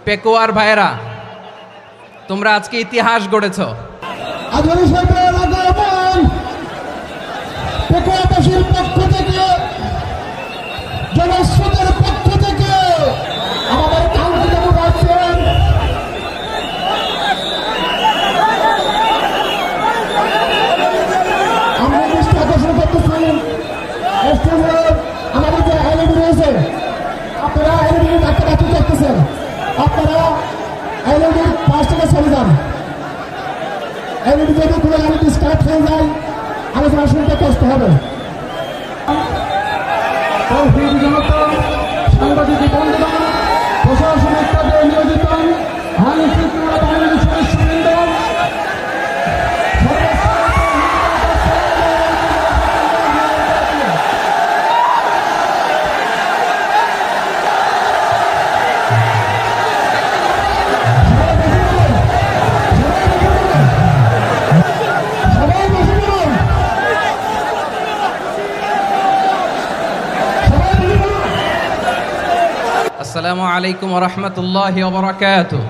পেকুয়ার ভাইয়েরা, তোমরা আজকে ইতিহাস গড়েছ। পেকুয়াবাসীর পক্ষ থেকে, জনস্রোতের পক্ষ থেকে আমাদের কাউন্সিল আছেন আমরা দৃষ্টি আকর্ষণ করতেছি। আমাদের যে এলইডি রয়েছে, আপনারা এলইডি ডাক্তার দেখতেছেন, আপনারা এলইডির পাশ থেকে চলে যান। এলইডি যদি কোনো এলইডি স্টার্ট হয়ে যায়, আলোচনা শুনতে কষ্ট হবে। সাংবাদিক বন্ধুগণ, প্রশাসনিক পদে নিয়োজিত আইন শৃঙ্খলা বাহিনীর সদস্যবৃন্দ, আসসালামু আলাইকুম ওয়া রাহমাতুল্লাহি ওয়া বারাকাতুহু।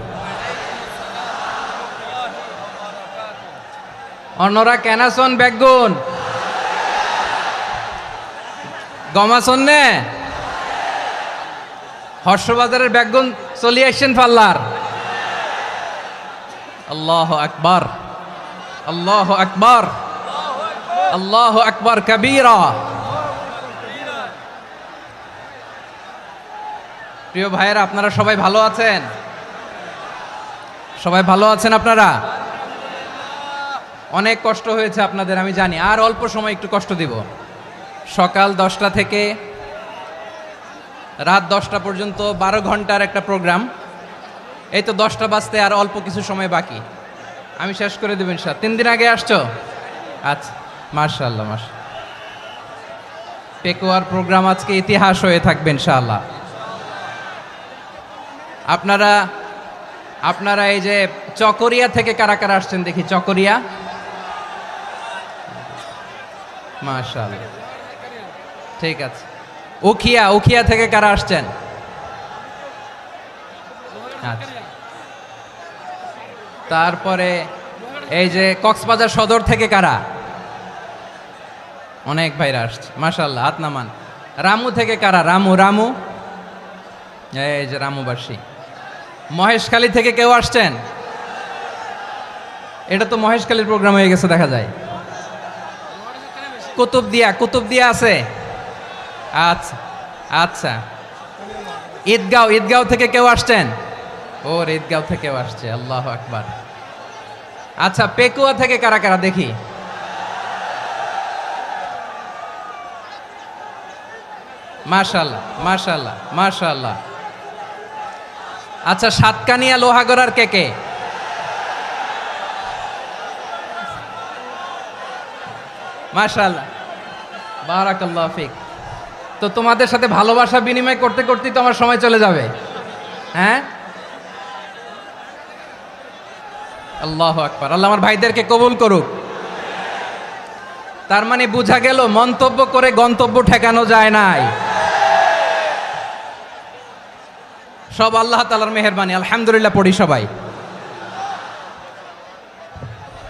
অন্যরা কেনাসন বেগুন গমাসন নে হর্ষবাজারের বেগুন চলি আসছেন পাল্লার। আল্লাহু আকবার, আল্লাহু আকবার, আল্লাহু আকবার কবীরা। প্রিয় ভাইয়েরা, আপনারা সবাই ভালো আছেন? সবাই ভালো আছেন? আপনারা অনেক কষ্ট হয়েছে আপনাদের, আমি জানি। আর অল্প সময় একটু কষ্ট দিব। সকাল 10টা থেকে রাত 10টা পর্যন্ত 12 ঘন্টার একটা প্রোগ্রাম। এই তো 10টা বাজতে আর অল্প কিছু সময় বাকি, আমি শেষ করে দেব ইনশাআল্লাহ। 3 দিন আগে আসছো? আচ্ছা, মাশাআল্লাহ মাশাআল্লাহ। পেকুয়ার প্রোগ্রাম আজকে ইতিহাস হয়ে থাকবে ইনশাআল্লাহ। আপনারা এই যে চকরিয়া থেকে কারা কারা আসছেন দেখি? চকরিয়া, মাশাআল্লাহ, ঠিক আছে। উখিয়া থেকে কারা আসছেন? আচ্ছা। তারপরে এই যে কক্সবাজার সদর থেকে কারা? অনেক ভাইরা আসছে, মাশাআল্লাহ, হাত নামান। রামু থেকে কারা? রামু, এই যে রামুবাসী। মহেশখালী থেকে কেউ আসছেন? এটা তো মহেশখালীর প্রোগ্রাম হয়ে গেছে দেখা যায়। কুতুবদিয়া আছে? আচ্ছা আচ্ছা। ঈদগাঁও থেকে কেউ আসছেন? ওর ঈদগাঁও থেকেও আসছে, আল্লাহু আকবার। আচ্ছা, পেকুয়া থেকে কারা কারা দেখি? মাশাআল্লাহ মাশাআল্লাহ মাশাআল্লাহ। আচ্ছা, সাতকানিয়া লোহাগড়ার কে? মাশাআল্লাহ, বারাকাল্লাহু ফিক। তো তোমাদের সাথে ভালোবাসা বিনিময় করতে করতেই তো আমার সময় চলে যাবে। হ্যাঁ, আল্লাহু আকবার। আল্লাহ আমার ভাইদেরকে কবুল করুক। তার মানে বোঝা গেল মন্তব্য করে গন্তব্য ঠেকানো যায় নাই। সব আল্লাহ তাআলার মেহেরবানি, আলহামদুলিল্লাহ পড়ি সবাই।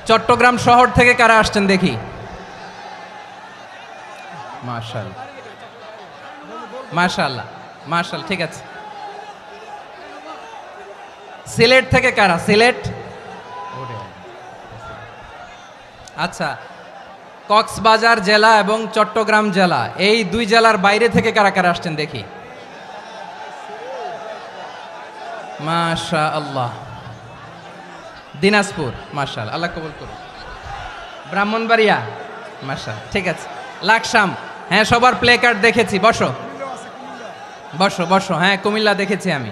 চট্টগ্রাম শহর থেকে কারা আসছেন দেখি? মাশাআল্লাহ মাশাআল্লাহ মাশাআল্লাহ, ঠিক আছে। সিলেট থেকে কারা? সিলেট, আচ্ছা। কক্সবাজার জেলা এবং চট্টগ্রাম জেলা, এই দুই জেলার বাইরে থেকে কারা কারা আসছেন দেখি? মাশাআল্লাহ। দিনাজপুর, মাশাআল্লাহ, আল্লাহ কবুল করুন। ব্রাহ্মণবাড়িয়া, মাশাআল্লাহ, ঠিক আছে। লাকসাম, হ্যাঁ, সবার প্লে কার্ড দেখেছি। বসো বসো বসো। হ্যাঁ, কুমিল্লা দেখেছি আমি,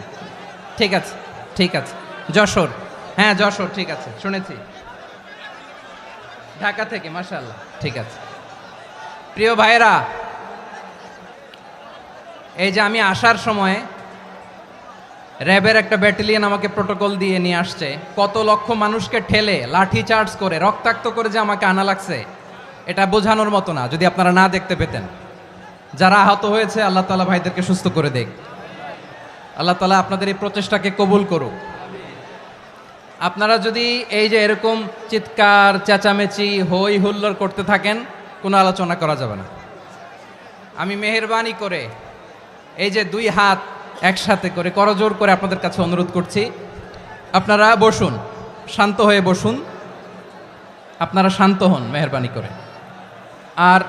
ঠিক আছে ঠিক আছে। যশোর, হ্যাঁ যশোর, ঠিক আছে, শুনেছি। ঢাকা থেকে, মাশাআল্লাহ, ঠিক আছে। প্রিয় ভাইয়েরা, এই যে আমি আসার সময় র্যাবের একটা ব্যাটালিয়ন আমাকে প্রোটোকল দিয়ে নিয়ে আসছে। কত লক্ষ মানুষকে ঠেলে লাঠি চার্জ করে রক্তাক্ত করে যে আমাকে আনা লাগছে, এটা বোঝানোর মতো না। যদি আপনারা না দেখতে পেতেন। যারা আহত হয়েছে, আল্লাহ তাআলা ভাইদেরকে সুস্থ করে দেখ। আল্লাহ তাআলা আপনাদের এই প্রচেষ্টাকে কবুল করুক। আপনারা যদি এই যে এরকম চিৎকার চেঁচামেচি হই হুল্লোড় করতে থাকেন, কোনো আলোচনা করা যাবে না। আমি মেহেরবানি করে এই যে দুই হাত একসাথে করে করজোর করে আপনাদের কাছে অনুরোধ করছি, আপনারা বসুন, শান্ত হয়ে বসুন, আপনারা শান্ত হন মেহেরবানি করে। আর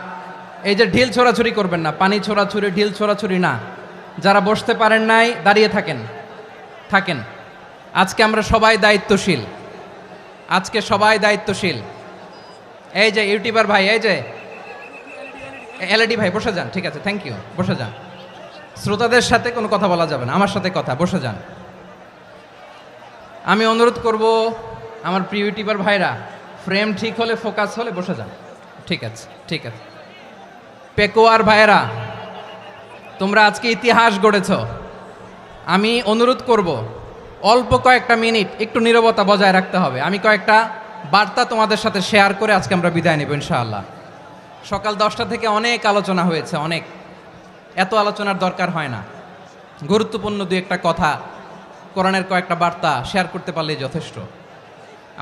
এই যে ঢিল ছোড়াছুরি করবেন না, পানি ছোড়াছুরি ঢিল ছোড়াছুরি না। যারা বসতে পারেন নাই দাঁড়িয়ে থাকেন। আজকে আমরা সবাই দায়িত্বশীল, আজকে সবাই দায়িত্বশীল। এই যে ইউটিউবার ভাই, এই যে এলইডি ভাই বসে যান, ঠিক আছে, থ্যাংক ইউ, বসে যান। শ্রোতাদের সাথে কোনো কথা বলা যাবে না, আমার সাথে কথা, বসে যান। আমি অনুরোধ করব আমার প্রিয় ইউটিউবার ভাইরা, ফ্রেম ঠিক হলে ফোকাস হলে বসে যান, ঠিক আছে, ঠিক আছে। পেকোয়ার ভাইরা, তোমরা আজকে ইতিহাস গড়েছ। আমি অনুরোধ করব অল্প কয়েকটা মিনিট একটু নীরবতা বজায় রাখতে হবে। আমি কয়েকটা বার্তা তোমাদের সাথে শেয়ার করে আজকে আমরা বিদায় নেব ইনশাআল্লাহ। সকাল 10টা থেকে অনেক আলোচনা হয়েছে, অনেক, এত আলোচনার দরকার হয় না। গুরুত্বপূর্ণ দুই একটা কথা, কোরআনের কয়েকটা বার্তা শেয়ার করতে পারলেই যথেষ্ট।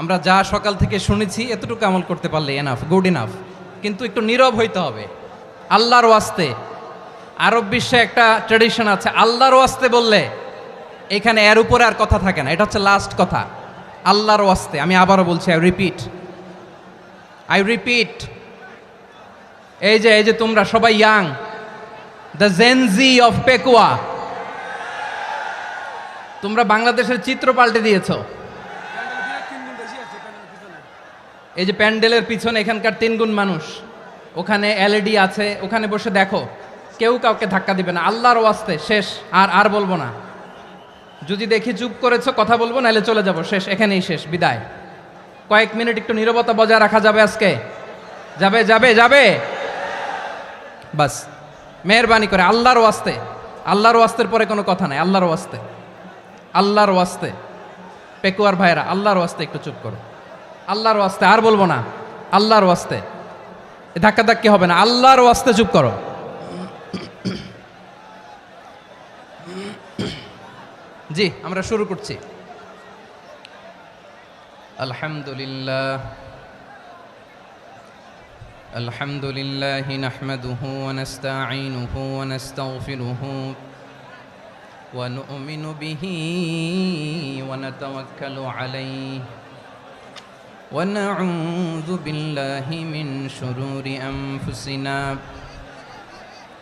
আমরা যা সকাল থেকে শুনেছি এতটুকু আমল করতে পারলে এনাফ, গুড ইনাফ। কিন্তু একটু নীরব হইতে হবে আল্লাহর ওয়াস্তে। আরব বিশ্বে একটা ট্র্যাডিশন আছে, আল্লাহর ওয়াস্তে বললে এখানে এর উপরে আর কথা থাকে না, এটা হচ্ছে লাস্ট কথা। আল্লাহর ওয়াস্তে, আমি আবারও বলছি, আই রিপিট। এই যে তোমরা সবাই young, the Gen Z of Pekua, তোমরা বাংলাদেশের চিত্র পাল্টে দিয়েছ। এই যে প্যান্ডেলের পিছনে এখানকার 3 গুণ মানুষ, ওখানে এলইডি আছে, ওখানে বসে দেখো, কেউ কাউকে ধাক্কা দিবে না। আল্লাহর ওয়াস্তে, শেষ। আর বলবো না। যদি দেখি চুপ করেছো, কথা বলবো, নাহলে চলে যাব, শেষ, এখানেই শেষ, বিদায়। কয়েক মিনিট একটু নীরবতা বজায় রাখা যাবে আজকে? যাবে বাস, মেহেরবানি করে আল্লাহর ওয়াস্তে। আল্লাহর ওয়াস্তের পরে কোনো কথা নাই, আল্লাহর ওয়াস্তে, আল্লাহর ওয়াস্তে। পেকুয়ার ভাইরা, আল্লাহর ওয়াস্তে একটু চুপ করো, আল্লাহর ওয়াস্তে, আর বলবো না, আল্লাহর ওয়াস্তে। ধাক্কাধাক্কি হবে না, আল্লাহর ওয়াস্তে চুপ করো। জি, আমরা শুরু করছি। আলহামদুলিল্লাহ নাহমাদুহু ওয়া নাস্তাঈনুহু ওয়া নাস্তাগফিরুহু ওয়া নু'মিনু বিহি ওয়া নাতাওয়াক্কালু আলাইহি ওয়া নাউযু বিল্লাহি মিন শুরুরি আনফুসিনা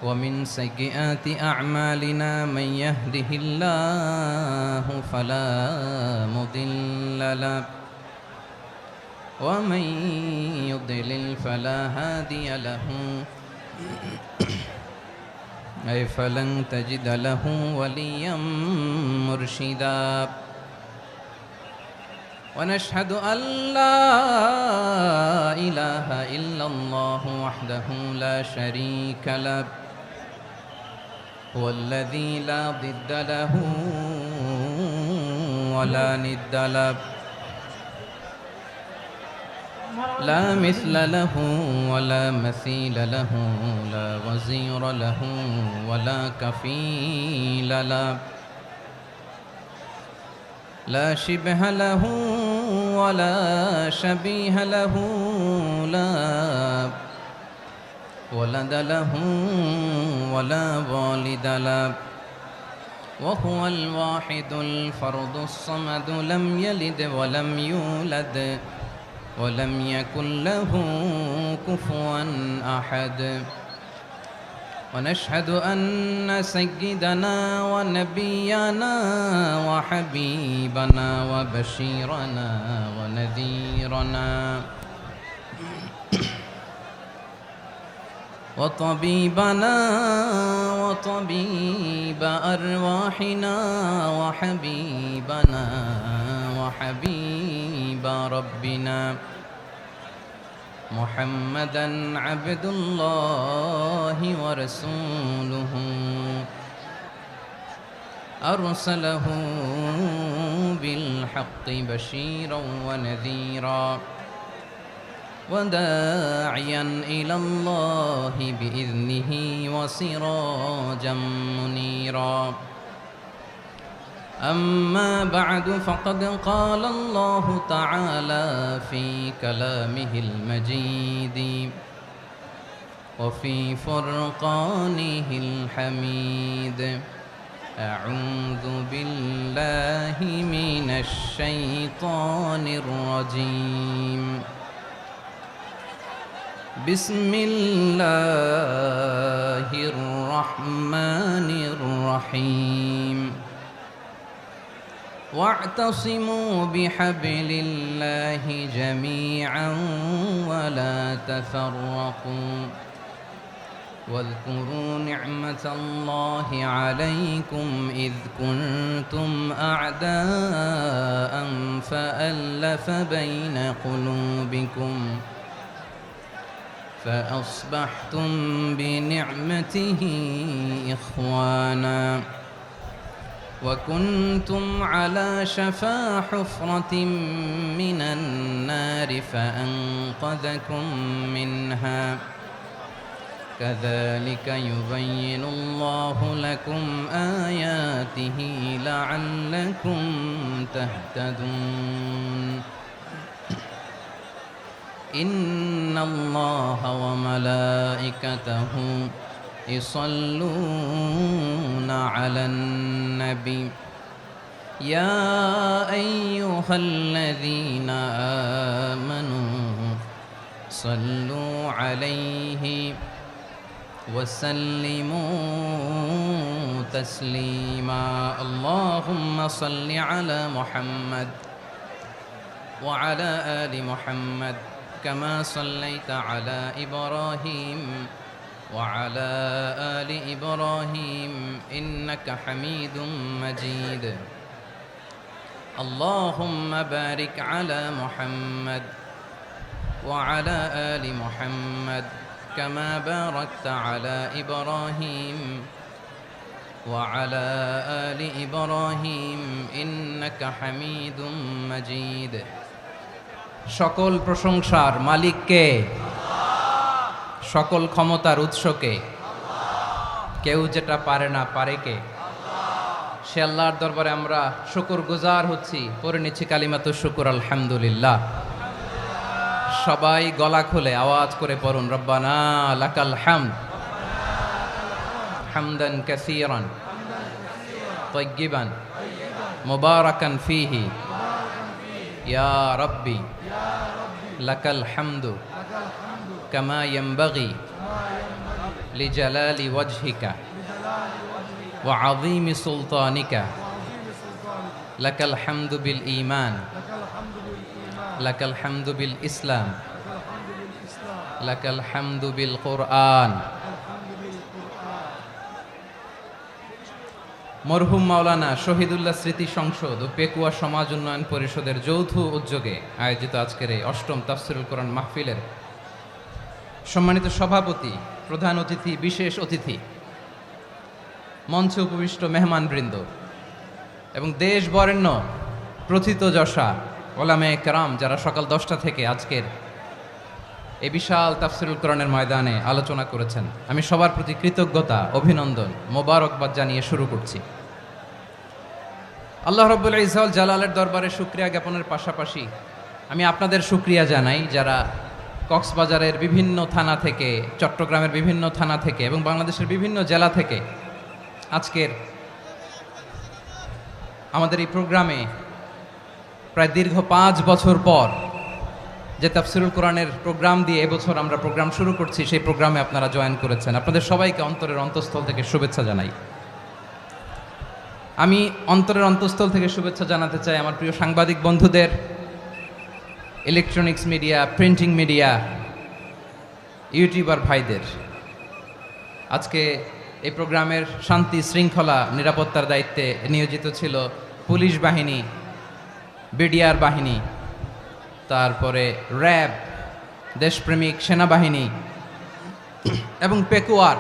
ومن سيئات أعمالنا من يهده الله فلا مضل له ومن يضلل فلا هادي له أي فلن تجد له وليا مرشدا ونشهد أن لا إله إلا الله وحده لا شريك له هو الذي لا ضد له ولا ند له لا مثل له ولا مثيل له لا وزير له ولا كفيل له لا شبه له ولا شبيه له لا ولد له ولا والد له وهو الواحد الفرد الصمد لم يلد ولم يولد ولم يكن له كفوا أحد ونشهد أن سيدنا ونبينا وحبيبنا وبشيرنا ونذيرنا وطبيبنا وطبيب أرواحنا وحبيبنا وحبيب ربنا محمدا عبد الله ورسوله أرسله بالحق بشيرا ونذيرا وداعيا إلى الله بإذنه وسراجا منيرا أما بعد فقد قال الله تعالى في كلامه المجيد وفي فرقانه الحميد أعوذ بالله من الشيطان الرجيم بسم الله الرحمن الرحيم واعتصموا بحبل الله جميعا ولا تفرقوا واذكروا نعمة الله عليكم إذ كنتم أعداء فألف بين قلوبكم فأصبحتم بنعمته إخوانا وكنتم على شفا حفرة من النار فأنقذكم منها كذلك يبين الله لكم آياته لعلكم تهتدون إن الله وملائكته يصلون على النبي يا أيها الذين آمنوا صلوا عليه وسلموا تسليما اللهم صل على محمد وعلى آل محمد كما صليت على إبراهيم وعلى آل إبراهيم إنك حميد مجيد اللهم بارك على محمد وعلى آل محمد كما باركت على إبراهيم وعلى آل إبراهيم إنك حميد مجيد সকল প্রশংসার মালিক কে? সকল ক্ষমতার উৎস কে? কেউ যেটা পারে না পারে কে? সে আল্লাহর দরবারে আমরা শুকরগুজার হচ্ছি, পড়ে নিচ্ছি কালিমাতু শুকর আলহামদুলিল্লাহ। সবাই গলা খুলে আওয়াজ করে পড়ুন রব্বানা লাকাল হামদ হামদান কাসীরান তাইয়্যিবান মুবারাকান ফীহি ইয়া রাব্বি লাকাল হামদু কামা ইয়ানবাগি লিজালালি ওয়াজহিকা ওয়া আযীমি সুলতানিকা লাকাল হামদু বিল ঈমান লাকাল হামদু বিল ইসলাম লাকাল হামদু বিল কুরআন। মরহুম মাওলানা শহীদুল্লাহ স্মৃতি সংসদ ও পেকুয়া সমাজ উন্নয়ন পরিষদের যৌথ উদ্যোগে আয়োজিত আজকের এই অষ্টম তাফসিরুল কোরআন মাহফিলের সম্মানিত সভাপতি, প্রধান অতিথি, বিশেষ অতিথি, মঞ্চে উপবিষ্ট মেহমানবৃন্দ এবং দেশ বরেণ্য প্রথিতযশা ওলামায়ে কেরাম যারা সকাল 10টা থেকে আজকের এই বিশাল তাফসিরুল কোরআনের ময়দানে আলোচনা করেছেন, আমি সবার প্রতি কৃতজ্ঞতা, অভিনন্দন, মোবারকবাদ জানিয়ে শুরু করছি। আল্লাহ রাব্বুল ইজ্জত জালালের দরবারে শুকরিয়া জ্ঞাপনের পাশাপাশি আমি আপনাদের শুকরিয়া জানাই যারা কক্সবাজারের বিভিন্ন থানা থেকে, চট্টগ্রামের বিভিন্ন থানা থেকে এবং বাংলাদেশের বিভিন্ন জেলা থেকে আজকের আমাদের এই প্রোগ্রামে প্রায় দীর্ঘ 5 বছর পর যে তাফসিরুল কোরআনের প্রোগ্রাম দিয়ে এবছর আমরা প্রোগ্রাম শুরু করছি, সেই প্রোগ্রামে আপনারা জয়েন করেছেন। আপনাদের সবাইকে অন্তরের অন্তঃস্থল থেকে শুভেচ্ছা জানাই। আমি অন্তরের অন্তঃস্থল থেকে শুভেচ্ছা জানাতে চাই আমার প্রিয় সাংবাদিক বন্ধুদের, electronics media, printing media, YouTuber ভাইদের। আজকে এই প্রোগ্রামের শান্তি শৃঙ্খলা নিরাপত্তার দায়িত্বে নিয়োজিত ছিল পুলিশ বাহিনী, বিডিআর বাহিনী, তারপরে র্যাব, দেশপ্রেমিক সেনাবাহিনী এবং পেকুয়ার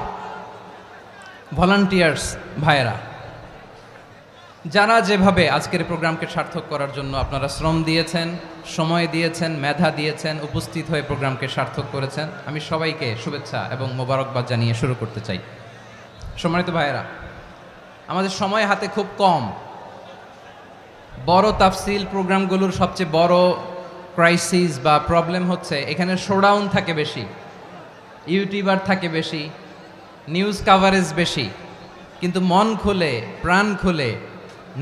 ভলান্টিয়ার্স ভাইয়েরা, যারা যেভাবে আজকের প্রোগ্রামকে সার্থক করার জন্য আপনারা শ্রম দিয়েছেন, সময় দিয়েছেন, মেধা দিয়েছেন, উপস্থিত হয়ে প্রোগ্রামকে সার্থক করেছেন, আমি সবাইকে শুভেচ্ছা এবং মোবারকবাদ জানিয়ে শুরু করতে চাই। সম্মানিত ভাইয়েরা, আমাদের সময় হাতে খুব কম। বড় তাফসিল প্রোগ্রামগুলোর সবচেয়ে বড় ক্রাইসিস বা প্রবলেম হচ্ছে এখানে শোডাউন থাকে বেশি, ইউটিউবার থাকে বেশি, নিউজ কাভারেজ বেশি, কিন্তু মন খুলে প্রাণ খুলে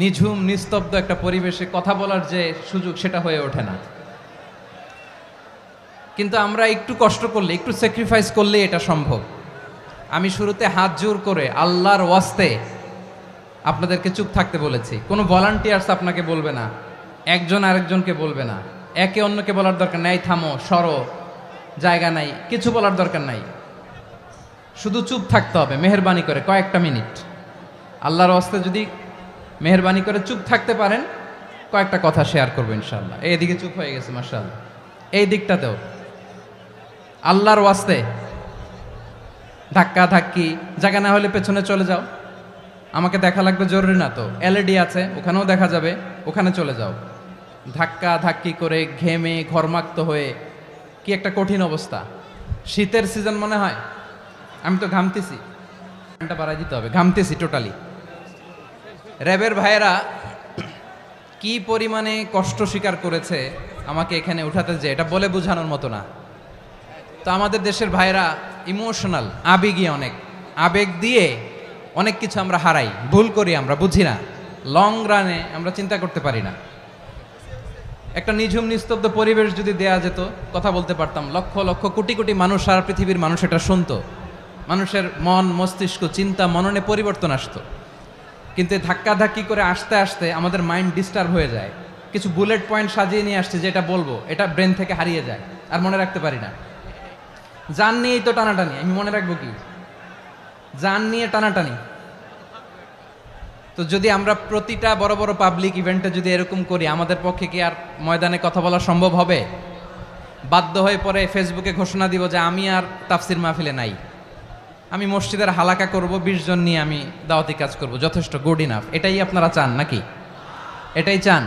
নিঝুম নিস্তব্ধ একটা পরিবেশে কথা বলার যে সুযোগ সেটা হয়ে ওঠে না। কিন্তু আমরা একটু কষ্ট করলে, একটু স্যাক্রিফাইস করলে এটা সম্ভব। আমি শুরুতে হাত জোর করে আল্লাহর ওয়াস্তে আপনাদেরকে চুপ থাকতে বলেছি। কোনো ভলান্টিয়ার্স আপনাকে বলবে না, একজন আরেকজনকে বলবে না, একে অন্যকে বলার দরকার নাই, থামো সরো জায়গা নাই, কিছু বলার দরকার নাই, শুধু চুপ থাকতে হবে মেহেরবানি করে কয়েকটা মিনিট। আল্লাহর ওয়াস্তে যদি মেহেরবানি করে চুপ থাকতে পারেন, কয়েকটা কথা শেয়ার করবো ইনশাআল্লাহ। এইদিকে চুপ হয়ে গেছে মাশাআল্লাহ, এই দিকটাতেও আল্লাহর ওয়াস্তে ধাক্কা ধাক্কি জায়গা না হলে পেছনে চলে যাও, আমাকে দেখা লাগবে জরুরি না তো, এলইডি আছে ওখানেও দেখা যাবে, ওখানে চলে যাও। ধাক্কা ধাক্কি করে ঘেমে ঘরমাক্ত হয়ে কি একটা কঠিন অবস্থা। শীতের সিজন মনে হয়, আমি তো ঘামতেছি, ঘন্টা বাড়াই দিতে হবে, ঘামতেছি টোটালি। র্যাবের ভাইয়েরা কি পরিমাণে কষ্ট স্বীকার করেছে আমাকে এখানে উঠাতে, যে এটা বলে বোঝানোর মতো না। তো আমাদের দেশের ভাইয়েরা ইমোশনাল, আবেগী, অনেক আবেগ দিয়ে অনেক কিছু আমরা হারাই, ভুল করি, আমরা বুঝি না, লং রানে আমরা চিন্তা করতে পারি না। একটা নিঝুম নিস্তব্ধ পরিবেশ যদি দেয়া যেত, কথা বলতে পারতাম, লক্ষ লক্ষ কোটি কোটি মানুষ, সারা পৃথিবীর মানুষ এটা শুনতো, মানুষের মন মস্তিষ্ক চিন্তা মননে পরিবর্তন আসতো। কিন্তু ধাক্কা ধাক্কি করে আসতে আসতে আমাদের মাইন্ড ডিস্টার্ব হয়ে যায়। কিছু বুলেট পয়েন্ট সাজিয়ে নিয়ে আসছে, যেটা বলবো এটা ব্রেন থেকে হারিয়ে যায়, আর মনে রাখতে পারি না। জান নিয়েই তো টানাটানি, আমি মনে রাখবো কি? জান নিয়ে টানাটানি। তো যদি আমরা প্রতিটা বড় বড় পাবলিক ইভেন্টে যদি এরকম করি, আমাদের পক্ষে কি আর ময়দানে কথা বলা সম্ভব হবে? বাধ্য হয়ে পরে ফেসবুকে ঘোষণা দিব যে আমি আর তাফসির মাহফিলে নাই, আমি মসজিদের হালাকা করব, 20 জন নিয়ে আমি দাওয়াতি কাজ করব, যথেষ্ট, গুড ইনাফ। এটাই আপনারা চান নাকি? এটাই চান?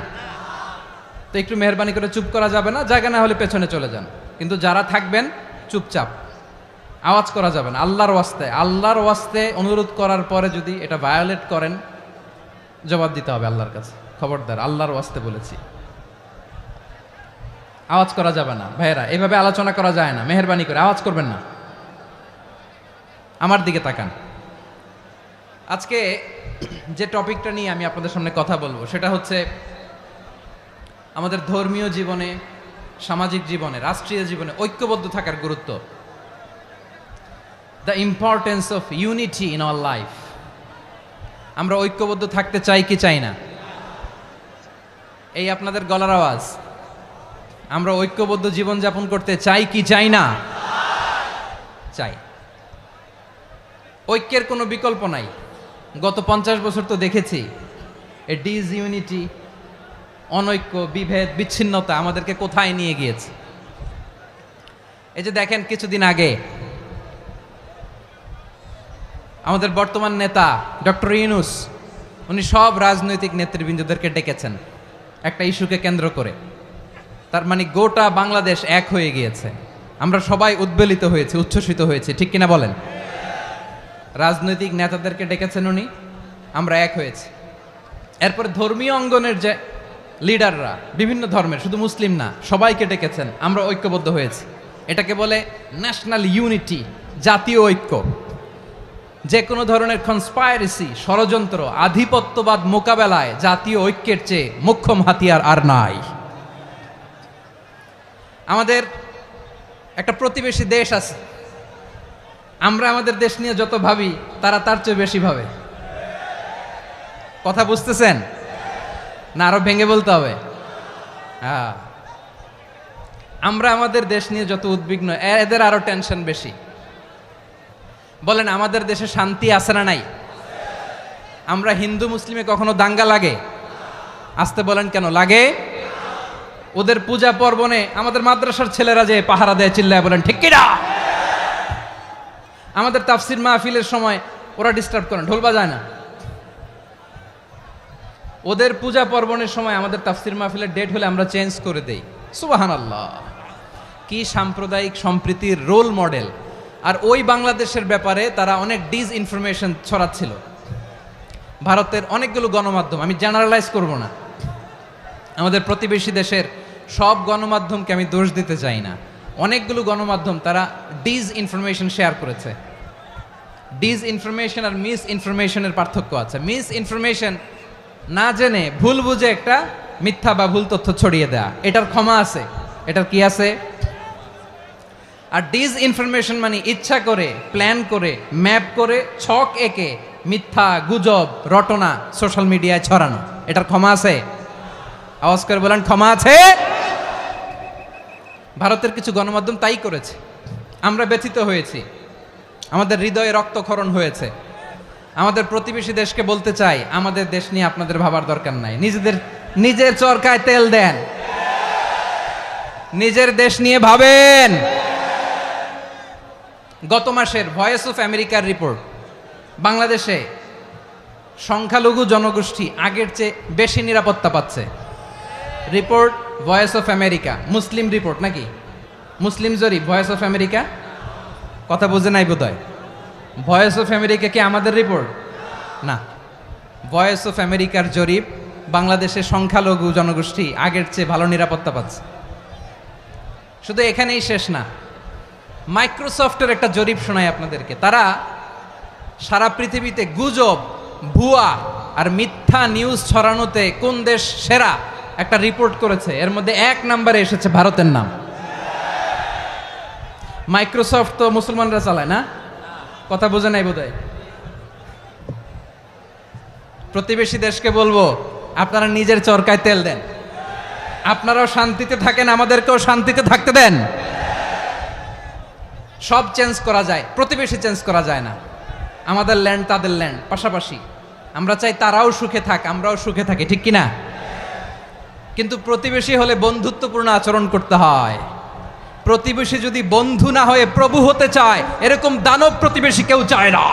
তো একটু মেহরবানি করে চুপ করা যাবে না, জায়গা না হলে পেছনে চলে যান, কিন্তু যারা থাকবেন চুপচাপ, আওয়াজ করা যাবে না। আল্লাহর ওয়াস্তে, আল্লাহর ওয়াস্তে অনুরোধ করার পরে যদি এটা ভায়োলেট করেন, জবাব দিতে হবে আল্লাহর কাছে। খবরদার, আল্লাহর ওয়াস্তে বলেছি, আওয়াজ করা যাবে না। ভাইয়েরা, এভাবে আলোচনা করা যায় না, মেহরবানি করে আওয়াজ করবেন না। আমার দিকে তাকান। আজকে যে টপিকটা নিয়ে আমি আপনাদের সামনে কথা বলবো সেটা হচ্ছে আমাদের ধর্মীয় জীবনে, সামাজিক জীবনে, রাষ্ট্রীয় জীবনে ঐক্যবদ্ধ থাকার গুরুত্ব। The importance of unity in our life. আমরা ঐক্যবদ্ধ থাকতে চাই কি চাই না? এই আপনাদের গলার আওয়াজ। আমরা ঐক্যবদ্ধ জীবনযাপন করতে চাই কি চাই না? চাই। ঐক্যের কোনো বিকল্প নাই। গত 50 বছর তো দেখেছি এ ডিসইউনিটি, অনৈক্য, বিভেদ, বিচ্ছিন্নতা আমাদেরকে কোথায় নিয়ে গিয়েছে। এই যে দেখেন, কিছুদিন আগে আমাদের বর্তমান নেতা ডক্টর ইউনূস, উনি সব রাজনৈতিক নেতৃবৃন্দদেরকে ডেকেছেন একটা ইস্যুকে কেন্দ্র করে। তার মানে গোটা বাংলাদেশ এক হয়ে গিয়েছে। আমরা সবাই উদ্বেলিত হয়েছি, উচ্ছ্বসিত হয়েছি, ঠিক কিনা বলেন? রাজনৈতিক নেতাদেরকে ডেকেছেন উনি, আমরা এক হয়েছি। এরপরে ধর্মীয় অঙ্গনের যে লিডাররা, বিভিন্ন ধর্মের, শুধু মুসলিম না, সবাইকে ডেকেছেন, আমরা ঐক্যবদ্ধ হয়েছি। এটাকে বলে ন্যাশনাল ইউনিটি, জাতীয় ঐক্য। যে কোনো ধরনের কনস্পাইরেসি, ষড়যন্ত্র, আধিপত্যবাদ মোকাবেলায় জাতীয় ঐক্যের চেয়ে মোক্ষম হাতিয়ার আর নাই। আমাদের একটা প্রতিবেশী দেশ আছে, আমরা আমাদের দেশ নিয়ে যত ভাবি তারা তার চেয়ে বেশি ভাবে। কথা বুঝতেছেন না? আরো ভেঙে বলতে হবে। হ্যাঁ, আমরা আমাদের দেশ নিয়ে যত উদ্বিগ্ন, এদের আরো টেনশন বেশি। বলেন, আমাদের দেশে শান্তি আছে না নাই? আমরা হিন্দু মুসলিমে কখনো দাঙ্গা লাগে? আসতে বলেন, কেন লাগে? ওদের পূজা পার্বণে আমাদের মাদ্রাসার ছেলেরা যে পাহারা দেয়, চিল্লায় বলেন ঠিক কিনা? আমাদের তাফসির মাহফিলের সময় ওরা ডিস্টার্ব করেন, ঢোল বাজায় না। ওদের পূজা পার্বণের সময় আমাদের তাফসির মাহফিলের ডেট হলে আমরা চেঞ্জ করে দেই। সুবহানাল্লাহ, কি সাম্প্রদায়িক সম্প্রীতির রোল মডেল। আর ওই বাংলাদেশের ব্যাপারে তারা অনেক ডিসইনফরমেশন ছড়াচ্ছিল। ভারতের অনেকগুলো গণমাধ্যম, আমি জেনারেলাইজ করব না, আমাদের প্রতিবেশী দেশের সব গণমাধ্যমকে আমি দোষ দিতে চাই না, অনেকগুলো গণমাধ্যম তারা ডিস ইনফরমেশন শেয়ার করেছে। ডিস ইনফরমেশন আর মিস ইনফরমেশনের পার্থক্য আছে। মিস ইনফরমেশন না জেনে ভুল বুঝে একটা মিথ্যা বা ভুল তথ্য ছড়িয়ে দেয়া, এটার ক্ষমা আছে, এটার কি আছে। আর ডিস ইনফরমেশন মানে ইচ্ছা করে, প্ল্যান করে, ম্যাপ করে, ছক এঁকে মিথ্যা, গুজব, রটনা সোশ্যাল মিডিয়ায় ছড়ানো, এটার ক্ষমা আছে? আওয়াজ করে বলেন, ক্ষমা আছে? ভারতের কিছু গণমাধ্যম তাই করেছে, আমরা ব্যথিত হয়েছি, আমাদের হৃদয়ে রক্তক্ষরণ হয়েছে। আমাদের প্রতিবেশী দেশকে বলতে চাই, আমাদের দেশ নিয়ে আপনাদের ভাবার দরকার নাই, নিজের চরকায় তেল দেন, নিজের দেশ নিয়ে ভাবেন। গত মাসের ভয়েস অফ আমেরিকার রিপোর্ট, বাংলাদেশে সংখ্যালঘু জনগোষ্ঠী আগের চেয়ে বেশি নিরাপত্তা পাচ্ছে। Report voice of America, Muslim report নাকি? মুসলিম জরিপ, ভয়েস অফ আমেরিকা। কথা বুঝে নাই বোধহয়। ভয়েস অফ আমেরিকা কি আমাদের রিপোর্ট? না, ভয়েস অফ আমেরিকার জরিপ, বাংলাদেশের সংখ্যালঘু জনগোষ্ঠী আগের চেয়ে ভালো নিরাপত্তা পাচ্ছে। শুধু এখানেই শেষ না, মাইক্রোসফটের একটা জরিপ শোনায় আপনাদেরকে। তারা সারা পৃথিবীতে গুজব, ভুয়া আর মিথ্যা নিউজ ছড়ানোতে কোন দেশ সেরা একটা রিপোর্ট করেছে, এর মধ্যে 1 নম্বরে এসেছে ভারতের নাম। মাইক্রোসফট তো মুসলমানরা চালায় না, কথা বোঝে নাই বোধহয়। প্রতিবেশী দেশকে বলবো, আপনারা নিজের চরকায় তেল দেন, আপনারাও শান্তিতে থাকেন, আমাদেরকেও শান্তিতে থাকতে দেন। সব চেঞ্জ করা যায়, প্রতিবেশী চেঞ্জ করা যায় না। আমাদের ল্যান্ড তাদের ল্যান্ড, পাশাপাশি। আমরা চাই তারাও সুখে থাক, আমরাও সুখে থাকি, ঠিক কিনা? কিন্তু প্রতিবেশী হলে বন্ধুত্বপূর্ণ আচরণ করতে হয়। প্রতিবেশী যদি বন্ধু না হয়ে প্রভু হতে চায়, এরকম দানব প্রতিবেশী কেউ চায় না।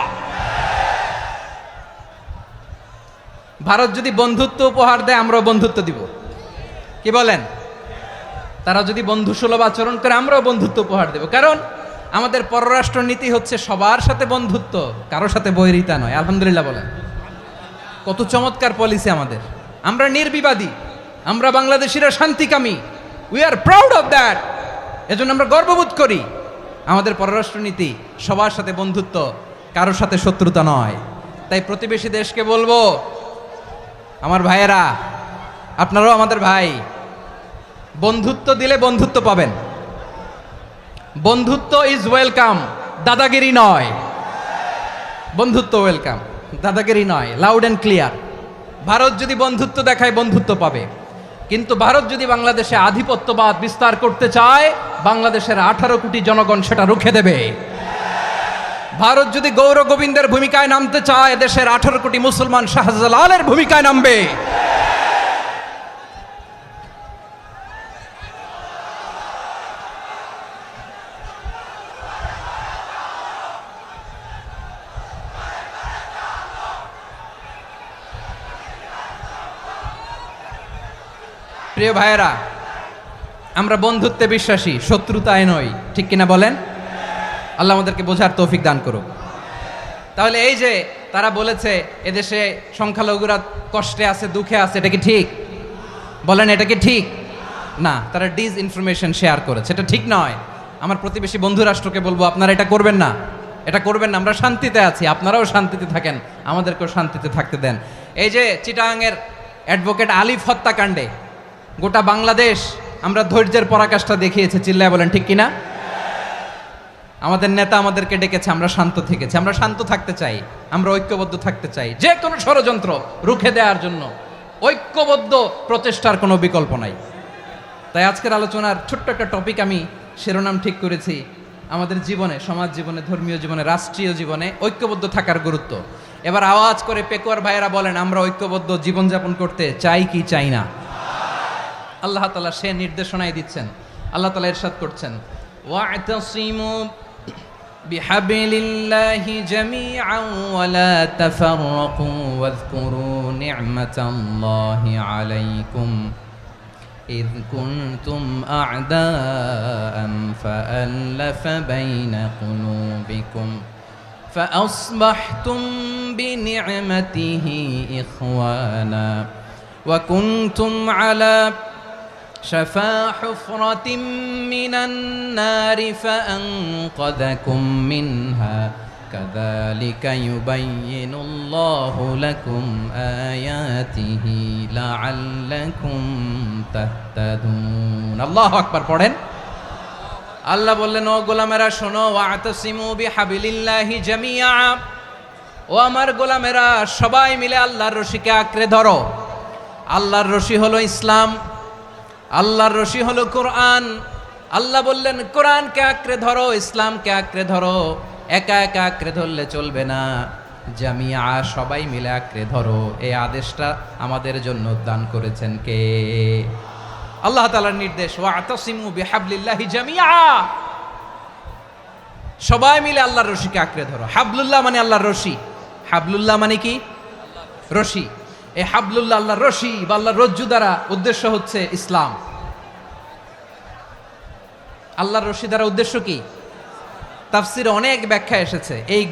ভারত যদি বন্ধুত্ব উপহার দেয়, আমরাও বন্ধুত্ব দিব, কি বলেন? তারা যদি বন্ধু সুলভ আচরণ করে, আমরাও বন্ধুত্ব উপহার দেব। কারণ আমাদের পররাষ্ট্র নীতি হচ্ছে সবার সাথে বন্ধুত্ব, কারোর সাথে বৈরিতা নয়। আলহামদুলিল্লাহ বলেন, কত চমৎকার পলিসি আমাদের। আমরা নির্বিবাদী, আমরা বাংলাদেশিরা শান্তিকামী, we are proud of that. এজন্য আমরা গর্ববোধ করি। আমাদের পররাষ্ট্র নীতি সবার সাথে বন্ধুত্ব, কারোর সাথে শত্রুতা নয়। তাই প্রতিবেশী দেশকে বলবো, আমার ভাইয়েরা, আপনারাও আমাদের ভাই, বন্ধুত্ব দিলে বন্ধুত্ব পাবেন। বন্ধুত্ব ইজ ওয়েলকাম, দাদাগিরি নয়। বন্ধুত্ব ওয়েলকাম, দাদাগিরি নয়, লাউড অ্যান্ড ক্লিয়ার। ভারত যদি বন্ধুত্ব দেখায়, বন্ধুত্ব পাবে। কিন্তু ভারত যদি বাংলাদেশে আধিপত্যবাদ বিস্তার করতে চায়, বাংলাদেশের 18 কোটি জনগণ সেটা রুখে দেবে। ভারত যদি গৌর গোবিন্দের ভূমিকায় নামতে চায়, দেশের 18 কোটি মুসলমান শাহজালালের ভূমিকায় নামবে। প্রিয় ভাইয়েরা, আমরা বন্ধুত্বে বিশ্বাসী, শত্রুতায় নই, ঠিক কিনা বলেন? আল্লাহ আমাদেরকে বোঝার তৌফিক দান করুক। তাহলে এই যে তারা বলেছে এদেশে সংখ্যালঘুরা কষ্টে আছে, দুঃখে আছে, এটা কি ঠিক? বলেন, এটা কি ঠিক? না, তারা ডিস ইনফরমেশন শেয়ার করেছে, এটা ঠিক নয়। আমার প্রতিবেশী বন্ধু রাষ্ট্রকে বলবো, আপনারা এটা করবেন না, এটা করবেন না। আমরা শান্তিতে আছি, আপনারাও শান্তিতে থাকেন, আমাদেরকেও শান্তিতে থাকতে দেন। এই যে চিটাগাংয়ের অ্যাডভোকেট আলিফ হত্যাকাণ্ডে গোটা বাংলাদেশ আমরা ধৈর্যের পরাকাষ্ঠা দেখিয়েছে, চিল্লায় বলেন ঠিক কিনা? আমাদের নেতা আমাদেরকে ডেকেছে, আমরা শান্ত থেকেছি। আমরা শান্ত থাকতে চাই, আমরা ঐক্যবদ্ধ থাকতে চাই। যে কোনো ষড়যন্ত্র রুখে দেওয়ার জন্য ঐক্যবদ্ধ প্রচেষ্টার কোনো বিকল্প নাই। তাই আজকের আলোচনার ছোট্ট একটা টপিক আমি শিরোনাম ঠিক করেছি, আমাদের জীবনে, সমাজ জীবনে, ধর্মীয় জীবনে, রাষ্ট্রীয় জীবনে ঐক্যবদ্ধ থাকার গুরুত্ব। এবার আওয়াজ করে পেকুয়ার ভাইয়েরা বলেন, আমরা ঐক্যবদ্ধ জীবনযাপন করতে চাই কি চাই না? আল্লাহ তাআলা সে নির্দেশনাই দিচ্ছেন। আল্লাহ তাআলা ইরশাদ করছেন, ওয়া'তাসিমু বিহাবলিল্লাহি জামিআন ওয়া লা তাফাররাকু ওয়াযকুরু নি'মাতাল্লাহি আলাইকুম إذ كنتم أعداء فألف بين قلوبكم فأصبحتم بنعمته إخوانا وكنتم على شفا حفرة من النار فأنقذكم منها كذلك يبين الله لكم آياته لعلكم تهتدون الله أكبر পড়েন আল্লাহ বললেন ও গোলামেরা শোনো ওয়াতাসিমু বিহাবিলিল্লাহি জামিআ ও আমার গোলামেরা সবাই মিলে আল্লাহর রশিকে আঁকড়ে ধরো আল্লাহর রশি হলো ইসলাম আল্লাহর রশি হলো কোরআন আল্লাহ বললেন কোরআনকে আঁকড়ে ধরো ইসলামকে আঁকড়ে ধরো একা একা আঁকড়ে ধরলে চলবে না জামিয়া সবাই মিলে আঁকড়ে ধরো এই আদেশটা আমাদের জন্য দান করেছেন কে আল্লাহ তাআলার নির্দেশ ওয়াতাসিমু বিহাবলিল্লাহি জামিআ সবাই মিলে আল্লাহর রশিকে আঁকড়ে ধরো হাবলুল্লাহ মানে আল্লাহর রশি হাবলুল্লাহ মানে কি রশি এই হাবলুল্লাহ আল্লাহর রশি বা আল্লাহর রজ্জু দ্বারা উদ্দেশ্য হচ্ছে ইসলাম আল্লাহর রশি দ্বারা উদ্দেশ্য কি তাফসিরে অনেক ব্যাখ্যা এসেছে এই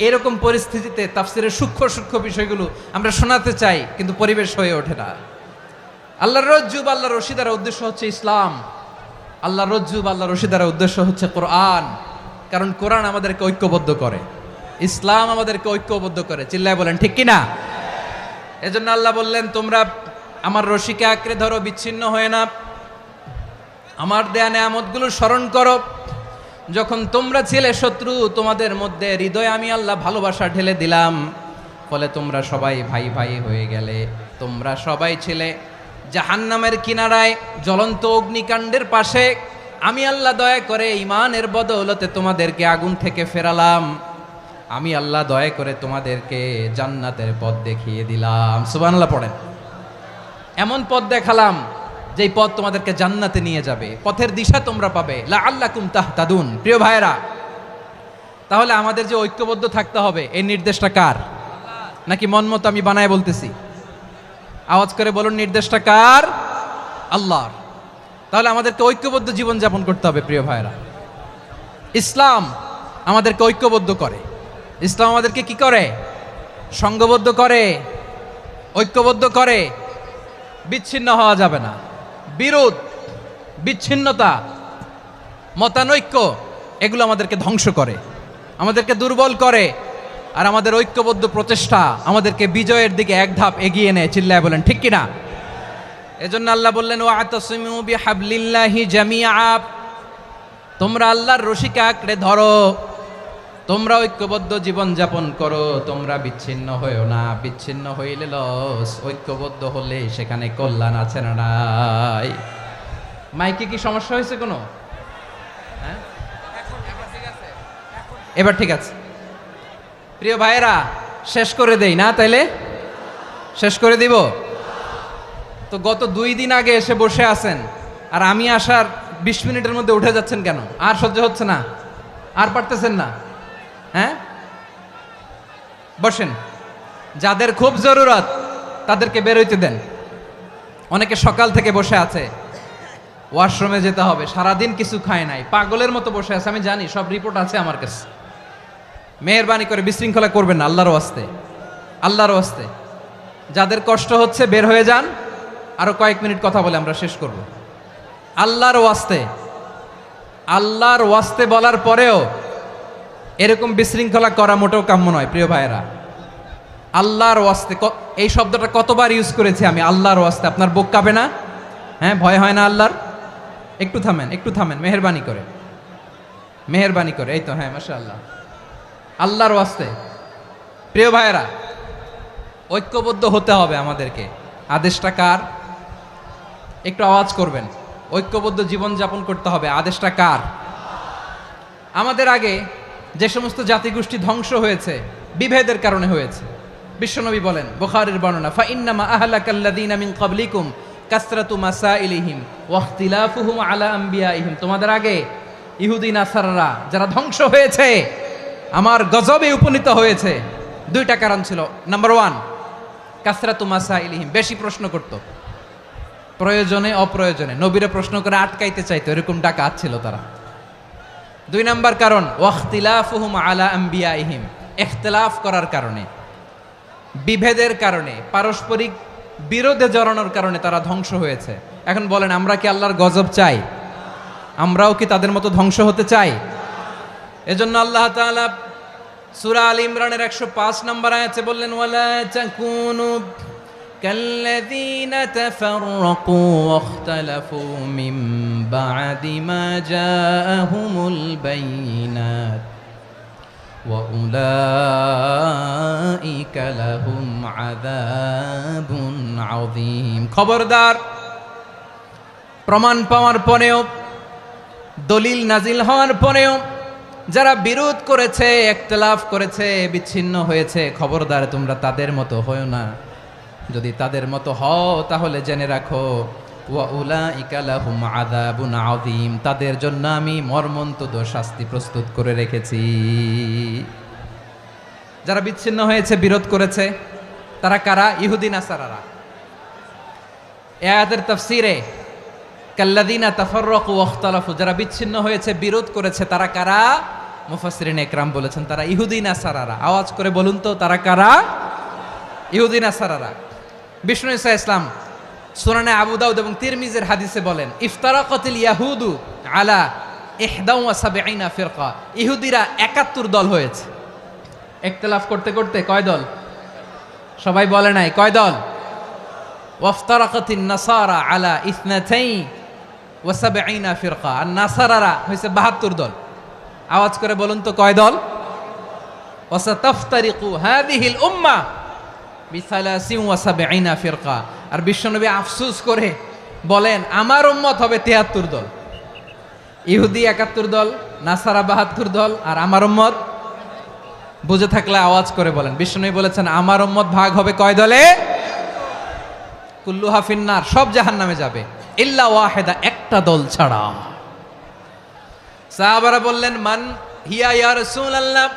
এরকম পরিস্থিতিতে তাফসিরের সূক্ষ্ম সূক্ষ্ম বিষয়গুলো আমরা শোনাতে চাই কিন্তু পরিবেশ হয়ে ওঠে না আল্লাহর রজ্জু বা আল্লাহর রশি দ্বারা উদ্দেশ্য হচ্ছে ইসলাম আল্লাহর রজ্জু বা আল্লাহর রশি দ্বারা উদ্দেশ্য হচ্ছে কোরআন কারণ কোরআন আমাদেরকে ঐক্যবদ্ধ করে ইসলাম আমাদেরকে ঐক্যবদ্ধ করে চিল্লায় বলেন ঠিক কিনা এজন্য আল্লাহ বললেন তোমরা আমার রশিকে আঁকড়ে ধরো বিচ্ছিন্ন হয়ে না আমার দেয়া নেয়ামতগুলো স্মরণ করো যখন তোমরা ছিলে শত্রু তোমাদের মধ্যে হৃদয়ে আমি আল্লাহ ভালোবাসা ঢেলে দিলাম ফলে তোমরা সবাই ভাই ভাই হয়ে গেলে তোমরা সবাই ছিলে জাহান্নামের কিনারায় জ্বলন্ত অগ্নিকাণ্ডের পাশে আমি আল্লাহ দয়া করে ঈমানের বদৌলতে তোমাদেরকে আগুন থেকে ফেরালাম আমি আল্লাহ দয়া করে তোমাদেরকে জান্নাতের পথ দেখিয়ে দিলাম সুবহানাল্লাহ পড়েন এমন পথ দেখালাম যেই পথ তোমাদেরকে জান্নাতে নিয়ে যাবে পথের দিশা তোমরা পাবে লাআল্লাকুম তাহতাদুন প্রিয় ভাইরা তাহলে আমাদের যে ঐক্যবদ্ধ থাকতে হবে এই নির্দেশটা কার নাকি মন মতো আমি বানায় বলতেছি আওয়াজ করে বলুন নির্দেশটা কার আল্লাহর তাহলে আমাদেরকে ঐক্যবদ্ধ জীবন যাপন করতে হবে প্রিয় ভাইরা ইসলাম আমাদেরকে ঐক্যবদ্ধ করে ইসলাম আমাদেরকে কি করে সংঘবদ্ধ করে ঐক্যবদ্ধ করে বিচ্ছিন্ন হওয়া যাবে না বিরোধ বিচ্ছিন্নতা মতানৈক্য এগুলো আমাদেরকে ধ্বংস করে আমাদেরকে দুর্বল করে আর আমাদের ঐক্যবদ্ধ প্রচেষ্টা আমাদেরকে বিজয়ের দিকে এক ধাপ এগিয়ে নেয় চিল্লায় বলেন ঠিক কিনা এজন্য আল্লাহ বললেন ওয়াতাসিমু বিহাবলিল্লাহি জামিআ তোমরা আল্লাহর রশিকে আঁকড়ে ধরো তোমরা ঐক্যবদ্ধ জীবন যাপন করো তোমরা বিচ্ছিন্ন হয়েও না বিচ্ছিন্ন হইলে লস ঐক্যবদ্ধ হলে সেখানে কল্যাণ আছে না নাই মাইকে কি সমস্যা হয়েছে কোনো হ্যাঁ এবার ঠিক আছে প্রিয় ভাইয়েরা শেষ করে দেই না তাইলে শেষ করে দিব তো গত 2 দিন আগে এসে বসে আছেন আর আমি আসার 20 মিনিটের মধ্যে উঠে যাচ্ছেন কেন আর সহ্য হচ্ছে না আর পারতেছেন না হ্যাঁ বসেন যাদের খুব জরুরত তাদেরকে বের হইতে দেন অনেকে সকাল থেকে বসে আছে ওয়াশরুমে যেতে হবে সারাদিন কিছু খায় নাই পাগলের মতো বসে আছে আমি জানি সব রিপোর্ট আছে আমার কাছে মেহেরবানি করে বিশৃঙ্খলা করবেন না আল্লাহর ওয়াস্তে আল্লাহর ওয়াস্তে যাদের কষ্ট হচ্ছে বের হয়ে যান আরো কয়েক মিনিট কথা বলে আমরা শেষ করব আল্লাহর ওয়াস্তে বলার পরেও এরকম বিশৃঙ্খলা করা মোটেও কাম্য নয় প্রিয় ভাইয়েরা আল্লাহর ওয়াস্তে এই শব্দটা কতবার ইউজ করেছি আমি আল্লাহর ওয়াস্তে আপনার বুক কাঁপে না হ্যাঁ ভয় হয় না আল্লাহর একটু থামেন মেহেরবানি করে এই তো হ্যাঁ মাশাআল্লাহ আল্লাহর ওয়াস্তে প্রিয় ভাইয়েরা ঐক্যবদ্ধ হতে হবে আমাদেরকে আদেশটা কার একটু আওয়াজ করবেন ঐক্যবদ্ধ জীবন যাপন করতে হবে আদেশটা কার আমাদের আগে যে সমস্ত জাতিগোষ্ঠী ধ্বংস হয়েছে বিভেদের কারণে হয়েছে বিশ্বনবী বলেন বুখারীর বর্ণনা ফা ইন্নামা আহলাকাল্লাযীনা মিন ক্বাবলিকুম কাসরাতু মাসাইলিহিম ওয়া ইখতিলাফুহুম আলা আমবিয়াইহিম তোমাদের আগে ইহুদি নাসারারা যারা ধ্বংস হয়েছে আমার গজবে উপনীত হয়েছে 2টা কারণ ছিল নাম্বার 1 কাসরাতু মাসাইলিহিম বেশি প্রশ্ন করত প্রয়োজনে অপ্রয়োজনে নবীরা প্রশ্ন করে আটকাইতে চাইতো এরকম ডাকাত ছিল তারা 2 নাম্বার কারণ ওয়াখতিলাফুহুম আলা আমবিয়াইহিম ইখতিলাফ করার কারণে বিভেদের কারণে পারস্পরিক বিরোধে জড়ানোর কারণে তারা ধ্বংস হয়েছে। এখন বলেন, আমরা কি আল্লাহর গজব চাই? আমরাও কি তাদের মতো ধ্বংস হতে চাই? এজন্য আল্লাহ তাআলা সূরা আল ইমরানের 105 নম্বর আয়াতে বললেন, ওয়ালা তাকুনু কাল্লাযীনা তাফাররাকু ওয়াখতালাফু মিন বা'দি মা জাআহুমুল বাইয়িনাত ওয়া উলাইকা লাহুম আযাবুন আযীম। খবরদার, প্রমাণ পাওয়ার পরেও, দলিল নাজিল হওয়ার পরেও যারা বিরোধ করেছে, ইখতিলাফ করেছে, বিচ্ছিন্ন হয়েছে, খবরদার তোমরা তাদের মতো হয়ো না। যদি তাদের মতো হও তাহলে জেনে রাখো, ওয়া উলাইকা লাহুম আযাবুন আযীম, তাদের জন্য আমি মর্মন্তুদ শাস্তি প্রস্তুত করে রেখেছি। যারা বিচ্ছিন্ন হয়েছে, বিরোধ করেছে, তারা কারা? ইহুদি নাসারারা। এই আয়াতের তাফসীরে কাল্লাযীনা তাফাররাকু ওয়াখতালাফু, যারা বিচ্ছিন্ন হয়েছে, বিরোধ করেছে, তারা কারা? মুফাসসিরিন ইকরাম বলেছেন তারা ইহুদি নাসারারা। আওয়াজ করে বলুন তো, তারা কারা? ইহুদি নাসারারা। বিষ্ণু ঈসা ইসলাম সুনানে আবু দাউদ এবং তিরমিজির হাদিসে বলেন, ইফতারাকাতিল ইয়াহুদু আলা 71 ফিরকা, ইহুদিরা 71 দল হয়েছে। ইখতিলাফ করতে করতে কয় দল? সবাই বলে নাই, কয় দল? ওয়াফতারাকাতিন নাসারা আলা 72 ফিরকা, আর নাসারারা হয়েছে 72 দল। আওয়াজ করে বলুন তো, কয় দল? ওয়াসাতাফতারিকু হাযিহিল উম্মাহ বি73 ফিরকা। আর বিশ্বনবী আফসোস করে বলেন, আমার উম্মত হবে 73 দল। ইহুদি 71 দল, নাসারা 72 দল, আর আমার উম্মত, বুঝে থাকলে আওয়াজ করে বলেন। বিশ্বনবী বলেছেন, আমার উম্মত ভাগ হবে কয় দলে? কুল্লুহা ফিন্নার, সব জাহান্নামে যাবে, ইল্লা ওয়াহিদা, একটা দল ছাড়া। সাহাবারা বললেন, মান হিয়া ইয়া রাসূলুল্লাহ,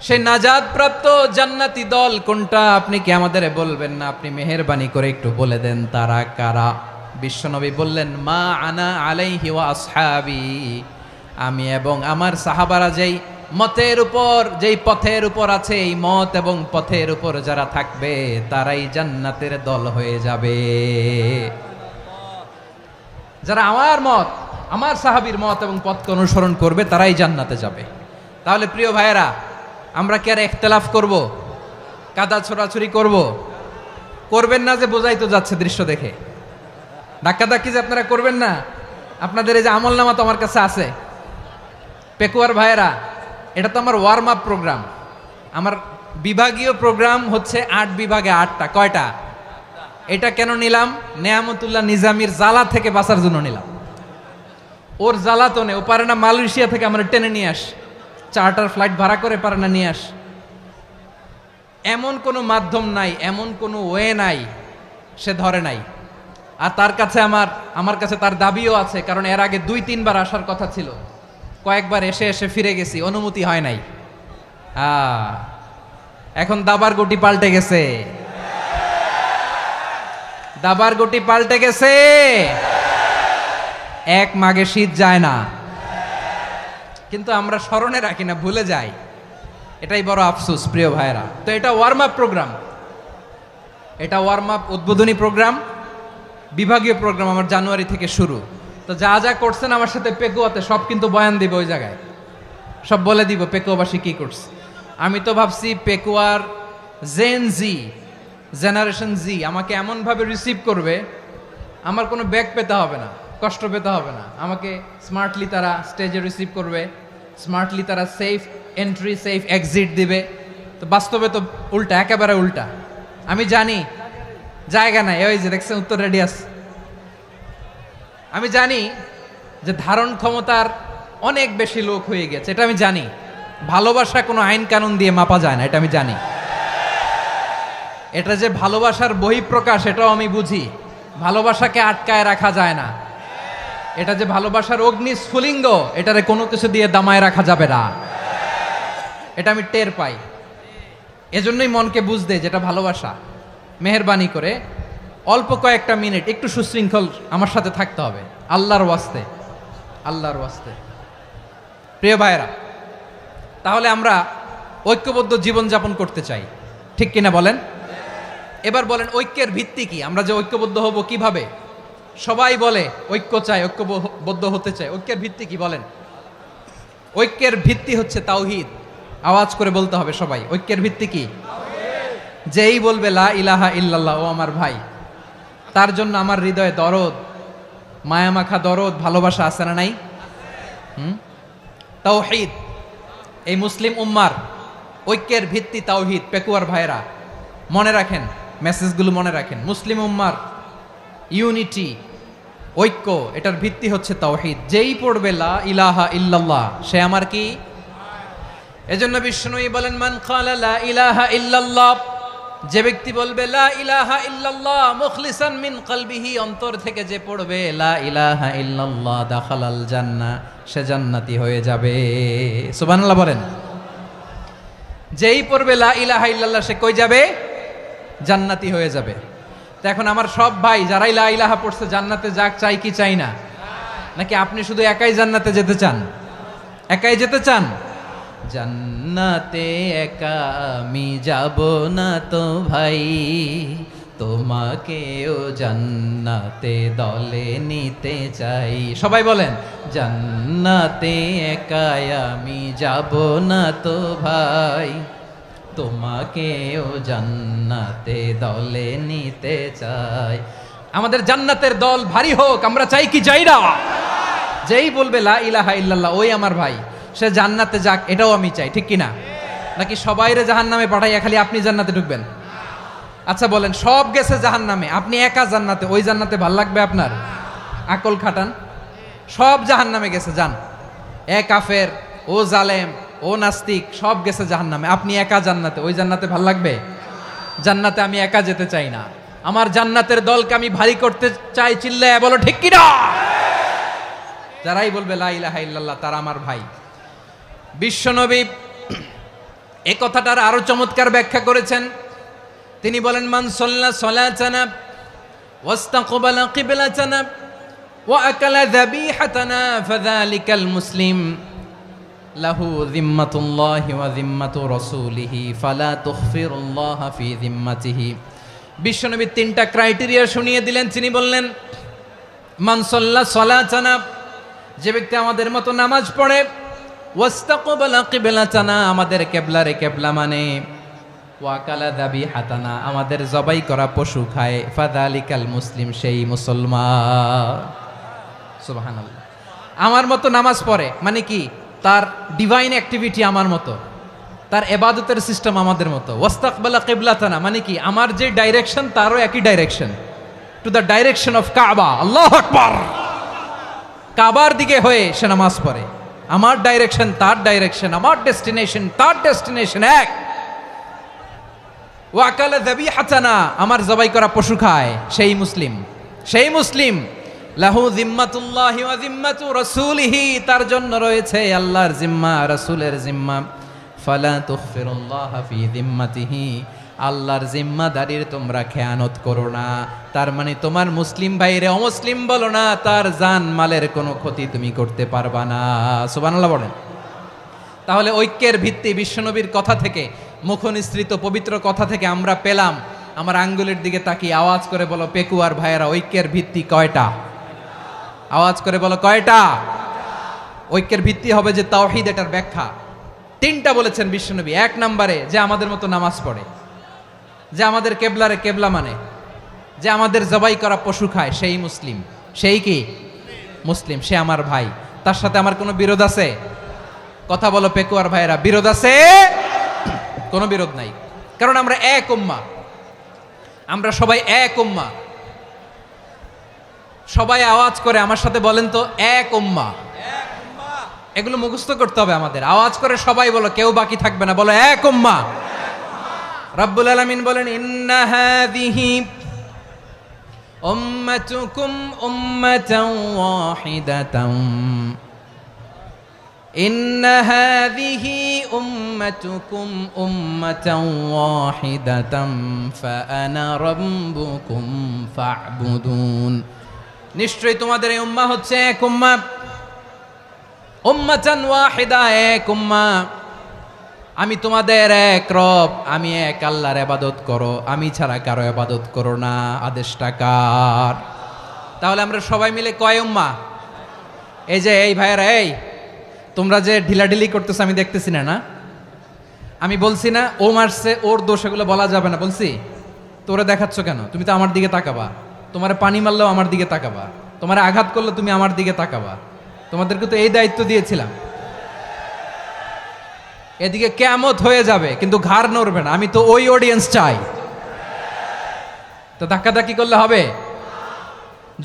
সেই নাজাত প্রাপ্ত জান্নাতি দল কোনটা? আপনি কি আমাদের বলবেন না? আপনি মেহেরবানি করে একটু বলে দেন তারা কারা। বিশ্বনবী বললেন, মা আনা আলাইহি ওয়া আসহাবি, আমি এবং আমার সাহাবারা যেই মতের উপর, যেই পথের উপর আছে, এই মত এবং পথের উপর যারা থাকবে তারাই জান্নাতের দল হয়ে যাবে। যারা আমার মত, আমার সাহাবীর মত এবং পথকে অনুসরণ করবে তারাই জান্নাতে যাবে। তাহলে প্রিয় ভাইয়েরা, আমরা কি আর ইখতিলাফ করব? কাদা ছোড়াছুরি করব? করবেন না যে বোঝাই তো যাচ্ছে দৃশ্য দেখে। ধাক্কাধাক্কি যে আপনারা করবেন না। আপনাদের এই যে আমলনামা তো আমার কাছে আছে। পেকুয়ার ভাইয়েরা, এটা তো আমার ওয়ার্ম আপ প্রোগ্রাম। আমার বিভাগীয় প্রোগ্রাম হচ্ছে 8 বিভাগে 8টা। কয়টা? এটা কেন নিলাম? নেয়ামতুল্লাহ নিজামীর জ্বালা থেকে বাঁচার জন্য নিলাম। ওর জ্বালাতনে ও পারে না মালয়েশিয়া থেকে আমরা টেনে নিয়ে আস, চার্টার ফ্লাইট ভাড়া করে পারে না নিয়ে আস। এমন কোনো মাধ্যম নাই, এমন কোনো ওয়ে নাই সে ধরে নাই। আর তার কাছে আমার কাছে তার দাবিও আছে, কারণ এর আগে 2-3 বার আসার কথা ছিল। কয়েকবার এসে এসে ফিরে গেছি, অনুমতি হয় নাই। এখন দাবার গুটি পাল্টে গেছে, দাবার গুটি পাল্টে গেছে। এক মাঘে শীত যায় না, কিন্তু আমরা স্মরণে রাখি না, ভুলে যাই। এটাই বড় আফসোস প্রিয় ভাইরা। তো এটা ওয়ার্ম আপ প্রোগ্রাম, এটা ওয়ার্ম আপ উদ্বোধনী প্রোগ্রাম, বিভাগীয় প্রোগ্রাম আমার জানুয়ারি থেকে শুরু। তো যা যা করছেন আমার সাথে পেকুয়াতে সব কিন্তু বয়ান দিব, ওই জায়গায় সব বলে দিব পেকুয়াবাসী কি করছে। আমি তো ভাবছি পেকুয়ার জেনারেশন জি আমাকে এমনভাবে রিসিভ করবে, আমার কোনো ব্যাক পেতে হবে না, কষ্ট পেতে হবে না। আমাকে স্মার্টলি তারা স্টেজে রিসিভ করবে, স্মার্টলি তারা সেফ এন্ট্রি সেফ এক্সিট দিবে। তো বাস্তবে তো উল্টা, একেবারে উল্টা। আমি জানি জায়গা নাই, ওই যে দেখছেন উত্তর রেডি আছে। আমি জানি যে ধারণ ক্ষমতার অনেক বেশি লোক হয়ে গেছে, এটা আমি জানি। ভালোবাসা কোনো আইন কানুন দিয়ে মাপা যায় না, এটা আমি জানি। এটা যে ভালোবাসার বহিঃপ্রকাশ, এটাও আমি বুঝি। ভালোবাসাকে আটকায় রাখা যায় না। এটা যে ভালোবাসার অগ্নি স্ফুলিঙ্গ, এটারে কোনো কিছু দিয়ে দামায় রাখা যাবে না, এটা আমি টের পাই। এজন্যই মনকে বুঝতে যেটা ভালোবাসা। মেহেরবানি করে অল্প কয়েকটা মিনিট একটু সুশৃঙ্খল আমার সাথে থাকতে হবে, আল্লাহর ওয়াস্তে, আল্লাহর ওয়াস্তে। প্রিয় ভাইরা, তাহলে আমরা ঐক্যবদ্ধ জীবনযাপন করতে চাই, ঠিক কিনা বলেন? এবার বলেন ঐক্যের ভিত্তি কি? আমরা যে ঐক্যবদ্ধ হব কিভাবে? সবাই বলে ঐক্য চাই, ঐক্যবদ্ধ হতে চাই। ঐক্যের ভিত্তি কি বলেন? ঐক্যের ভিত্তি হচ্ছে তাওহীদ। আওয়াজ করে বলতে হবে সবাই, ঐক্যের ভিত্তি কি? যেই বলবে লা ইলাহা ইল্লাল্লাহ, ও আমার ভাই, তার জন্য আমার হৃদয়ে দরদ, মায়ামাখা দরদ, ভালোবাসা আছে না নাই? তাওহীদ। এই মুসলিম উম্মার ঐক্যের ভিত্তি তাওহীদ। পেকুয়ার ভাইরা মনে রাখেন, মেসেজগুলো মনে রাখেন। মুসলিম উম্মার ইউনিটি, ঐক্য, এটার ভিত্তি হচ্ছে তাওহীদ। যেই পড়বে লা ইলাহা ইল্লাল্লাহ, সে আমার কি? এজন্য বিষ্ণুই বলেন, মান ক্বালা লা ইলাহা ইল্লাল্লাহ, যে ব্যক্তি বলবে লা ইলাহা ইল্লাল্লাহ মুখলিসান মিন কলবিহি, অন্তর থেকে যে পড়বে লা ইলাহা ইল্লাল্লাহ, দাখালাল জান্নাহ, সে জান্নাতি হয়ে যাবে। সুবহানাল্লাহ বলেন। যেই পড়বে লা ইলাহা ইল্লাল্লাহ, সে কই যাবে? জান্নাতি হয়ে যাবে। তো এখন আমার সব ভাই যারাই লা ইলাহা পড়ছে জান্নাতে যাক, চাই কি চাই না? নাকি আপনি শুধু একাই জান্নাতে যেতে চান? একাই যেতে চান? জান্নাতে একা আমি যাব না তো ভাই, তোমাকেও জান্নাতে দলে নিতে চাই। সবাই বলেন, জান্নাতে একা আমি যাব না তো ভাই, তোমাকেও জান্নাতে দলে নিতে চাই। আমাদের জান্নাতের দল ভারী হোক, আমরা চাই কি চাই না? যেই বলবে লা ইলাহা ইল্লাল্লাহ, ওই আমার ভাই, সে জান্নাতে যাক, এটাও আমি চাই। ঠিক কিনা? নাকি সবাইরে জাহান্নামে পাঠাইয়া খালি আপনি জান্নাতে ঢুকবেন? আচ্ছা বলেন, সব গেছে জাহান্নামে, আপনি একা জান্নাতে, ওই জান্নাতে ভাল লাগবে আপনার? আকল খাটান। সব জাহান্নামে গেছে, যান। এ কাফের, ও জালেম, ও নাস্তিক, সব গেছে জাহান্নামে, আপনি একা জান্নাতে, ওই জান্নাতে ভাল লাগবে? জান্নাতে আমি একা যেতে চাই না, আমার জান্নাতের দলকে আমি ভারী করতে চাই। চিল্লায় বলো ঠিক কিনা? যারাই বলবে লা ইলাহা ইল্লাল্লাহ, তারা আমার ভাই। বিশ্বনবী এই কথাটার আরো চমৎকার ব্যাখ্যা করেছেন। তিনি বলেন, মান সাল্লা সালাতানা ওয়াস্তাকবালা কিবলাতানা ওয়া আকালা যাবিহাতানা ফাযালিকাল মুসলিম লাহু যিম্মাতুল্লাহি ওয়া যিম্মাতু রাসূলিহি ফালা তুখফিরুল্লাহা ফি যিম্মাতিহি। বিশ্বনবী তিনটা ক্রাইটেরিয়া শুনিয়ে দিলেন। তিনি বললেন, মান সাল্লা সালাতানা, যে ব্যক্তি আমাদের মতো নামাজ পড়ে, ওয়াস্তাকবালা কিবলাতানা, আমাদের কিবলারে কিবলা মানে, ওয়াকালা যাবিহাতানা, আমাদের জবাই করা পশু খায়, ফাযালিকাল মুসলিম, সেই মুসলমান। সুবহানাল্লাহ। আমার মতো নামাজ পড়ে মানে কি? তার ডিভাইন অ্যাক্টিভিটি আমার মতো, তার ইবাদতের সিস্টেম আমাদের মতো। ওয়াস্তাকবালা কিবলাতানা মানে কি? আমার যে ডাইরেকশন, তারও একই direction, to the direction of কাবা। আল্লাহু আকবার। কাবার দিকে হয়ে সে নামাজ পড়ে। আমার ডাইরেকশন, তার ডাইরেকশন, আমার ডেস্টিনেশন, তার ডেস্টিনেশন এক। ওয়াকালা যাবিহাতানা, আমার জবাই করা পশু খায়, সেই মুসলিম। সেই মুসলিম। লাহু যিম্মাতুল্লাহি ওয়া যিম্মাতু রাসূলিহি, তার জন্য রয়েছে আল্লাহর জিম্মা, রাসূলের জিম্মা। ফালা তুখফিরুল্লাহা ফি যিম্মাতিহি, আল্লাহর জিম্মাদারির তোমরা খেয়ানত করো না। তার মানে তোমার মুসলিম ভাইরে অমুসলিম বলো না, তার জান মালের কোনো ক্ষতি তুমি করতে পারবা না। সুবহানাল্লাহ বলেন। তাহলে ঐক্যের ভিত্তি বিশ্বনবীর কথা থেকে, মুখনিসৃত পবিত্র কথা থেকে আমরা পেলাম। আমার আঙ্গুলের দিকে তাকিয়ে আওয়াজ করে বলো পেকুয়ার ভাইয়েরা, ঐক্যের ভিত্তি কয়টা? আওয়াজ করে বলো কয়টা? ঐক্যের ভিত্তি হবে যে তাওহীদ, এটার ব্যাখ্যা তিনটা বলেছেন বিশ্বনবী। এক নম্বরে, যে আমাদের মতো নামাজ পড়ে, যে আমাদের কেবলারে কেবলা মানে, যে আমাদের জবাই করা পশু খায়, সেই মুসলিম। সেই কি? মুসলিম। সে আমার ভাই। তার সাথে আমার কোনো বিরোধ আছে? কথা বলো পেকুয়ার ভাইয়েরা, বিরোধ আছে? কোনো বিরোধ নাই, কারণ আমরা এক উম্মাহ, আমরা সবাই এক উম্মাহ। সবাই আওয়াজ করে আমার সাথে বলেন তো, এক উম্মাহ। এগুলো মুখস্থ করতে হবে আমাদের। আওয়াজ করে সবাই বলো, কেউ বাকি থাকবে না, বলো এক উম্মাহ। রব্বুল আলামিন বলেন, ইন্না হাযিহি উম্মাতুকুম উম্মাতান ওয়াহিদাতান, ইন্না হাযিহি উম্মাতুকুম উম্মাতান ওয়াহিদাতান ফাআনা রাব্বুকুম ফা'বুদুন। নিশ্চয়ই তোমাদের এই উম্মাহ হচ্ছে এক উম্মাহ, উম্মাতান ওয়াহিদা, এক উম্মাহ। আমি তোমাদের এক রব, আমি এক আল্লাহর ইবাদত করো, আমি ছাড়া কারো ইবাদত করো না। আদেশটা কার? তাহলে আমরা সবাই মিলে কয় উম্মাহ? এই যে এই ভাইয়েরা, এই তোমরা যে ঢিলাঢিলি করতেছো আমি দেখতেছি না। আমি বলছি না ও মারছে, ওর দোষ, এগুলো বলা যাবে না বলছি? তোরা দেখাচ্ছ কেন? তুমি তো আমার দিকে তাকাবা। তোমার পানি মারলেও আমার দিকে তাকাবা, তোমার আঘাত করলে তুমি আমার দিকে তাকাবা। তোমাদেরকে তো এই দায়িত্ব দিয়েছিলাম। এদিকে কিয়ামত হয়ে যাবে কিন্তু ঘাড় নড়বে না। আমি তো ওই অডিয়েন্স চাই। তো ধাক্কাধাক্কি করলে হবে?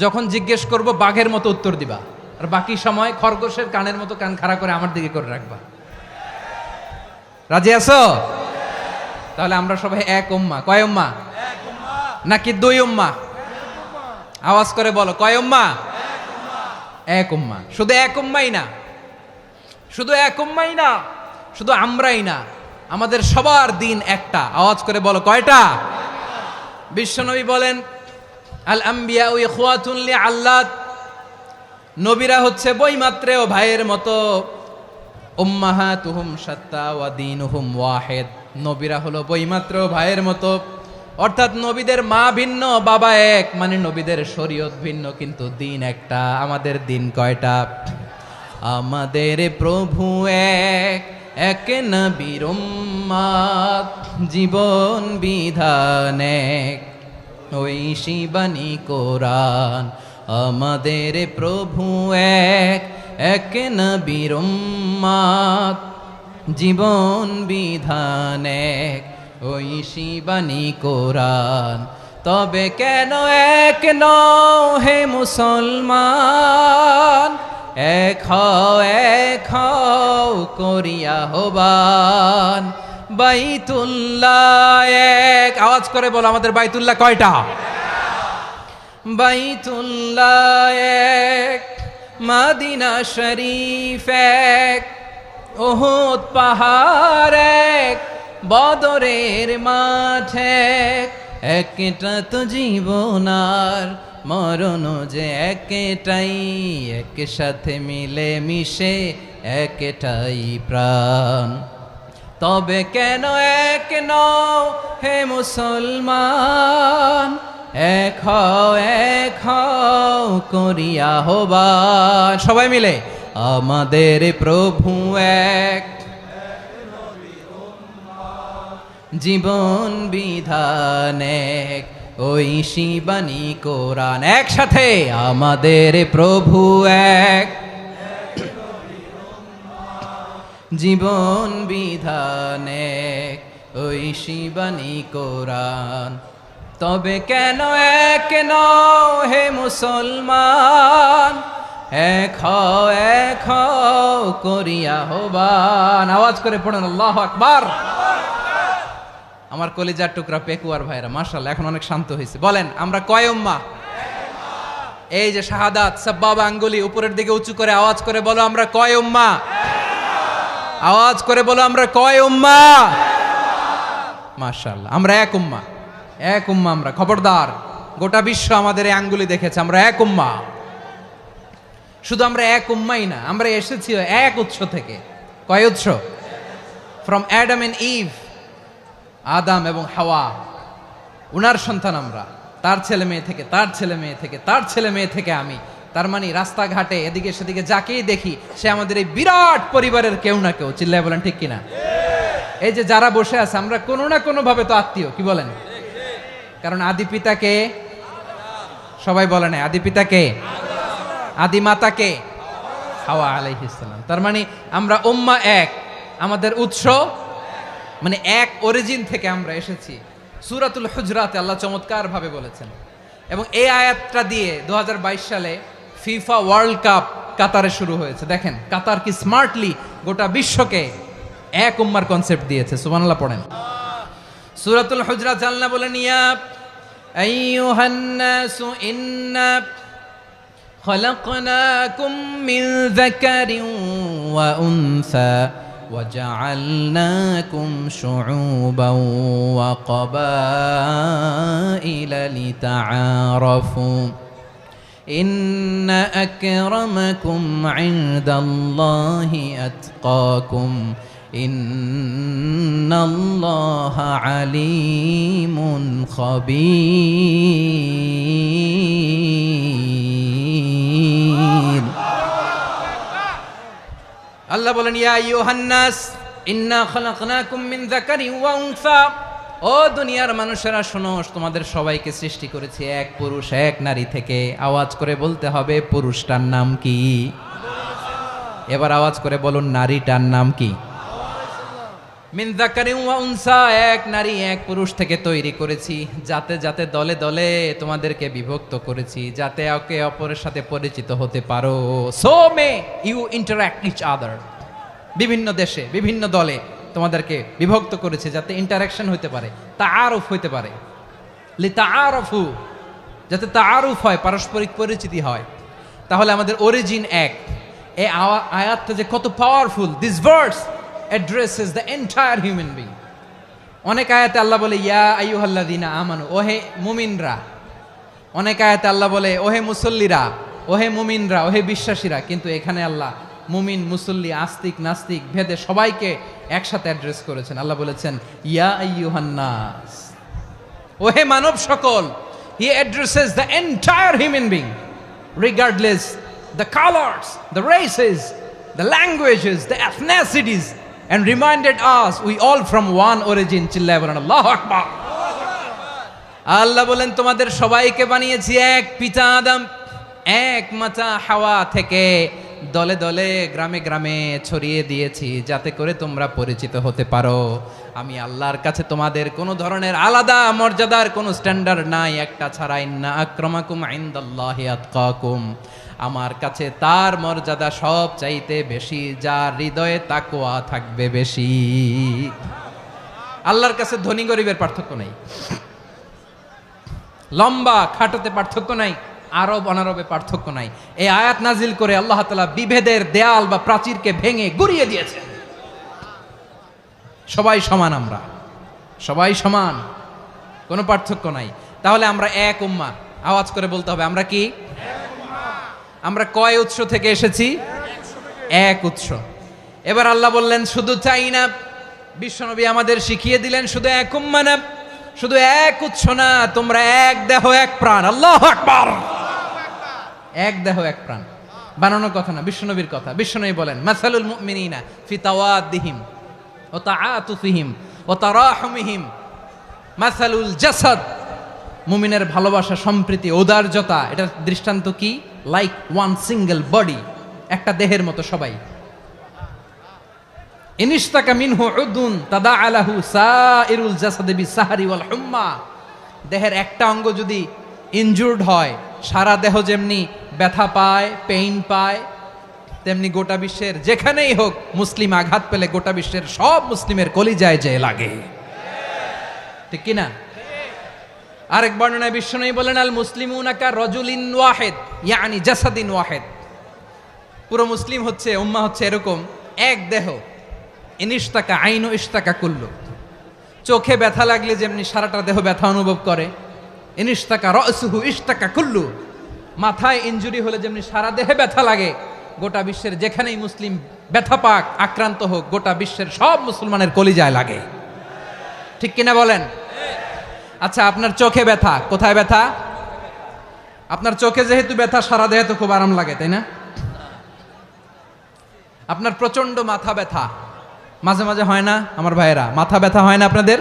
যখন জিজ্ঞেস করব বাঘের মতো উত্তর দিবা, আর বাকি সময় খরগোশের কানের মতো কান খাড়া করে আমার দিকে করে রাখবা। রাজি আছো? তাহলে আমরা সবাই এক উম্মাহ। কয় উম্মাহ? নাকি দুই উম্মাহ? আওয়াজ করে বলো, কয় উম্মাহ? এক উম্মাহ। শুধু এক উম্মাই না, শুধু এক উম্মাই না, শুধু আমরাই না, আমাদের সবার দিন একটা। আওয়াজ করে বলো, কয়টা? বিশ্বনবী বলেন, আল আম্বিয়া ইখওয়াতুন লিআল্লাত, নবীরা হচ্ছে বৈমাত্রেয় ভাইয়ের মতো। উম্মাহাতুহুম শাত্তা ওয়া দীনুহুম ওয়াহিদ, নবীরা হলো বৈমাত্রেয় ভাইয়ের মতো। অর্থাৎ নবীদের মা ভিন্ন, বাবা এক, মানে নবীদের শরীয়ত ভিন্ন, কিন্তু দিন একটা। আমাদের দিন কয়টা? আমাদের প্রভু এক, এক নবীর উম্মাত, জীবন বিধান এক, ওই শিবানী কোরআন। আমাদের প্রভু এক, এক নবীর উম্মাত, জীবন বিধান এক, ওই শিবানী কোরআন। তবে কেন এক নও হে মুসলমান? এক হও করিয়া হবান। বাইতুল্লাহ এক, আওয়াজ করে বলো, আমাদের বাইতুল্লাহ কয়টা? বাইতুল্লাহ এক, মদিনা শরীফ এক, উহুদ পাহাড় এক, বদরের মাঠ এক। একটা তো জীবন আর মরণ যে একটাই, একসাথে মিলে মিশে একটাই প্রাণ। তবে কেন এক নও হে মুসলমান? এক হও করিয়া হবান। সবাই মিলে, আমাদের প্রভু এক, জীবন বিধান এক, ওই শিবানী কোরআন। একসাথে, আমাদের প্রভু এক, জীবন বিধান এক, ওই শিবানী কোরআন। তবে কেন এক নও হে মুসলমান? এক হও করিয়া হবান। আওয়াজ করে পড়েন আল্লাহু আকবার। আমার কলিজার টুকরা পেকুয়ার ভাইরা, মাশাআল্লাহ, এখন অনেক শান্ত হয়েছে। বলেন, আমরা কয় উম্মাহ? এই যে শাহাদাত, সাব্বাবা আঙ্গুলি উপরের দিকে উঁচু করে আওয়াজ করে বলো, আমরা কয় উম্মাহ? আওয়াজ করে বলো, আমরা কয় উম্মাহ? মাশাআল্লাহ, আমরা এক উম্মাহ। এক উম্মাহ আমরা। খবরদার, গোটা বিশ্ব আমাদের এই আঙ্গুলি দেখেছে, আমরা এক উম্মাহ। শুধু আমরা এক উম্মাই না, আমরা এসেছি এক উৎস থেকে। কয় উৎস? ফ্রম অ্যাডাম এন্ড ইভ, আদাম এবং হাওয়া, উনার সন্তান আমরা। তার ছেলে মেয়ে থেকে, তার ছেলে মেয়ে থেকে, তার ছেলে মেয়ে থেকে আমি। তার মানে রাস্তাঘাটে এদিকে সেদিকে যাকেই দেখি, সে আমাদের এই বিরাট পরিবারের কেউ না কেউ। চিল্লায় বলেন ঠিক কিনা? এই যে যারা বসে আছে, আমরা কোনো না কোনো ভাবে তো আত্মীয়। কি বলেন? কারণ আদি পিতাকে, সবাই বলে না, আদি পিতাকে, আদি মাতাকে, হাওয়া আলাইহিস সালাম। তার মানে আমরা উম্মাহ এক, আমাদের উৎস মানে এক অরিজিন থেকে আমরা এসেছি। সূরাতুল হুজরাতে আল্লাহ চমৎকার ভাবে বলেছেন। এবং এই আয়াতটা দিয়ে 2022 সালে ফিফা ওয়ার্ল্ড কাপ কাতারে শুরু হয়েছে। দেখেন কাতার কি স্মার্টলি গোটা বিশ্বকে এক উম্মার কনসেপ্ট দিয়েছে। সুবহানাল্লাহ পড়েন। সূরাতুল হুজরাত আল্লাহ বলেন, ইয়া আইয়ুহান নাসু ইন্না খলাকনাকুম মিন যাকারিন ওয়া উনসা وجعلناكم شعوبا وقبائل لتعارفوا إن أكرمكم عند الله أتقاكم ইন্নাল্লাহা আলিমুন খাবীর। আল্লাহ বলেন, ইয়া আইয়ুহান নাস ইন্না খালাকনাকুম মিন যাকারিন ওয়া উনসা। ও দুনিয়ার মানুষেরা শোনো, তোমাদের সবাইকে সৃষ্টি করেছি এক পুরুষ এক নারী থেকে। আওয়াজ করে বলতে হবে, পুরুষটার নাম কি? এবার আওয়াজ করে বলুন, নারীটার নাম কি? মিন যাকারিন ওয়া উনসা, এক নারী এক পুরুষ থেকে তৈরি করেছি। যাতে যাতে দলে দলে তোমাদেরকে বিভক্ত করেছি, যাতে একে অপরের সাথে পরিচিত হতে পারো। So may you interact each other. বিভিন্ন দেশে বিভিন্ন দলে তোমাদেরকে বিভক্ত করেছে যাতে ইন্টারাকশন হতে পারে, তাআরুফ হতে পারে। লিতাআরফু, যাতে তাআরুফ হয়, পারস্পরিক পরিচিতি হয়। তাহলে আমাদের অরিজিন এক। এই আয়াতটা যে কত powerful! This verse addresses the entire human being. অনেক আয়াতে আল্লাহ বলে ইয়া আইয়ুহাল্লাযীনা আমানু, ওহে মুমিনরা। অনেক আয়াতে আল্লাহ বলে ওহে মুসল্লিরা, ওহে মুমিনরা, ওহে বিশ্বাসীরা। কিন্তু এখানে আল্লাহ মুমিন মুসল্লি আস্তিক নাস্তিক ভেদে সবাইকে একসাথে অ্যাড্রেস করেছেন। আল্লাহ বলেছেন ইয়া আইয়ুহান নাস, ওহে মানব সকল। হি addresses the entire human being regardless the colours, the races, the languages, the এথনিসিটিস, and reminded us we all from one origin. চিল্লায় বলেন আল্লাহু আকবার। আল্লাহ বলেন তোমাদের সবাইকে বানিয়েছি এক পিতা আদম, এক মাতা হাওয়া থেকে। দলে দলে গ্রামে গ্রামে ছড়িয়ে দিয়েছি যাতে করে তোমরা পরিচিত হতে পারো। আমি আল্লাহর কাছে তোমাদের কোনো ধরনের আলাদা মর্যাদার কোনো স্ট্যান্ডার্ড নাই একটা ছাড়া। ইন্না আক্রামাকুম ইনদাল্লাহি আতকাকুম, আমার কাছে তার মর্যাদা সব চাইতে বেশি যার হৃদয়ে তাকওয়া থাকবে বেশি। আল্লাহর কাছে ধনী গরিবের পার্থক্য নাই, লম্বা খাটোতে পার্থক্য নাই, আরব অনারবে পার্থক্য নাই। এই আয়াত নাজিল করে আল্লাহ তাআলা বিভেদের দেয়াল বা প্রাচীরকে ভেঙে গুড়িয়ে দিয়েছেন। সবাই সমান, আমরা সবাই সমান, কোনো পার্থক্য নাই। তাহলে আমরা এক উম্মাহ। আওয়াজ করে বলতে হবে, আমরা কি? আমরা কয় উৎস থেকে এসেছি? এক উৎস। এবার আল্লাহ বললেন শুধু চাই না, বিশ্বনবী আমাদের শিখিয়ে দিলেন শুধু এক উম্মাহ না, শুধু এক উৎস না, তোমরা এক দেহ এক প্রাণ। আল্লাহু আকবার। এক দেহ এক প্রাণ বানানোর কথা না, বিশ্বনবীর কথা। বিশ্বনবী বলেন মাসালুল মুমিনিনা ফি তাওয়াদ্দিহিম ওয়া তাআতুফিহিম ওয়া তারাহুমিহিম মাসালুল জাসাদ। মুমিনের ভালোবাসা, সম্প্রীতি, ঔদার্যতা, এটার দৃষ্টান্ত কি? লাইক ওয়ান সিঙ্গেল বডি, একটা দেহের মতো সবাই। ইনিশতাকা মিনহু উদুন তাদাআ লাহু সাইরুল জাসাদি বিসাহরি ওয়াল হুম্মা। দেহের একটা অঙ্গ যদি ইনজুর্ড হয়, সারা দেহ যেমনি ব্যথা পায়, পেইন পায়, তেমনি গোটা বিশ্বের যেখানেই হোক মুসলিম আঘাত পেলে গোটা বিশ্বের সব মুসলিমের কলিজায় যে লাগে, ঠিক কিনা? আরেক বর্ণনায় বিশ্বনবী বলেন আল মুসলিমুনা কা রাজুলিন ওয়াহিদ ইয়ানি জাসাদিন ওয়াহিদ। পুরো মুসলিম হচ্ছে, উম্মাহ হচ্ছে এরকম এক দেহ। ইনিশতাকা আইনু ইশতাকা কুল্লু। চোখে ব্যথা লাগলে যেমনি সারাটা দেহ ব্যথা অনুভব করে, ইনিশতাকা রাসুহু ইশতাকা কুল্লু। মাথায় ইনজুরি হলে যেমনি সারা দেহে ব্যথা লাগে, গোটা বিশ্বের যেখানেই মুসলিম ব্যথা পাক, আক্রান্ত হোক, গোটা বিশ্বের সব মুসলমানের কলিজায় লাগে, ঠিক কিনা বলেন? আচ্ছা, আপনার চোখে ব্যথা, কোথায় ব্যথা? আপনার চোখে যেহেতু ব্যথা, সারা দেহে তো খুব আরাম লাগে, তাই না? আপনার প্রচন্ড মাথা ব্যথা মাঝে মাঝে হয় না আমার ভাইয়েরা? মাথা ব্যথা হয় না আপনাদের?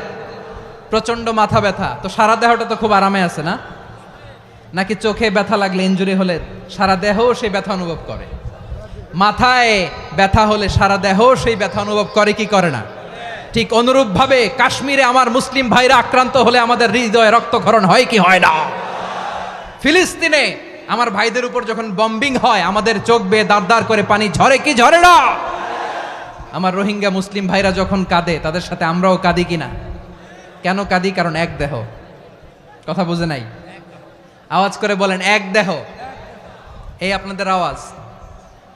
প্রচন্ড মাথা ব্যথা, তো সারা দেহটা তো খুব আরামে আছে না? নাকি চোখে ব্যথা লাগলে, ইনজুরি হলে সারা দেহ সেই ব্যথা অনুভব করে? মাথায় ব্যথা হলে সারা দেহ সেই ব্যথা অনুভব করে কি করে না? ঠিক অনুরূপ ভাবে কাশ্মীরে আমার মুসলিম ভাইরা আক্রান্ত হলে আমাদের হৃদয়ে রক্তক্ষরণ হয় কি হয় না? ফিলিস্তিনে আমার ভাইদের উপর যখন বম্বিং হয়, আমাদের চোখ বেয়ে দাঁড় দাঁড় করে পানি ঝরে কি ঝরে না? আমার রোহিঙ্গা মুসলিম ভাইরা যখন কাঁদে, তাদের সাথে আমরাও কাঁদি কিনা? কেন কাঁদি? কারণ এক দেহ। কথা বুঝে নাই? আওয়াজ করে বলেন এক দেহ। এই আপনাদের আওয়াজ,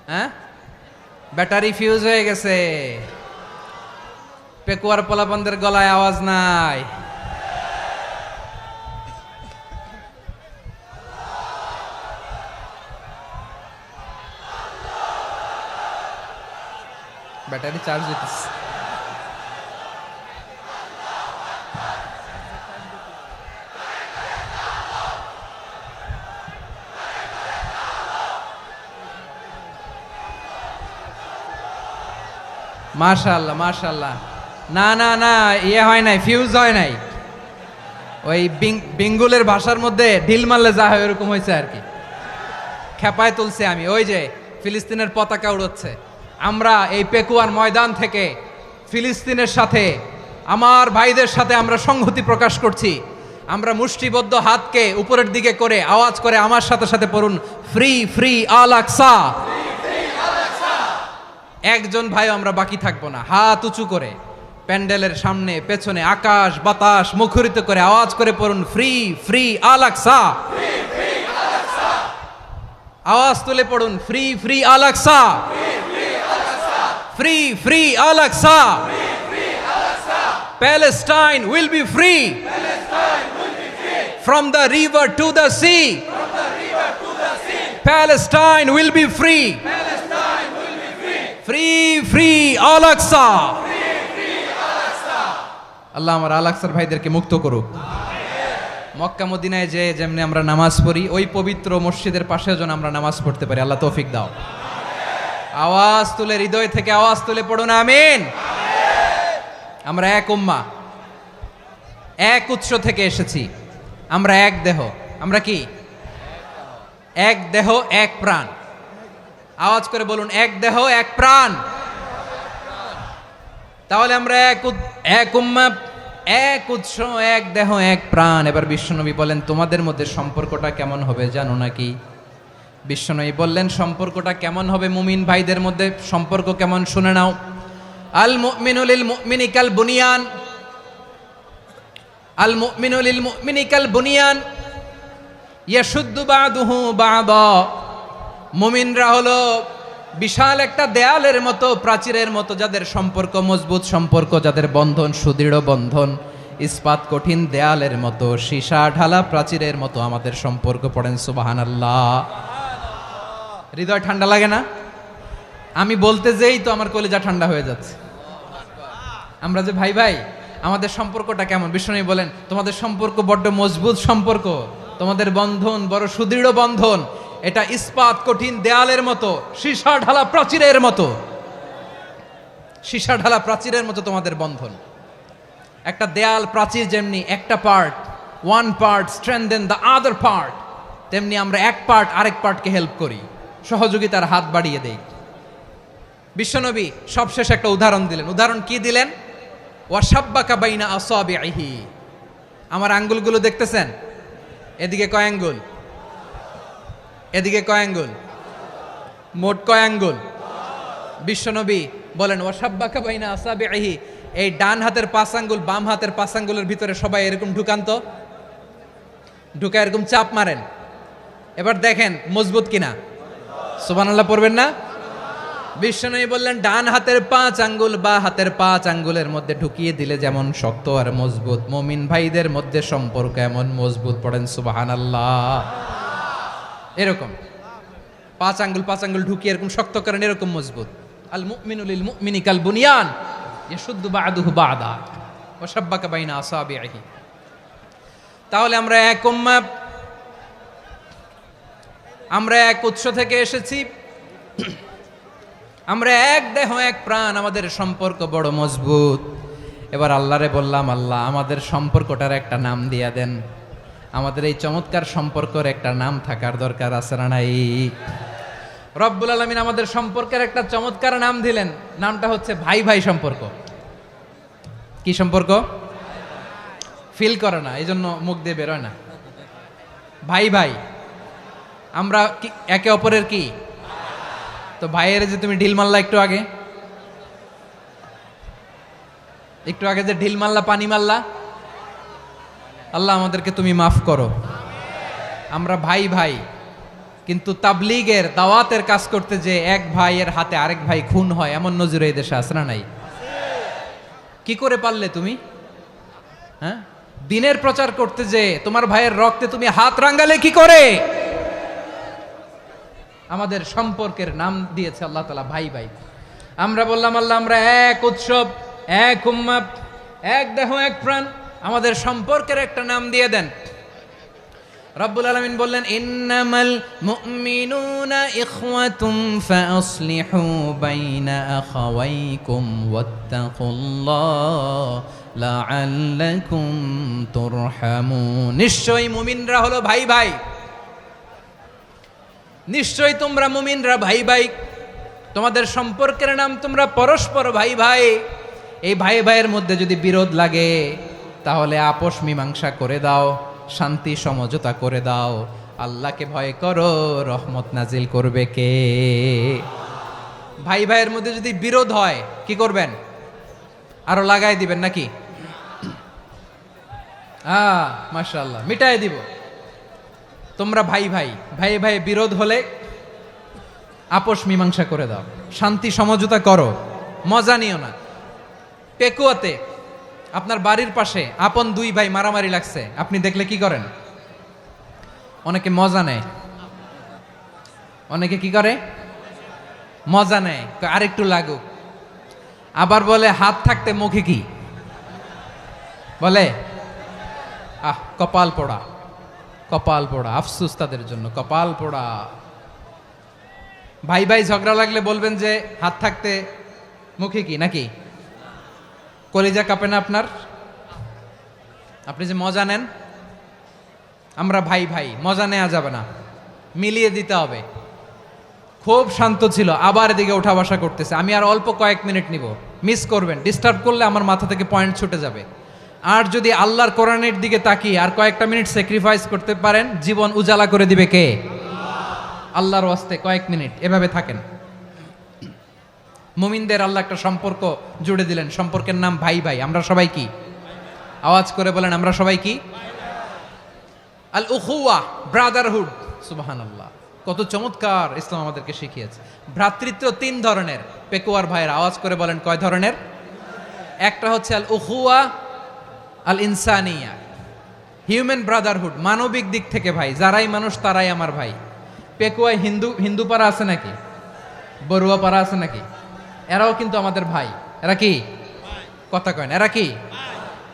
হ্যাঁ? ব্যাটারি ফিউজ হয়ে গেছে, পেকুয়ার পোলাপানদের গলায় আওয়াজ নাই। ব্যাটারি চার্জ দিতেছে। মাশাআল্লাহ মাশাআল্লাহ। না না না, ইয়ে হয় নাই, ফিউজ হয় নাই। ওই বেঙ্গলের ভাষার মধ্যে ঢিল মারলে যা হয় এরকম হয়েছে আর কি। খেপায় তুলছে আমি। ওই যে ফিলিস্তিনের পতাকা উড়োচ্ছে। আমরা এই পেকুয়ার ময়দান থেকে ফিলিস্তিনের সাথে, আমার ভাইদের সাথে আমরা সংহতি প্রকাশ করছি। আমরা মুষ্টিবদ্ধ হাতকে উপরের দিকে করে আওয়াজ করে আমার সাথে সাথে পড়ুন, ফ্রি ফ্রি আল আকসা। একজন ভাই আমরা বাকি থাকবো না। হাত উঁচু করে প্যান্ডেলের সামনে পেছনে আকাশ বাতাস মুখরিত করে আওয়াজ করে পড়ুন, ফ্রি ফ্রি আল আকসা। আওয়াজ তুলে পড়ুন, free free Al Aqsa, free free Al Aqsa. Palestine will be free from the river to the sea. Palestine will be free. Free free Al Aqsa. আল্লাহ আমার আল আকসার ভাইদেরকে মুক্ত করুক। মক্কা মদিনায় যে যেমনি আমরা নামাজ পড়ি, ওই পবিত্র মসজিদের পাশেও যেন আমরা নামাজ পড়তে পারি। আল্লাহ তৌফিক দাও। আওয়াজ তুলে, হৃদয় থেকে আওয়াজ তুলে পড়ুন আমিন। আমরা এক উম্মাহ, এক উৎস থেকে এসেছি। আমরা এক দেহ। আমরা কি? এক দেহ এক প্রাণ। আওয়াজ করে বলুন, এক দেহ এক প্রাণ। তাহলে আমরা এক উম্মাহ, এক উৎস, এক দেহ এক প্রাণ। এবার বিশ্বনবী বলেন, তোমাদের মধ্যে সম্পর্কটা কেমন হবে জানো নাকি? বিশ্বনবী বললেন, সম্পর্কটা কেমন হবে মুমিন ভাইদের মধ্যে? সম্পর্ক কেমন শুনে নাও। আল মুমিনু লিল মুমিনি কাল বুনিয়ান, আল মুমিনু লিল মুমিনি কাল বুনিয়ান ইয়াশুদ্দু বাদুহু বাদা। মুমিনরা হলো বিশাল একটা দেয়ালের মতো, প্রাচীরের মতো, যাদের সম্পর্ক মজবুত সম্পর্ক, যাদের বন্ধন সুদৃঢ় বন্ধন, ইস্পাত কঠিন দেয়ালের মতো, সীসা ঢালা প্রাচীরের মতো আমাদের সম্পর্ক। পড়েন সুবহানাল্লাহ। হৃদয় ঠান্ডা লাগে না? আমি বলতে যেই তো আমার কলিজা ঠান্ডা হয়ে যাচ্ছে। আমরা যে ভাই ভাই, আমাদের সম্পর্কটা কেমন? বিষ্ণু বলেন, তোমাদের সম্পর্ক বড্ড মজবুত সম্পর্ক, তোমাদের বন্ধন বড় সুদৃঢ় বন্ধন। এটা ইস্পাত কঠিন দেয়ালের মতো, সীসা ঢালা প্রাচীরের মতো, সীসা ঢালা প্রাচীরের মতো তোমাদের বন্ধন। একটা দেয়াল প্রাচীর যেমনি একটা part, one part strengthen the other part, তেমনি আমরা এক পার্ট আরেক পার্টকে হেল্প করি, সহযোগিতার হাত বাড়িয়ে দেই। বিশ্বনবী সবশেষ একটা উদাহরণ দিলেন। উদাহরণ কি দিলেন? ওয়াসাব্বাকা বাইনা আসাবিহি। আমার আঙ্গুলগুলো দেখতেছেন? এদিকে কয় আঙ্গুল? এদিকে কয় আঙ্গুল? মোট কয় আঙ্গুল? বিশ্বনবী বলেন, ওয়াসাব্বাকা বাইনা আসাবিহি। এই ডান হাতের 5 আঙ্গুল বাম হাতের 5 আঙ্গুলের ভিতরে সবাই এরকম ঢুকান্ত, ঢুকা এরকম চাপ মারেন। এবার দেখেন মজবুত কিনা। সুবহানাল্লাহ পড়বেন না? বিশ্বনবী বললেন, ডান হাতের 5 আঙ্গুল বা হাতের 5 আঙ্গুলের মধ্যে ঢুকিয়ে দিলে যেমন শক্ত আর মজবুত, মুমিন ভাইদের মধ্যে সম্পর্ক এমন মজবুত। পড়েন সুবহানাল্লাহ। এরকম 5 আঙ্গুল ঢুকিয়ে এরকম শক্ত করেন, এরকম মজবুত। আল মুমিনু লিল মুমিনি কাল বুনিয়ান ইয়াশুদ্দু বাদুহু বাদা ওয়া শাব্বাকা বাইনা আসাবিহি। তাহলে আমরা এক উম্মাহ, আমরা এক উৎস থেকে এসেছি, আমরা এক দেহ এক প্রাণ, আমাদের সম্পর্ক বড় মজবুত। এবার আল্লাহরে বললাম, আল্লাহ আমাদের সম্পর্কটার একটা নাম দিয়া দেন। আমাদের এই চমৎকার সম্পর্কের একটা নাম থাকার দরকার আছে না নাই? রব্বুল আলামিন আমাদের সম্পর্কের একটা চমৎকার নাম দিলেন। নামটা হচ্ছে ভাই ভাই সম্পর্ক। কি সম্পর্ক? ফিল করে না, এই জন্য মুখ দিয়ে বেরোয় না। ভাই ভাই, আমরা একে অপরের কি? তো ভাইয়ের যে তুমি ঢিল মারলা একটু আগে, যে ঢিল মারলা, পানি মারলা, আল্লাহ আমাদেরকে তুমি মাফ করো। আমরা ভাই ভাই, কিন্তু তাবলীগের দাওয়াতের কাজ করতে যে এক ভাইয়ের হাতে আরেক ভাই খুন হয়, এমন নজির এই দেশে আছে না নাই? কি করে পারলে তুমি? হ্যাঁ, দিনের প্রচার করতে যে তোমার ভাইয়ের রক্তে তুমি হাত রাঙ্গালে কি করে? আমাদের সম্পর্কের নাম দিয়েছে আল্লাহ তাআলা ভাই ভাই। আমরা বললাম, আল্লাহ আমরা এক উৎসব, এক উম্মাহ, এক দেহ এক প্রাণ, আমাদের সম্পর্কের একটা নাম দিয়ে দেন। রব্বুল আলামিন বললেন ইন্নামাল মুমিনুনা ইখওয়াতুম ফাআসলিহু বাইনা আখাওয়াইকুম ওয়াত্তাকুল্লাহ লাআল্লাকুম তুরহামুন। নিশ্চয়ই মুমিনরা হলো ভাই ভাই, নিশ্চয়ই তোমরা মুমিনরা ভাই ভাই, তোমাদের সম্পর্কের নাম তোমরা পরস্পর ভাই ভাই। এই ভাই ভাইয়ের মধ্যে যদি বিরোধ লাগে তাহলে আপোষ মীমাংসা করে দাও, শান্তি সমঝোতা করে দাও। আল্লাহকে ভয় করো, রহমত নাজিল করবে কে? ভাই ভাইয়ের মধ্যে যদি বিরোধ হয় কি করবেন? আরো লাগাই দিবেন নাকি? মাশাআল্লাহ, মিটাই দিব। তোমরা ভাই ভাই, ভাই ভাই বিরোধ হলে আপোষ মীমাংসা করে দাও, শান্তি সমঝোতা করো, মজা নিও না। পেকুয়াতে আপনার বাড়ির পাশে আপন দুই ভাই মারামারি লাগছে, আপনি দেখলে কি করেন? অনেকে মজা নেয়, অনেকে কি করে? মজা নেয়, আরেকটু লাগুক। আবার বলে হাত থাকতে মুখে কি বলে? কপাল পোড়া, কপাল পোড়া। আফসোস তাদের জন্য, কপাল পোড়া। ভাই ভাই ঝগড়া লাগলে বলবেন যে হাত থাকতে মুখে কি, নাকি? কলিজা কাঁপে না আপনার? আপনি যে মজা নেন। আমরা ভাই ভাই, মজা নেওয়া যাবে না, মিলিয়ে দিতে হবে। খুব শান্ত ছিল, আবার এদিকে ওঠা বসা করতেছে। আমি আর অল্প কয়েক মিনিট নিব, মিস করবেন। ডিস্টার্ব করলে আমার মাথা থেকে পয়েন্ট ছুটে যাবে। আর যদি আল্লাহর কোরআনের দিকে তাকিয়ে আর কয়েকটা মিনিট স্যাক্রিফাইস করতে পারেন, জীবন উজালা করে দিবে কে? আল্লাহর ওয়াস্তে কয়েক মিনিট এভাবে থাকেন। মুমিনদের আল্লাহ একটা সম্পর্ক জুড়ে দিলেন, সম্পর্কের নাম ভাই ভাই। আমরা সবাই কি? আওয়াজ করে বলেন, আমরা সবাই কি? আল উখুয়া, ব্রাদারহুড। সুবহানাল্লাহ, কত চমৎকার ইসলাম আমাদেরকে শিখিয়েছে। ভ্রাতৃত্ব তিন ধরনের। পেকুয়ার ভাইয়ের আওয়াজ করে বলেন, কয় ধরনের? একটা হচ্ছে আল উখুয়া আল ইনসানিয়া, হিউম্যান ব্রাদারহুড, মানবিক দিক থেকে ভাই। যারাই মানুষ তারাই আমার ভাই। পেকুয়ায় হিন্দু পাড়া আছে নাকি? বড়ুয়া পাড়া আছে নাকি? এরাও কিন্তু আমাদের ভাই। এরা কি? কথা কয় না, এরা কি?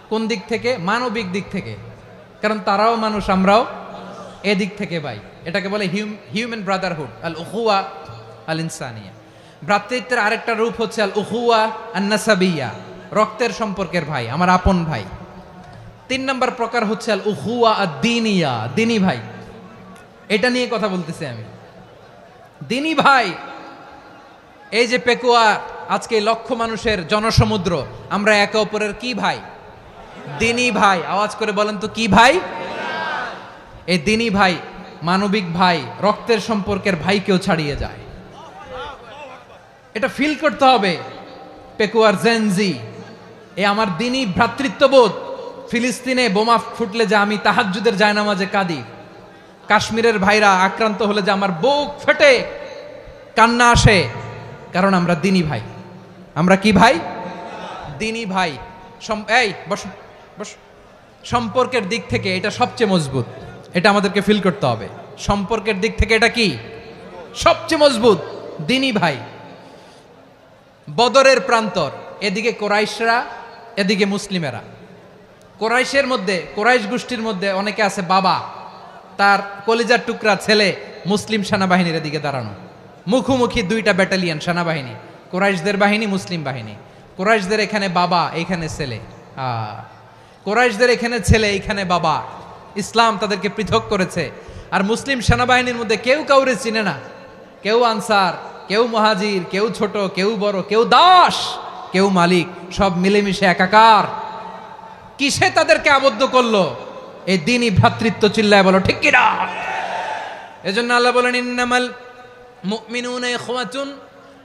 কোন দিক থেকে? মানবিক দিক থেকে। কারণ তারাও মানুষ, আমরাও এদিক থেকে ভাই। এটাকে বলে হিউম্যান ব্রাদারহুড, আল উখুয়া আল ইনসানিয়া। ভ্রাতৃত্বের আরেকটা রূপ হচ্ছে আল উখুয়া আন নাসাবিয়া, রক্তের সম্পর্কের ভাই, আমার আপন ভাই। 3 নম্বর প্রকার হচ্ছে আল উখুয়া আদ-দীনিয়া, দিনী ভাই। এটা নিয়ে কথা বলতেছি আমি। দিনী ভাই, এই যে পেকুয়া, আজকে লক্ষ মানুষের জনসমুদ্র, আমরা একে অপরের কি ভাই? দিনী ভাই। আওয়াজ করে বলেন তো, কি ভাই? এই দিনী ভাই, মানবিক ভাই, রক্তের সম্পর্কের ভাইকেও ছাড়িয়ে যায়। এটা ফিল করতে হবে। পেকুয়ার জেনজি, এ আমার দিনী ভ্রাতৃত্ববোধ। ফিলিস্তিনে বোমা ফুটলে যে আমি তাহাজ্জুদের জায়নামাজে কাঁদি, কাশ্মীরের ভাইরা আক্রান্ত হলে যে আমার বুক ফেটে কান্না আসে, কারণ আমরা দিনী ভাই। আমরা কি ভাই? দিনী ভাই। এই বসো বসো। সম্পর্কের দিক থেকে এটা সবচেয়ে মজবুত। এটা আমাদেরকে ফিল করতে হবে। সম্পর্কের দিক থেকে এটা কি? সবচেয়ে মজবুত, দিনী ভাই। বদরের প্রান্তর, এদিকে কোরাইশরা, এদিকে মুসলিমেরা। কোরাইশের মধ্যে, কোরাইশ গোষ্ঠীর মধ্যে অনেকে আছে বাবা, তার কলিজার টুকরা ছেলে মুসলিম সেনাবাহিনীর এদিকে দাঁড়ানো। মুখোমুখি দুইটা ব্যাটালিয়ন সেনাবাহিনী, কোরাইশদের বাহিনী, মুসলিম বাহিনী। কোরাইশদের এখানে বাবা, এইখানে ছেলে। কোরাইশদের এখানে ছেলে, এইখানে বাবা। ইসলাম তাদেরকে পৃথক করেছে। আর মুসলিম সেনাবাহিনীর মধ্যে কেউ কাউরে চিনে না। কেউ আনসার, কেউ মুহাজির, কেউ ছোট, কেউ বড়, কেউ দাস, কেউ মালিক, সব মিলেমিশে একাকার। কিসে তাদেরকে আবদ্ধ করলো? এই দিনই ভ্রাতৃত্ব। চিল্লায় বলো ঠিক কিনা? এজন্য আল্লাহ বলেন, ইন্নামাল মুমিনুনা ইখওয়াতুন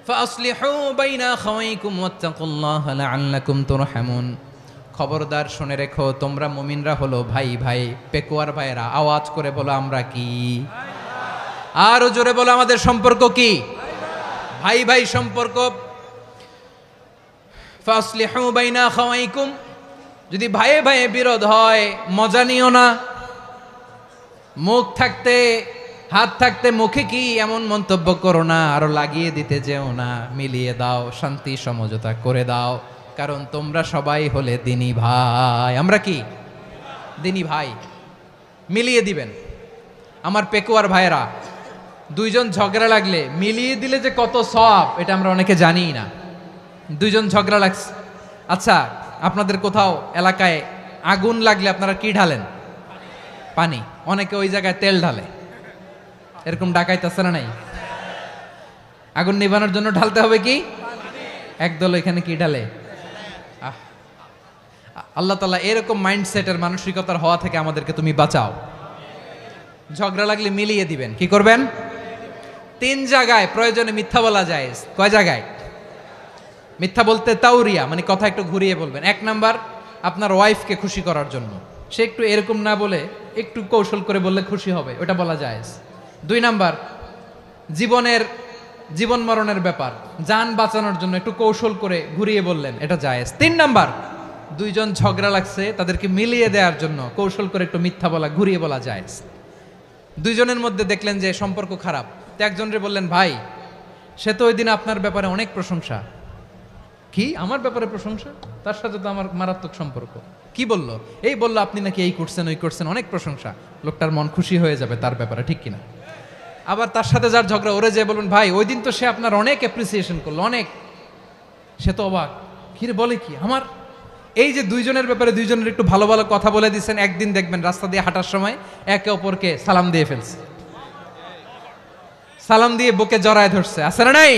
ফাআসলিহু বাইনা আখাওয়াইকুম ওয়াত্তাকুল্লাহা লাআল্লাকুম তুরহামুন। খবরদার শুনে রেখো, তোমরা মুমিনরা হলো ভাই ভাই। পেকুয়ার ভাইরা আওয়াজ করে বলো, আমরা কি? আরো জোরে বলো, আমাদের সম্পর্ক কি? ভাই ভাই সম্পর্ক। ফাআসলিহু বাইনা আখাওয়াইকুম, যদি ভাইয়ে ভাইয়ে বিরোধ হয় মজা নিও না। মুখ থাকতে, হাত থাকতে মুখে কি এমন মন্তব্য করো না, আরো লাগিয়ে দিতে যেও না। মিলিয়ে দাও, শান্তি সমঝোতা করে দাও, কারণ তোমরা সবাই হলে দিনী ভাই। আমরা কি? দিনী ভাই। মিলিয়ে দিবেন। আমার পেকুয়ার ভাইয়েরা, দুইজন ঝগড়া লাগলে মিলিয়ে দিলে যে কত সওয়াব এটা আমরা অনেকে জানিই না। দুইজন ঝগড়া লাগছে, আচ্ছা আপনাদের কোথাও এলাকায় আগুন লাগলে আপনারা কি ঢালেন? পানি। অনেকে ওই জায়গায় তেল ঢালে, এরকম ডাকাইতেছে না নাই? আগুন নিভানোর জন্য ঢালতে হবে কি? একদল এখানে কি ঢালে? আল্লাহ তাআলা এরকম মাইন্ডসেটের মানসিকতার হওয়া থেকে আমাদেরকে তুমি বাঁচাও। ঝগড়া লাগলে মিলিয়ে দিবেন। কি করবেন? 3 জায়গায় প্রয়োজনে মিথ্যা বলা যায়। কয় জায়গায় মিথ্যা বলতে? তাউরিয়া, মানে কথা একটু ঘুরিয়ে বলবেন। 1 নাম্বার, আপনার ওয়াইফকে খুশি করার জন্য, সে একটু এরকম না বলে একটু কৌশল করে বললে খুশি হবে, ওটা বলা যায়। 2 নাম্বার, জীবন মরণের ব্যাপার, জান বাঁচানোর জন্য একটু কৌশল করে ঘুরিয়ে বললেন, এটা জায়েজ। 3 নাম্বার, দুইজন ঝগড়া লাগছে তাদেরকে মিলিয়ে দেওয়ার জন্য কৌশল করে একটু মিথ্যা বলা, ঘুরিয়ে বলা জায়েজ। দুইজনের মধ্যে দেখলেন যে সম্পর্ক খারাপ, তো একজনরে বললেন, ভাই সে তো ওই দিন আপনার ব্যাপারে অনেক প্রশংসা। কি আমার ব্যাপারে প্রশংসা? তার সাথে তো আমার মারাত্মক সম্পর্ক। কি বললো? এই বললো আপনি নাকি এই করছেন ওই করছেন, অনেক প্রশংসা। লোকটার মন খুশি হয়ে যাবে তার ব্যাপারে, ঠিক কিনা? আবার তার সাথে যার ঝগড়া, ওরে যে বলবেন, ভাই ওই দিন তো সে আপনার অনেক অ্যাপ্রিসিয়েশন করলো, অনেক। সে তো অবাক, কিরে বলে কি আমার? এই যে দুইজনের ব্যাপারে দুইজনের একটু ভালো ভালো কথা বলে দিচ্ছেন, একদিন দেখবেন রাস্তা দিয়ে হাঁটার সময় একে অপরকে সালাম দিয়ে ফেলছে, সালাম দিয়ে বুকে জড়ায় ধরছে, আছে না নাই?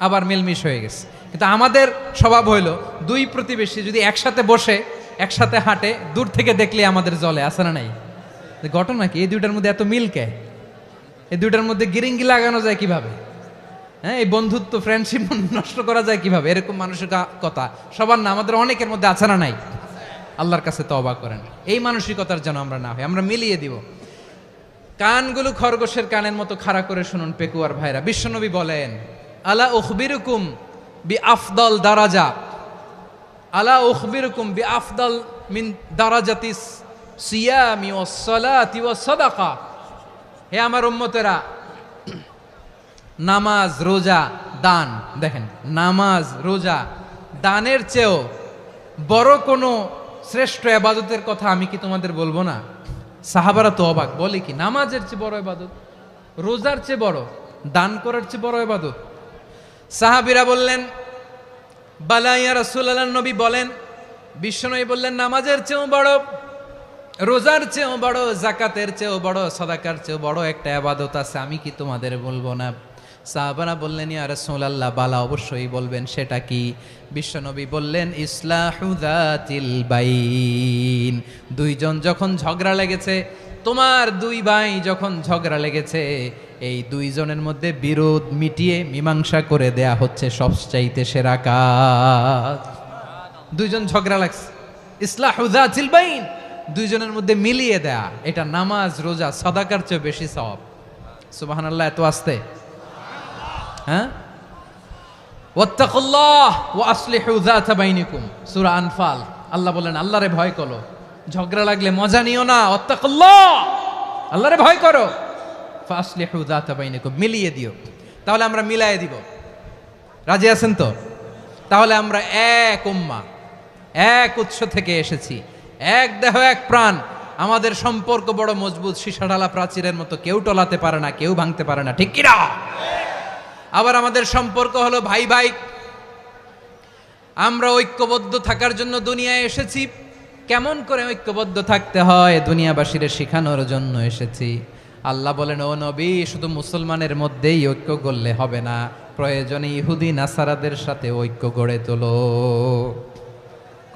আবার মিলমিশ হয়ে গেছে। কিন্তু আমাদের স্বভাব হইল, দুই প্রতিবেশী যদি একসাথে বসে একসাথে হাঁটে, দূর থেকে দেখলে আমাদের জলে, আছে না নাই? ঘটনা কি? এই দুইটার মধ্যে এত মিল কে? এই দুইটার মধ্যে গিরিঙ্গি লাগানো যায় কিভাবে? হ্যাঁ, এই বন্ধুত্ব ফ্রেন্ডশিপ নষ্ট করা যায় কিভাবে? এরকম মানসিকতা সবার না, আমাদের অনেকের মধ্যে আছে না নাই? আল্লাহর কাছে তওবা করেন, এই মানসিকতার যেন আমরা না হই, আমরা মিলিয়ে দিব। কানগুলো খরগোশের কানের মতো খাড়া করে শুনুন পেকুয়ার ভাইরা। বিশ্বনবী বলেন, আলা উখবিরুকুম বি আফদল দারাজা, আলা উখবিরুকুম বি আফদল মিন দারাজাতিস সিয়ামি ওয়াস সালাতি ওয়াস সাদাকা। হে আমার উম্মতেরা, নামাজ, রোজা, দান, দেখেন নামাজ, রোজা, দানের চেয়েও বড় কোনো শ্রেষ্ঠ ইবাদতের কথা আমি কি তোমাদের বলবো না? সাহাবারা তো অবাক, বলে কি নামাজের চেয়ে বড় ইবাদত, রোজার চেয়ে বড়, দান করার চেয়ে বড় ইবাদত? সাহাবীরা বললেন, বালা ইয়া রাসূলুল্লাহ, নবী বলেন। বিশ্বনবী বললেন, নামাজের চেয়েও বড়, রোজার চেয়েও বড়, যাকাতের চেয়েও বড়, সাদাকার চেয়েও বড় একটা ইবাদত আছে, আমি কি তোমাদের বলবো না? সাহাবারা বললেন, ইয়া রাসূলুল্লাহ, বালা, অবশ্যই বলবেন, সেটা কি? বিশ্বনবী বললেন, ইসলাহু যাতিল বাইন। দুইজন যখন ঝগড়া লেগেছে, তোমার দুই ভাই যখন ঝগড়া লেগেছে, এই দুইজনের মধ্যে বিরোধ মিটিয়ে মীমাংসা করে দেয়া হচ্ছে সবচাইতে সেরা কাজ। দুইজন ঝগড়া লাগছে, ইসলাহু যাতিল বাইন, দুইজনের মধ্যে মিলিয়ে দেয়া, এটা নামাজ, রোজা, সাদাকার চেয়ে বেশি সওয়াব। সুবহানাল্লাহ, এত আসতে। হ্যাঁ, ওয়াত্তাকুল্লাহ ওয়া আসলিহু যাতা বাইনিকুম, সূরা আনফাল। আল্লাহ বলেন, আল্লাহরে ভয় করো, ঝগড়া লাগলে মজা নিও না, ওয়াত্তাকুল্লাহ, আল্লাহরে ভয় করো, ফাসলিহু যাতা বাইনিকুম, মিলিয়ে দিও। তাহলে আমরা মিলায়ে দিব, রাজি আছেন তো? তাহলে আমরা এক উম্মাহ, এক উৎস থেকে এসেছি, এক দেহ এক প্রাণ, আমাদের সম্পর্ক বড় মজবুত, সীসাঢালা প্রাচীরের মতো, কেউ টলাতে পারে না, কেউ ভাঙতে পারে না, ঠিক কিনা? আবার আমাদের সম্পর্ক হলো ভাই ভাই, আমরা ঐক্যবদ্ধ থাকার জন্য দুনিয়ায় এসেছি। কেমন করে ঐক্যবদ্ধ থাকতে হয় দুনিয়াবাসীর শেখানোর জন্য এসেছি। আল্লাহ বলেন, ও নবী, শুধু মুসলমানের মধ্যেই ঐক্য গড়লে হবে না, প্রয়োজনে ইহুদি নাসারাদের সাথে ঐক্য গড়ে তোলো।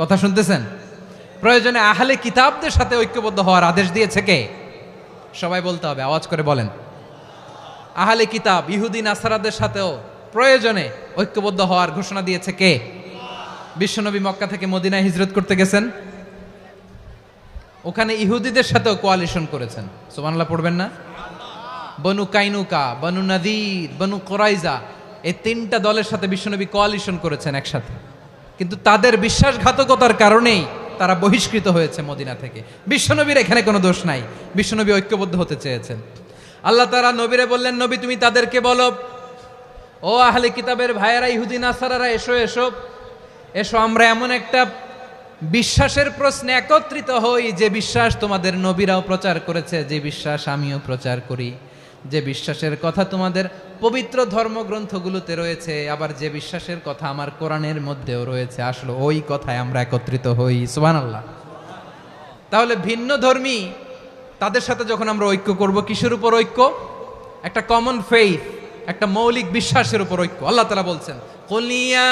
কথা শুনতেছেন? প্রয়োজনে আহলে কিতাবদের সাথে ঐক্যবদ্ধ হওয়ার আদেশ দিয়েছে কে? সবাই বলতে হবে, আওয়াজ করে বলেন। আহলে কিতাব, ইহুদি নাসারাদের সাথেও প্রয়োজনে ঐক্যবদ্ধ হওয়ার ঘোষণা দিয়েছে কে? বিশ্বনবী মক্কা থেকে মদিনায় হিজরত করতে গেছেন, ওখানে ইহুদিদের সাথেও কোয়ালিশন করেছেন। সুবহানাল্লাহ পড়বেন না? বনু কাইনুকা, বনু নাদির, বনু কুরাইজা, এই 3টা দলের সাথে বিশ্বনবী কোয়ালিশন করেছেন একসাথে। কিন্তু তাদের বিশ্বাসঘাতকতার কারণেই তারা বহিষ্কৃত হয়েছে মদিনা থেকে। বিশ্বনবীর এখানে কোনো দোষ নাই, বিশ্বনবী ঐক্যবদ্ধ হতে চেয়েছেন। আল্লাহ তাআলা নবীরে বললেন, নবী তুমি তাদেরকে বলো, ও আহলে কিতাবের ভাইয়েরা, ইহুদি নাসারারা, এসো এসো এসো, আমরা এমন একটা বিশ্বাসের প্রশ্নে একত্রিত হই, যে বিশ্বাস তোমাদের নবীরাও প্রচার করেছে, যে বিশ্বাস আমিও প্রচার করি, যে বিশ্বাসের কথা তোমাদের পবিত্র ধর্মগ্রন্থগুলোতে রয়েছে, আবার যে বিশ্বাসের কথা আমার কোরআনের মধ্যেও রয়েছে, আসলে ওই কথায় আমরা একত্রিত হই। সুবহানাল্লাহ। তাহলে ভিন্ন ধর্মী তাদের সাথে যখন আমরা ঐক্য করব, কিসের উপর ঐক্য? একটা কমন ফেইথ, একটা মৌলিক বিশ্বাসের উপর ঐক্য। আল্লাহ তাআলা বলছেন, কুল ইয়া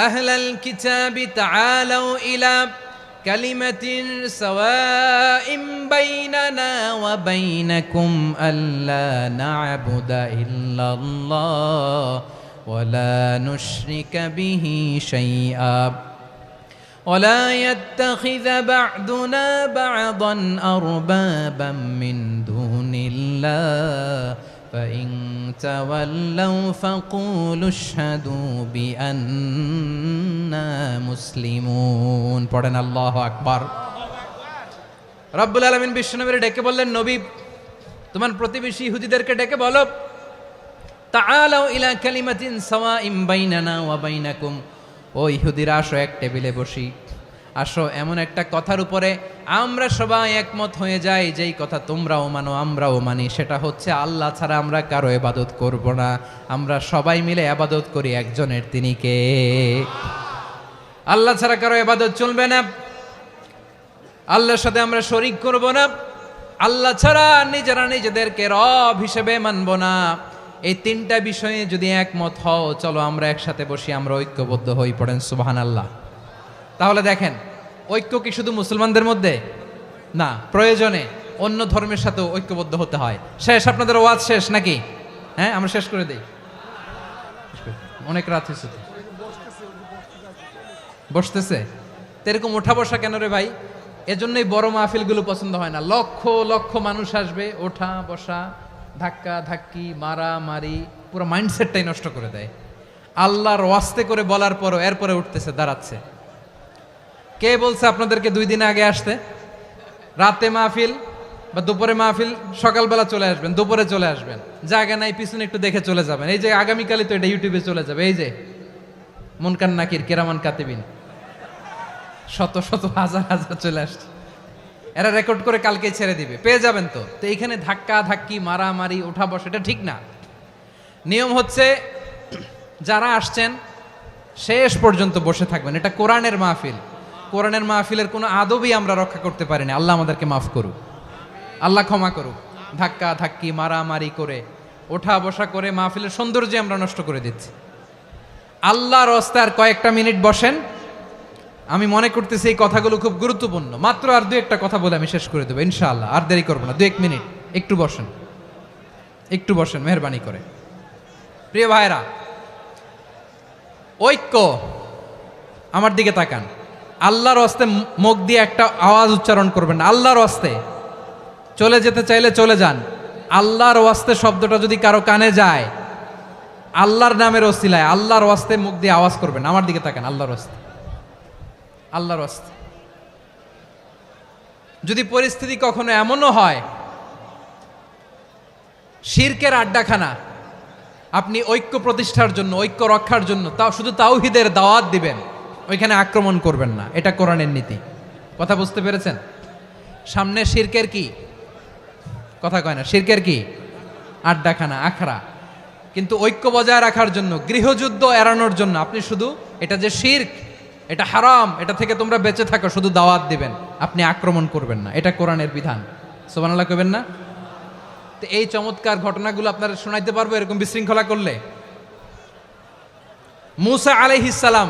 আহলাল কিতাবি তাআলাউ ইলা কালিমাতিন সাওয়াইম বাইনানা ওয়া বাইনাকুম আল্লা না'বুদা ইল্লাল্লাহ ওয়া লা নুশরিকা বিহি শাইআ ولا يتخذ بعضنا بعضا أربابا من دون الله فإن تولوا فقولوا اشهدوا بأننا مسلمون পড়েন আল্লাহু আকবার। রব্বুল আলামিন বিশ্বনবীর ডেকে বললেন, নবী তোমার প্রতিবেশী ইহুদিদেরকে ডেকে বলো, তাআলাউ ইলা কালিমাতিন সাওয়াইম বাইনানা ওয়া বাইনাকুম, ও ইহুদিরা আসো এক টেবিলে বসি, আসো এমন একটা কথার উপরে আমরা সবাই একমত হয়ে যাই, যেই কথা তোমরাও মানো আমরাও মানি, সেটা হচ্ছে আল্লাহ ছাড়া আমরা কারো ইবাদত করব না, আমরা সবাই মিলে ইবাদত করি একজনের, তিনি কে? আল্লাহ ছাড়া কারো ইবাদত চলবে না, আল্লাহর সাথে আমরা শরীক করব না, আল্লাহ ছাড়া নিজেরা নিজেদেরকে রব হিসেবে মানব না। এই তিনটা বিষয়ে যদি একমত হও, চলো আমরা একসাথে বসি, আমরা ঐক্যবদ্ধ হই। পড়েন সুবহানাল্লাহ। তাহলে দেখেন, ঐক্য কি শুধু মুসলমানদের মধ্যে না, প্রয়োজনে অন্য ধর্মের সাথেও ঐক্যবদ্ধ হতে হয়। শেষ, আপনাদের ওয়াজ শেষ নাকি? হ্যাঁ, আমরা শেষ করে দেই, অনেক রাত হয়েছে তো। বসতেছে তো, এরকম ওঠা বসা কেন রে ভাই? এজন্যই বড় মাহফিলগুলো পছন্দ হয় না। লক্ষ লক্ষ মানুষ আসবে, ওঠা বসা, ধাক্কা ধাক্কি, মারা মারি, পুরো মাইন্ডসেটটাই নষ্ট করে দেয়। আল্লাহর ওয়াস্তে করে বলার পরও এরপরে উঠতেছে, দাঁড়াচ্ছে। কে বলছে আপনাদেরকে 2 দিন আগে আসতে? রাতে মাহফিল বা দুপুরে মাহফিল, সকালবেলা চলে আসবেন, দুপুরে চলে আসবেন, জায়গা নাই পিছনে একটু দেখে চলে যাবেন। এই যে আগামীকালই তো এটা ইউটিউবে চলে যাবে, এই যে মুনকার নাকির কেরামান কাতিবিন, শত শত হাজার হাজার চলে আসছে, এরা রেকর্ড করে কালকে ছেড়ে দিবে, পেয়ে যাবেন তো। তো এইখানে ধাক্কা ধাক্কি, মারামারি, ওঠা বসা, এটা ঠিক না। নিয়ম হচ্ছে যারা আসছেন শেষ পর্যন্ত বসে থাকবেন। এটা কোরআনের মাহফিল, কোরআনের মাহফিলের কোনো আদবই আমরা রক্ষা করতে পারিনি। আল্লাহ আমাদেরকে মাফ করুক, আল্লাহ ক্ষমা করুক। ধাক্কা ধাক্কি, মারামারি করে, ওঠা বসা করে মাহফিলের সৌন্দর্য আমরা নষ্ট করে দিচ্ছি। আল্লাহর রাস্তায় কয়েকটা মিনিট বসেন। আমি মনে করতেছি এই কথাগুলো খুব গুরুত্বপূর্ণ। মাত্র আর 2-1টা কথা বলে আমি শেষ করে দেবো ইনশাআল্লাহ, আর দেরি করবো না। 2-1 মিনিট একটু বসেন, একটু বসেন মেহরবানি করে। প্রিয় ভাইরা, ঐক্য, আমার দিকে তাকান। আল্লাহর রাস্তে মুখ দিয়ে একটা আওয়াজ উচ্চারণ করবেন না। আল্লাহর রাস্তে চলে যেতে চাইলে চলে যান। আল্লাহর ওয়াস্তে শব্দটা যদি কারো কানে যায়, আল্লাহর নামের ওসিলায় আল্লাহর ওয়াস্তে মুখ দিয়ে আওয়াজ করবেন। আমার দিকে তাকান, আল্লাহর ওয়াস্তে, আল্লাহর ওয়াস্তে। যদি পরিস্থিতি কখনো এমনও হয় শিরকের আড্ডাখানা, আপনি ঐক্য প্রতিষ্ঠার জন্য, ঐক্য রক্ষার জন্য তাও শুধু তাওহীদের দাওয়াত দিবেন, ওইখানে আক্রমণ করবেন না। এটা কোরআনের নীতি। কথা বুঝতে পেরেছেন? সামনে শিরকের কি কথা কয় না, শিরকের কি আড্ডাখানা, আখড়া। কিন্তু ঐক্য বজায় রাখার জন্য, গৃহযুদ্ধ এড়ানোর জন্য আপনি শুধু এটা যে শিরক, এটা হারাম, এটা থেকে তোমরা বেঁচে থাকো, শুধু দাওয়াত দিবেন, আপনি আক্রমণ করবেন না। এটা কোরআনের বিধান। সুবহানাল্লাহ কইবেন না? তো এই চমৎকার ঘটনাগুলো আপনারা শোনাইতে পারবো এরকম বিশৃঙ্খলা করলে। মূসা আলাইহিস সালাম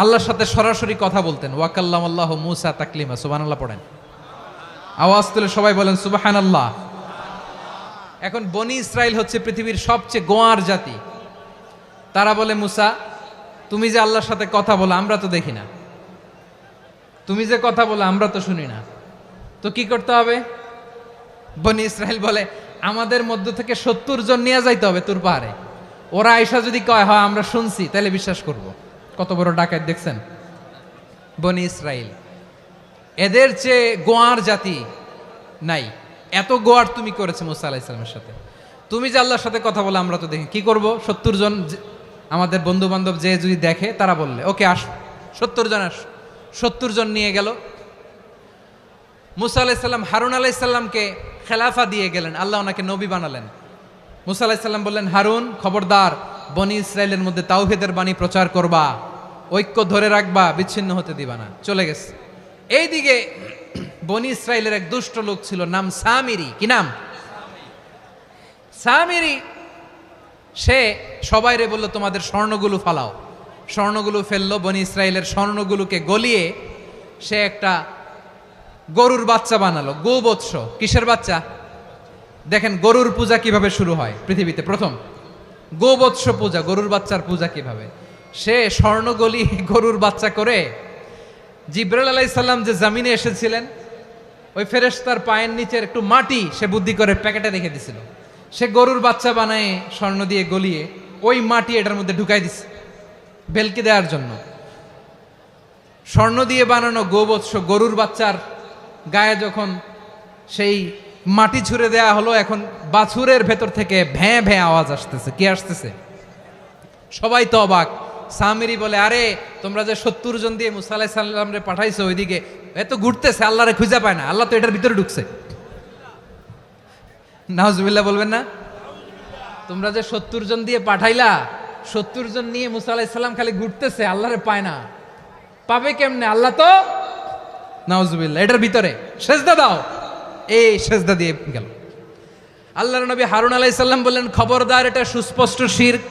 আল্লাহর সাথে সরাসরি কথা বলতেন। ওয়াকাল্লামাল্লাহু মূসা তাকলিমা। সুবহানাল্লাহ পড়েন, আওয়াজ তুলে সবাই বলেন সুবহানাল্লাহ। এখন বনি ইসরাইল হচ্ছে পৃথিবীর সবচেয়ে গোয়ার জাতি। তারা বলে, মূসা তুমি যে আল্লাহর সাথে কথা বলো আমরা তো দেখি না, তুমি যে কথা বলো আমরা তো শুনি না, তো কি করতে হবে? বনি ইসরাইল বলে, আমাদের মধ্য থেকে 70 জন নিয়ে যাইতে হবে তুর পাহাড়ে। ওরা আয়েশা যদি কয় হয় আমরা শুনছি, তাহলে বিশ্বাস করব। কত বড় ডাকাত দেখছেন বনি ইসরাইল। এদের চেয়ে গোয়ার জাতি নাই। এত গোয়ার তুমি করেছে মুসা আলাইহিস সালামের সাথে। তুমি যে আল্লাহর সাথে কথা বলে আমরা তো দেখি, কি করব? 70 জন আমাদের বন্ধু বান্ধব যে যদি দেখে, তারা বললে ওকে আস, 70 জন আস। 70 জন নিয়ে গেল। মুসা আলাইহিস সালাম হারুন আলাইহিস সালামকে খেলাফা দিয়ে গেলেন, আল্লাহ ওনাকে নবী বানালেন। মুসা আলাইহিস সালাম বললেন, হারুন খবরদার, বনি ইসরায়েলের মধ্যে তাওহীদের বাণী প্রচার করবা, ঐক্য ধরে রাখবা, বিচ্ছিন্ন হতে দিবা না। চলে গেছে। এইদিকে বনি ইসরায়েলের এক দুষ্ট লোক ছিল, নাম সামিরি। কি নাম? সামিরি। সে সবাইরে বলল, তোমাদের স্বর্ণগুলো ফালাও। স্বর্ণগুলো ফেললো, বনি ইসরায়েলের স্বর্ণগুলোকে গলিয়ে সে একটা গরুর বাচ্চা বানালো, গোবৎস। কিসের বাচ্চা? দেখেন গরুর পূজা কিভাবে শুরু হয় পৃথিবীতে প্রথম, গোবৎস পূজা, গরুর বাচ্চার পূজা কিভাবে। সে স্বর্ণ গলি গরুর বাচ্চা করে জিবরাইল আলাইহিস সালাম যে জমিনে এসেছিলেন, ওই ফেরেশতার পায়ের নিচের একটু মাটি সে বুদ্ধি করে প্যাকেটে রেখে দিছিল। সে গরুর বাচ্চা বানায় স্বর্ণ দিয়ে গলিয়ে ওই মাটি এটার মধ্যে ঢুকাই দিছে ভেলকি দেওয়ার জন্য। স্বর্ণ দিয়ে বানানো গোবৎস গরুর বাচ্চার গায়ে যখন সেই মাটি ছুঁড়ে দেয়া হলো, এখন বাছুরের ভেতর থেকে ভ্যাঁ ভ্যাঁ আওয়াজ আসতেছে। কি আসতেছে? সবাই তো অবাক। সামিরি বলে, আরে তোমরা যে 70 জন দিয়ে মুসা আলাইহিস সালাম রে পাঠাইছো, ওইদিকে এত ঘুরতেছে, আল্লাহরে খুঁজে পায় না, আল্লাহ তো এটার ভিতরে ঢুকছে। নাউজুবিল্লাহ বলবেন না? তোমরা যে 70 জন দিয়ে পাঠাইলা, 70 জন নিয়ে মুসা আলাইহিস সালাম খালি ঘুরতেছে, আল্লাহরে পায় না। পাবে কেমনে? আল্লাহ তো, নাউজুবিল্লাহ, এটার ভিতরে সেজদা দাও। এই সেজদা দিয়ে গেল। আল্লাহর নবী হারুন আলাইহিস সালাম বললেন, খবরদার, এটা সুস্পষ্ট শিরক।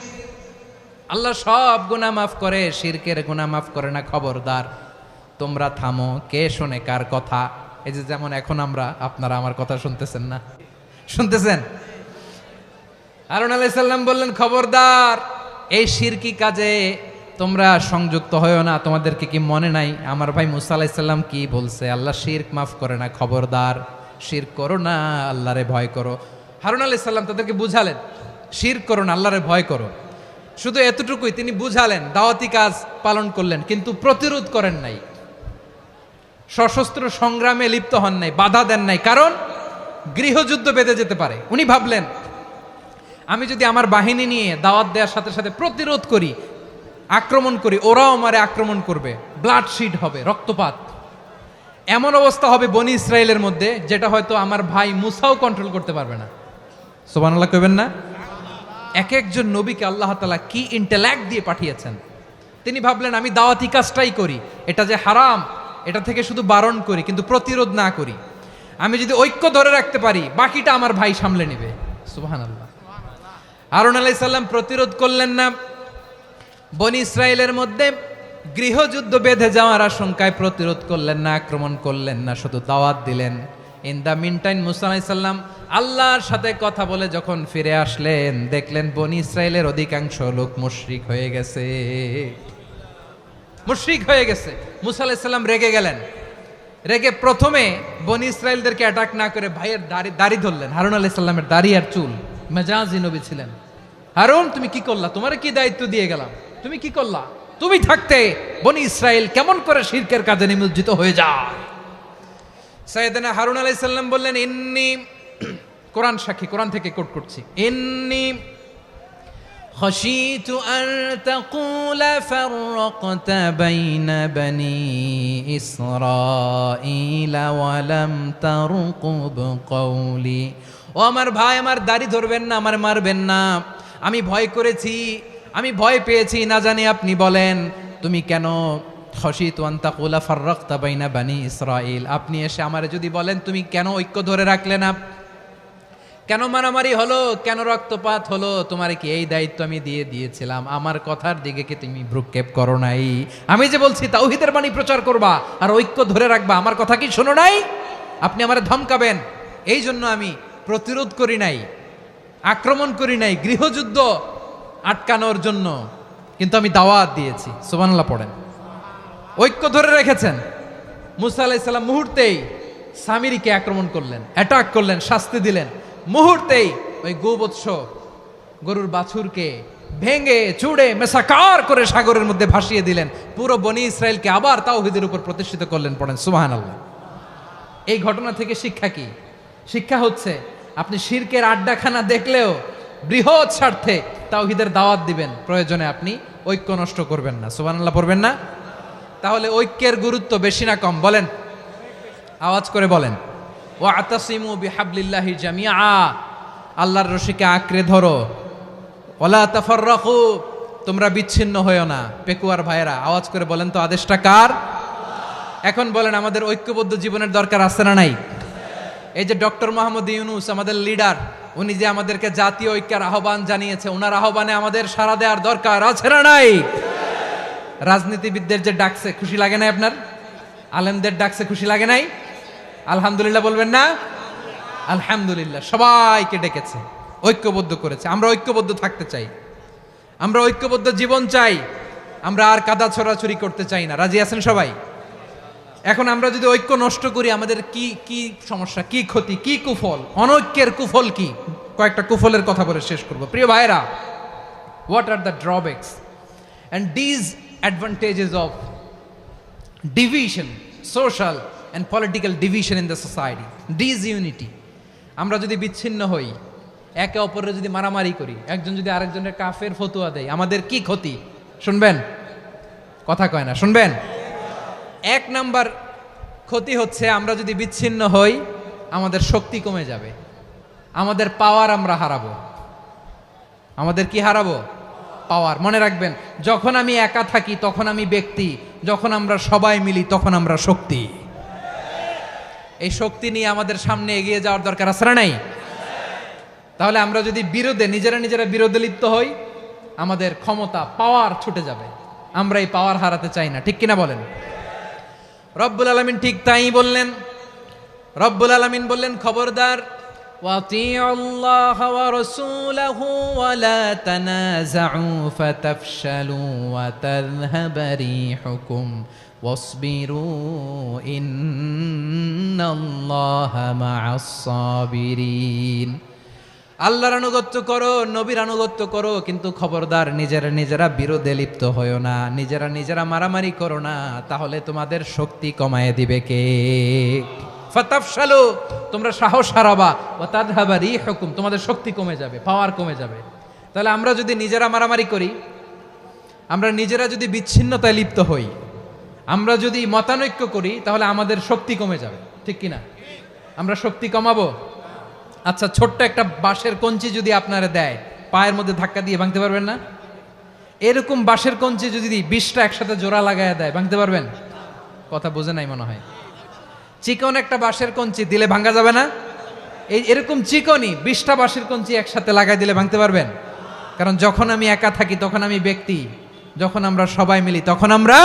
আল্লাহ সব গুনাহ মাফ করে, শিরকের গুনাহ মাফ করে না, খবরদার তোমরা থামো। কে শোনে কার কথা? এই যে যেমন এখন আপনারা আমার কথা শুনতেছেন না? শুনতেছেন? হারুন আলাইহিস সালাম বললেন, খবরদার, এই শিরকি কাজে তোমরা সংযুক্ত হয়ো না। তোমাদেরকে কি মনে নাই আমার ভাই মুসা আলাইহিস সালাম কি বলছে? আল্লাহ শিরক মাফ করে না, খবরদার শিরক করো না, আল্লাহরে ভয় করো। হারুন আলাইহিস সালাম তাদেরকে বুঝালেন, শিরক করো না, আল্লাহরে ভয় করো। শুধু এতটুকুই তিনি বুঝালেন, দাওয়াতি কাজ পালন করলেন, কিন্তু প্রতিরোধ করেন নাই, সশস্ত্র সংগ্রামে লিপ্ত হন নাই, বাধা দেন নাই, কারণ গৃহযুদ্ধ বেঁধে যেতে পারে। উনি ভাবলেন, আমি যদি আমার বাহিনী নিয়ে দাওয়াত দেওয়ার সাথে সাথে প্রতিরোধ করি, আক্রমণ করি, ওরাও আমারে আক্রমণ করবে, ব্লাডশিড হবে, রক্তপাত, এমন অবস্থা হবে বনি ইসরায়েলের মধ্যে যেটা হয়তো আমার ভাই মুসাও কন্ট্রোল করতে পারবে না। সুবহানাল্লাহ কইবেন না? এক একজন নবীকে আল্লাহ তাআলা কি ইন্টেলেক্ট দিয়ে পাঠিয়েছেন। তিনি ভাবলেন, আমি দাওয়াতি কাজটাই করি, এটা যে হারাম এটা থেকে শুধু বারণ করি, কিন্তু প্রতিরোধ না করি। আমি যদি ঐক্য ধরে রাখতে পারি, বাকিটা আমার ভাই সামলে নেবে। সুবহানাল্লাহ। হারুন আলাইহিস সালাম প্রতিরোধ করলেন না, বনি ইসরায়েলের মধ্যে গৃহযুদ্ধ বেঁধে যাওয়ার আশঙ্কায় প্রতিরোধ করলেন না, আক্রমণ করলেন না, শুধু দাওয়াত দিলেন। ইন দ্য মিন টাইম মুসা আলাইহিস সালাম আল্লাহর সাথে কথা বলে যখন ফিরে আসলেন, দেখলেন বনি ইসরায়েলের অধিকাংশ লোক মুশরিক হয়ে গেছে, মুশরিক হয়ে গেছে। মুসা আলাইহিস সালাম রেগে গেলেন। রেগে প্রথমে বনি ইসরায়েলদেরকে অ্যাটাক না করে ভাইয়ের দাড়ি ধরলেন। হারুন আলাইহিস সালামের দাড়ি আর চুল, মেজাজি নবী ছিলেন। হারুন, তুমি কি করলা? তোমার কি দায়িত্ব দিয়ে গেলাম, তুমি কি করলা? তুমি থাকতে বনি ইসরায়েল কেমন করে শিরকের কাজে নিমজ্জিত হয়ে যায়? সাইয়েদনা হারুন আলাইহিস সালাম বললেন, ইন্নী, কোরআন সাক্ষী, কোরআন থেকে কোট করছি, ইন্নী খাশিতু আন তাকুলা ফাররাকতা বাইনা বনি ইসরাঈলা ওয়া লাম তারকুব কওলি। ও আমার ভাই, আমার দাড়ি ধরবেন না, আমার মারবেন না। আমি ভয় করেছি, আমি ভয় পেয়েছি, না জানি আপনি বলেন তুমি কেন খাশিতু আন তাকুলা ফাররাকতা বাইনা বনি ইসরাঈল, আপনি এসে আমারে যদি বলেন তুমি কেন ঐক্য ধরে রাখলে না, কেন মারামারি হলো, কেন রক্তপাত হলো, তোমার কি এই দায়িত্ব আমি দিয়ে দিয়েছিলাম? আমার কথার দিকে কি তুমি ভ্রুক্ষেপ করো নাই? আমি যে বলছি তাওহীদের বাণী প্রচার করবা আর ঐক্য ধরে রাখবা, আমার কথা কি শোনো নাই? আপনি আমারে ধমকাবেন, এই জন্য আমি প্রতিরোধ করি নাই, আক্রমণ করি নাই, গৃহযুদ্ধ আটকানোর জন্য, কিন্তু আমি দাওয়াত দিয়েছি। সুবহানাল্লাহ পড়েন। ঐক্য ধরে রেখেছেন। মুসা আলাইহিস সালাম মুহূর্তেই সামিরিকে আক্রমণ করলেন, অ্যাটাক করলেন, শাস্তি দিলেন। মুহূর্তেই ওই গোবৎস গরুর বাছুরকে ভেঙে চুড়ে মেসাকার করে সাগরের মধ্যে ভাসিয়ে দিলেন। পুরো বনি ইসরায়েলকে আবার তাওহীদের উপর প্রতিষ্ঠিত করলেন। পড়েন সুবহানাল্লাহ। এই ঘটনা থেকে শিক্ষা কি? শিক্ষা হচ্ছে, আপনি শিরকের আড্ডাখানা দেখলেও বৃহৎ স্বার্থে তাওহীদের দাওয়াত দিবেন, প্রয়োজনে আপনি ঐক্য নষ্ট করবেন না। সুবহানাল্লাহ পড়বেন না? তাহলে ঐক্যের গুরুত্ব বেশি না কম বলেন? আওয়াজ করে বলেন। ওয়াতাসিমু বিহাবলিল্লাহি জামিআ, আল্লাহর রশিকে আঁকড়ে ধরো। ওয়ালা তাফাররাকু, তোমরা বিচ্ছিন্ন হয়েও না। পেকুয়ার ভাইরা আওয়াজ করে বলেন তো আদেশটা কার? এখন বলেন আমাদের ঐক্যবদ্ধ জীবনের দরকার আছে না নাই? এই যে ডক্টর মোহাম্মদ ইউনূস আমাদের লিডার, উনি যে আমাদেরকে জাতীয় ঐক্যের আহ্বান জানিয়েছে, ওনার আহ্বানে আমাদের সাড়া দেওয়ার দরকার আছে না নাই? রাজনীতিবিদদের যে ডাকছে খুশি লাগে নাই আপনার? আলেমদের ডাকছে খুশি লাগে নাই? আলহামদুলিল্লাহ বলবেন না? আলহামদুলিল্লাহ, সবাইকে ডেকেছে, ঐক্যবদ্ধ করেছে। আমরা ঐক্যবদ্ধ থাকতে চাই, আমরা ঐক্যবদ্ধ জীবন চাই, আমরা আর কাদা ছড়াছড়ি করতে চাই না। রাজি আছেন সবাই? এখন আমরা যদি ঐক্য নষ্ট করি আমাদের কি কি সমস্যা, কি ক্ষতি, কি কুফল? অনৈক্যের কুফল কি? কয়েকটা কুফলের কথা বলে শেষ করব। প্রিয় ভাইরা, what are the drawbacks and disadvantages of division, social and political division in the society, disunity. আমরা যদি বিচ্ছিন্ন হই, একে অপরের যদি মারামারি করি, একজন যদি আরেকজনের কাফের ফতোয়া দেয়, আমাদের কি ক্ষতি? শুনবেন? কথা কয় না, শুনবেন? এক নাম্বার ক্ষতি হচ্ছে আমরা যদি বিচ্ছিন্ন হই, আমাদের শক্তি কমে যাবে, আমাদের পাওয়ার আমরা হারাবো। আমাদের কি হারাবো? পাওয়ার। মনে রাখবেন, যখন আমি একা থাকি তখন আমি ব্যক্তি, যখন আমরা সবাই মিলি তখন আমরা শক্তি। এই শক্তি নিয়ে আমাদের সামনে এগিয়ে যাওয়ার দরকার আছে না নাই? তাহলে আমরা যদি নিজেরা বিরোধে লিপ্ত হই, আমাদের ক্ষমতা, পাওয়ার ছুটে যাবে। আমরা এই পাওয়ার হারাতে চাই না, ঠিক কিনা বলেন? রব্বুল আলামিন ঠিক তাই বললেন। রব্বুল আলামিন বললেন, খবরদার, ওয়াতিউল্লাহ ওয়া রাসূলাহু ওয়া লা তানাযাউ ফাতাফশালু ওয়া তাযহাবা রিহুকুম ওয়াসবিরু ইন্নাল্লাহা মা'আস সাবিরিন। আল্লাহর আনুগত্য করো, নবীর আনুগত্য করো, কিন্তু খবরদার নিজেরা বিরোধে লিপ্ত হয়ো না, নিজেরা মারামারি করো না, তাহলে তোমাদের শক্তি কমায় দিবে কে? ফাতাফশালু, তোমরা সাহস হারাবা, ওয়া তাযহাবা রিহুকুম, তোমাদের শক্তি কমে যাবে, পাওয়ার কমে যাবে। তাহলে আমরা যদি নিজেরা মারামারি করি, আমরা নিজেরা যদি বিচ্ছিন্নতায় লিপ্ত হই, আমরা যদি মতানৈক্য করি, তাহলে আমাদের শক্তি কমে যাবে, ঠিক কিনা? আমরা শক্তি কমাবো। আচ্ছা, ছোট্ট একটা বাঁশের কঞ্চি যদি আপনারা দেয়, পায়ের মধ্যে ধাক্কা দিয়ে ভাঙতে পারবেন না? এরকম বাঁশের কঞ্চি যদি 20টা একসাথে জোড়া লাগায় দেয়, ভাঙতে পারবেন? কথা বোঝে নাই মনে হয়। চিকন একটা বাঁশের কঞ্চি দিলে ভাঙা যাবে না? এরকম চিকনই 20টা বাঁশের কঞ্চি একসাথে লাগাই দিলে ভাঙতে পারবেন? কারণ যখন আমি একা থাকি তখন আমি ব্যক্তি, যখন আমরা সবাই মিলি তখন আমরা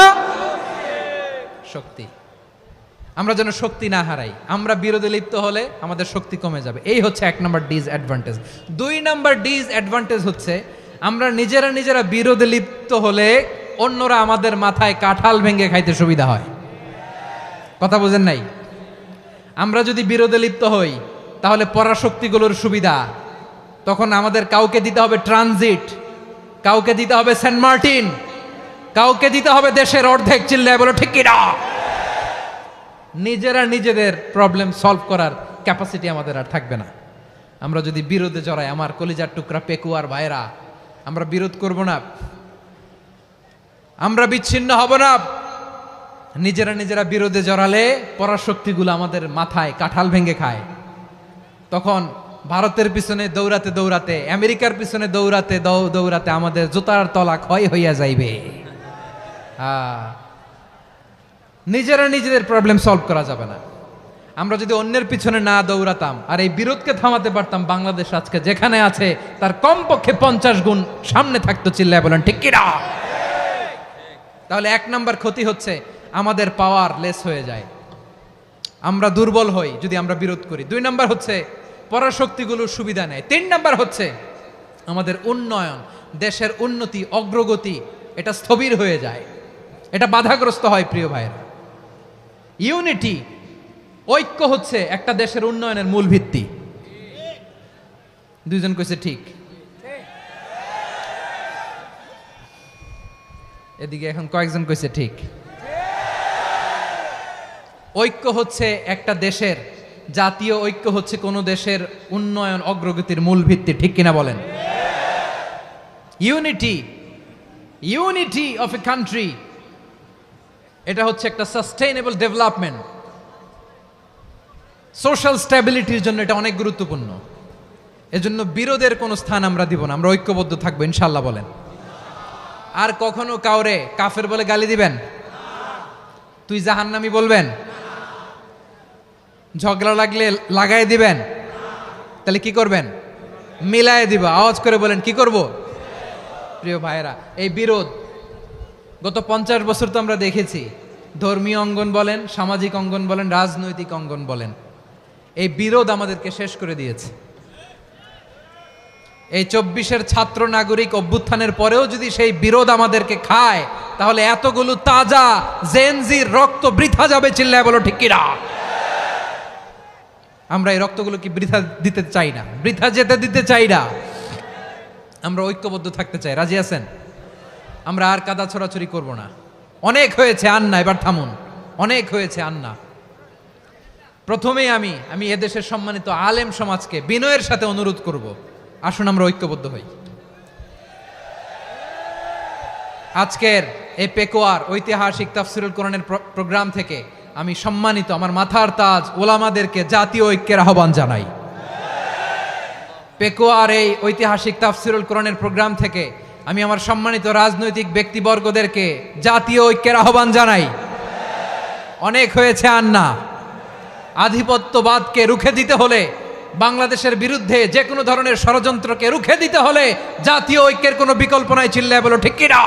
শক্তি। আমরা যেন শক্তি না হারাই। আমরা বিরোধে লিপ্ত হলে আমাদের শক্তি কমে যাবে। এই হচ্ছে 1 নম্বর ডিসঅ্যাডভান্টেজ। 2 নম্বর ডিসঅ্যাডভান্টেজ হচ্ছে আমরা নিজেরা বিরোধে লিপ্ত হলে অন্যরা আমাদের মাথায় কাঁঠাল ভেঙে খাইতে সুবিধা হয়। কথা বোঝেন নাই? আমরা যদি বিরোধে লিপ্ত হই তাহলে পরাশক্তিগুলোর সুবিধা, তখন আমাদের কাউকে দিতে হবে ট্রানজিট, কাউকে দিতে হবে সেন্ট মার্টিন, কাউকে দিতে হবে দেশের অর্ধেক। চিল্লায় বলো ঠিক কিনা? নিজেদের প্রবলেম সলভ করার ক্যাপাসিটি আমাদের আর থাকবে না। আমরা যদি বিরোধে জড়াই, আমার কলিজার টুকরা পেকুয়ার ভাইরা, আমরা বিরোধ করব না, আমরা বিচ্ছিন্ন হব না। নিজেরা বিরোধে জড়ালে পরাশক্তিগুলো আমাদের মাথায় কাঁঠাল ভেঙে খায়। তখন ভারতের পিছনে দৌড়াতে, আমেরিকার পিছনে দৌড়াতে আমাদের জুতার তলা ক্ষয় হইয়া যাইবে। নিজেদের প্রবলেম সলভ করা যাবে না। আমরা যদি অন্যের পিছনে না দৌড়াতাম আর এই বিরোধকে থামাতে পারতাম, বাংলাদেশ আজকে যেখানে আছে তার কমপক্ষে 50 গুণ সামনে থাকতো। চিল্লায় বলেন ঠিক কিনা? তাহলে 1 নম্বর ক্ষতি হচ্ছে আমাদের পাওয়ার লেস হয়ে যায়, আমরা দুর্বল হই যদি আমরা বিরোধ করি। 2 নম্বর হচ্ছে পরাশক্তিগুলোর সুবিধা নেয়। 3 নম্বর হচ্ছে আমাদের উন্নয়ন, দেশের উন্নতি, অগ্রগতি, এটা স্থবির হয়ে যায়, এটা বাধাগ্রস্ত হয়। প্রিয় ভাইয়েরা, ইউনিটি, ঐক্য হচ্ছে একটা দেশের উন্নয়নের মূল ভিত্তি। 2 জন কইছে ঠিক। এদিকে এখন কয়েকজন কইছে ঠিক। ঐক্য হচ্ছে একটা দেশের, জাতীয় ঐক্য হচ্ছে কোন দেশের উন্নয়ন, অগ্রগতির মূল ভিত্তি, ঠিক কিনা বলেন? ইউনিটি অফ এ কান্ট্রি এটা হচ্ছে একটা সাস্টেইনেবল ডেভেলপমেন্ট, সোশ্যাল স্ট্যাবিলিটির জন্য এটা অনেক গুরুত্বপূর্ণ। এজন্য বিরোধের কোনো স্থান আমরা দিব না, আমরা ঐক্যবদ্ধ থাকবো ইনশাল্লাহ বলেন। আর কখনো কাউরে কাফের বলে গালি দিবেন? তুই জাহান্নামী বলবেন? ঝগড়া লাগলে লাগাই দিবেন? তাহলে কি করবেন? মিলায় দিব। আওয়াজ করে বলেন কি করব? প্রিয় ভাইয়েরা, এই বিরোধ গত 50 বছর তো আমরা দেখেছি, ধর্মীয় অঙ্গন বলেন, সামাজিক অঙ্গন বলেন, রাজনৈতিক অঙ্গন বলেন, এই বিরোধ আমাদেরকে শেষ করে দিয়েছে। এই 24-এর ছাত্র নাগরিক অভ্যুত্থানের পরেও যদি সেই বিরোধ আমাদেরকে খায়, তাহলে এতগুলো তাজা জেনজির রক্ত বৃথা যাবে। চিল্লায় বলো ঠিক কিনা? আমরা এই রক্তগুলো কি বৃথা দিতে চাই না, বৃথা যেতে দিতে চাই না। আমরা ঐক্যবদ্ধ থাকতে চাই। রাজি আছেন? আমরা আর কাদা ছোড়াছড়ি করব না। অনেক হয়েছে, আন্না এবার থামুন। অনেক হয়েছে, আন্না। প্রথমেই আমি এদেশের সম্মানিত আলেম সমাজকে বিনয়ের সাথে অনুরোধ করব, আসুন আমরা ঐক্যবদ্ধ হই। আজকের এই পেকুয়ার ঐতিহাসিক তাফসিরুল কোরআনের প্রোগ্রাম থেকে আমি সম্মানিত আমার মাথার তাজ ওলামাদেরকে জাতীয় ঐক্যের আহ্বান জানাই। পেকুয়ার এই ঐতিহাসিক তাফসিরুল কোরআনের প্রোগ্রাম থেকে আমি আমার সম্মানিত রাজনৈতিক ব্যক্তিবর্গদেরকে জাতীয় ঐক্যের আহ্বান জানাই। অনেক হয়েছে, আন্না। আধিপত্যবাদকে রুখে দিতে হলে, বাংলাদেশের বিরুদ্ধে যে কোনো ধরনের ষড়যন্ত্রকে রুখে দিতে হলে জাতীয় ঐক্যের কোনো বিকল্প নাই। চিল্লায় বলো ঠিক কিনা?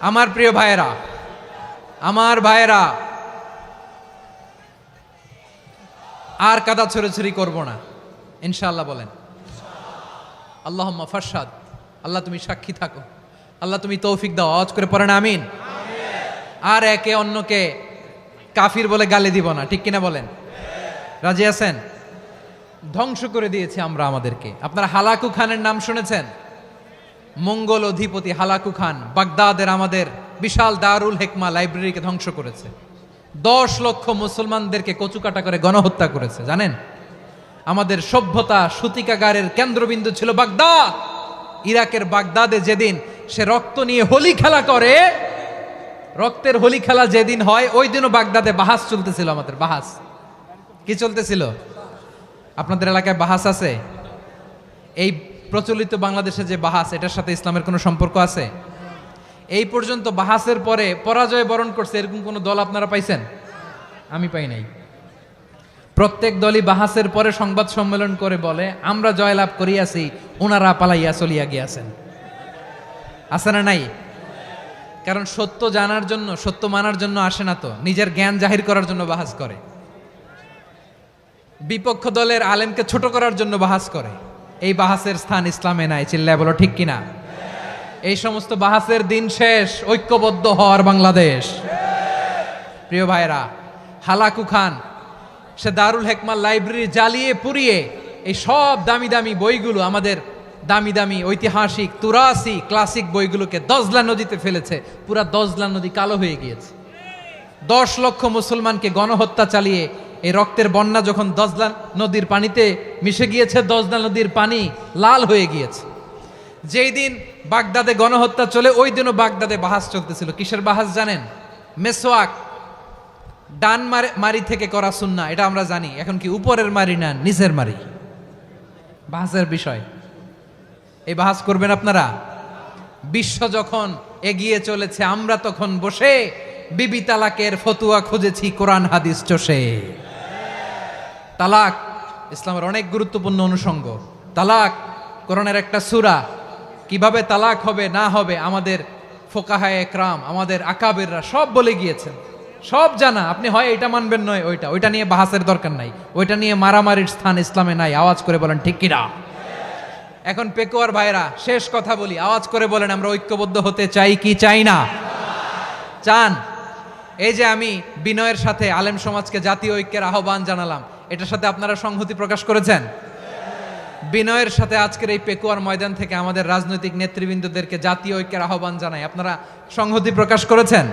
আমার প্রিয় ভাইয়েরা, আমার ভাইয়েরা, আর কাদা ছড়াছড়ি করব না ইনশাআল্লাহ বলেন। আল্লাহুম্মা ফারশাদ। আল্লাহ তুমি সাক্ষী থাকো, আল্লাহ তুমি তৌফিক দাও। আওয়াজ করে পড়েন আমিন। আর একে অন্যকে কাফির বলে গালি দিব না, ঠিক কিনা বলেন? রাজি আছেন? ধ্বংস করে দিয়েছি আমরা আমাদেরকে। আপনারা হালাকু খানের নাম শুনেছেন? মঙ্গল অধিপতি হালাকু খান বাগদাদের আমাদের বিশাল দারুল হেকমা লাইব্রেরিকে ধ্বংস করেছে। 10 লক্ষ মুসলমানদেরকে কচুকাটা করে গণহত্যা করেছে। জানেন, আমাদের সভ্যতা সূতিকাগারের কেন্দ্রবিন্দু ছিল বাগদাদ। ইরাকের বাগদাদে যেদিন সে রক্ত নিয়ে হোলি খেলা করে, রক্তের হোলি খেলা যেদিন হয়, ওই দিনও বাগদাদে বাহাস চলতেছিল। আমাদের বাহাস কি চলতেছিল? আপনাদের এলাকায় বাহাস আছে? এই প্রচলিত বাংলাদেশে যে বাহাস, এটার সাথে ইসলামের কোনো সম্পর্ক আছে? এই পর্যন্ত বাহাসের পরে পরাজয় বরণ করছে এরকম কোন দল আপনারা পাইছেন? আমি পাই নাই। প্রত্যেক দলই বাহাসের পরে সংবাদ সম্মেলন করে বলে আমরা জয়লাভ করিয়াছি, ওনারা পালাইয়া চলিয়া গিয়াছেন। আছে না নাই? কারণ সত্য জানার জন্য, সত্য মানার জন্য আসে না তো, নিজের জ্ঞান জাহির করার জন্য বাহাস করে। বিপক্ষ দলের আলেমকে ছোট করার জন্য বাহাস করে। এই বাহাসের স্থান ইসলামে নাই। চিল্লায় বলো ঠিক কিনা? এই সমস্ত বাহাসের দিন শেষ। ঐক্যবদ্ধ হওয়ার বাংলাদেশ। প্রিয় ভাইরা, হালাকু খান সে দারুল হেকমা লাইব্রেরি জ্বালিয়ে পুড়িয়ে এই সব দামি দামি বইগুলো, আমাদের দামি দামি ঐতিহাসিক তুরাসি ক্লাসিক বইগুলোকে দজলা নদীতে ফেলেছে। পুরা দজলা নদী কালো হয়ে গিয়েছে। 10 লক্ষ মুসলমানকে গণহত্যা চালিয়ে এই রক্তের বন্যা যখন দজলা নদীর পানিতে মিশে গিয়েছে, দজলা নদীর পানি লাল হয়ে গিয়েছে। যেই দিন বাগদাদে গণহত্যা চলে, ওই দিনও বাগদাদে বাহাস চলতেছিল। কিসের বাহাস জানেন? মেসওয়াক, ডান মারি থেকে করা সুন্নাহ, এটা আমরা জানি। এখন কি উপরের মারি না নিচের মারি? বাহাসের বিষয়। এই বাহাস করবেন আপনারা? বিশ্ব যখন এগিয়ে চলেছে, আমরা তখন বসে বিবি তালাকের ফতুয়া খুঁজেছি কোরআন হাদিস চষে। তালাক ইসলামের অনেক গুরুত্বপূর্ণ অনুষঙ্গ। তালাক কোরআনের একটা সূরা। কিভাবে তালাক হবে না হবে আমাদের ফোকাহায়ে একরাম, আমাদের আকাবেররা সব বলে গিয়েছেন, সব জানা। আপনি হয় এটা মানবেন, নয় ওইটা। ওইটা নিয়ে বাহাসের দরকার নাই, ওইটা নিয়ে মারামারির স্থান ইসলামে নাই। আওয়াজ করে বলেন ঠিক কিনা? এখন পেকুয়ার ভাইরা, শেষ কথা বলি, আওয়াজ করে বলেন আমরা ঐক্যবদ্ধ হতে চাই কি চাই না? চান? এই যে আমি বিনয়ের সাথে আলেম সমাজকে জাতীয় ঐক্যের আহ্বান জানালাম, এটার সাথে আপনারা সংহতি প্রকাশ করেছেন? বিনয়ের সাথে আজকের এই পেকুয়ার ময়দান থেকে আমাদের রাজনৈতিক নেতৃবৃন্দদেরকে জাতীয় ঐক্যের আহ্বান জানাই। আপনারা সংহতি প্রকাশ করেছেন।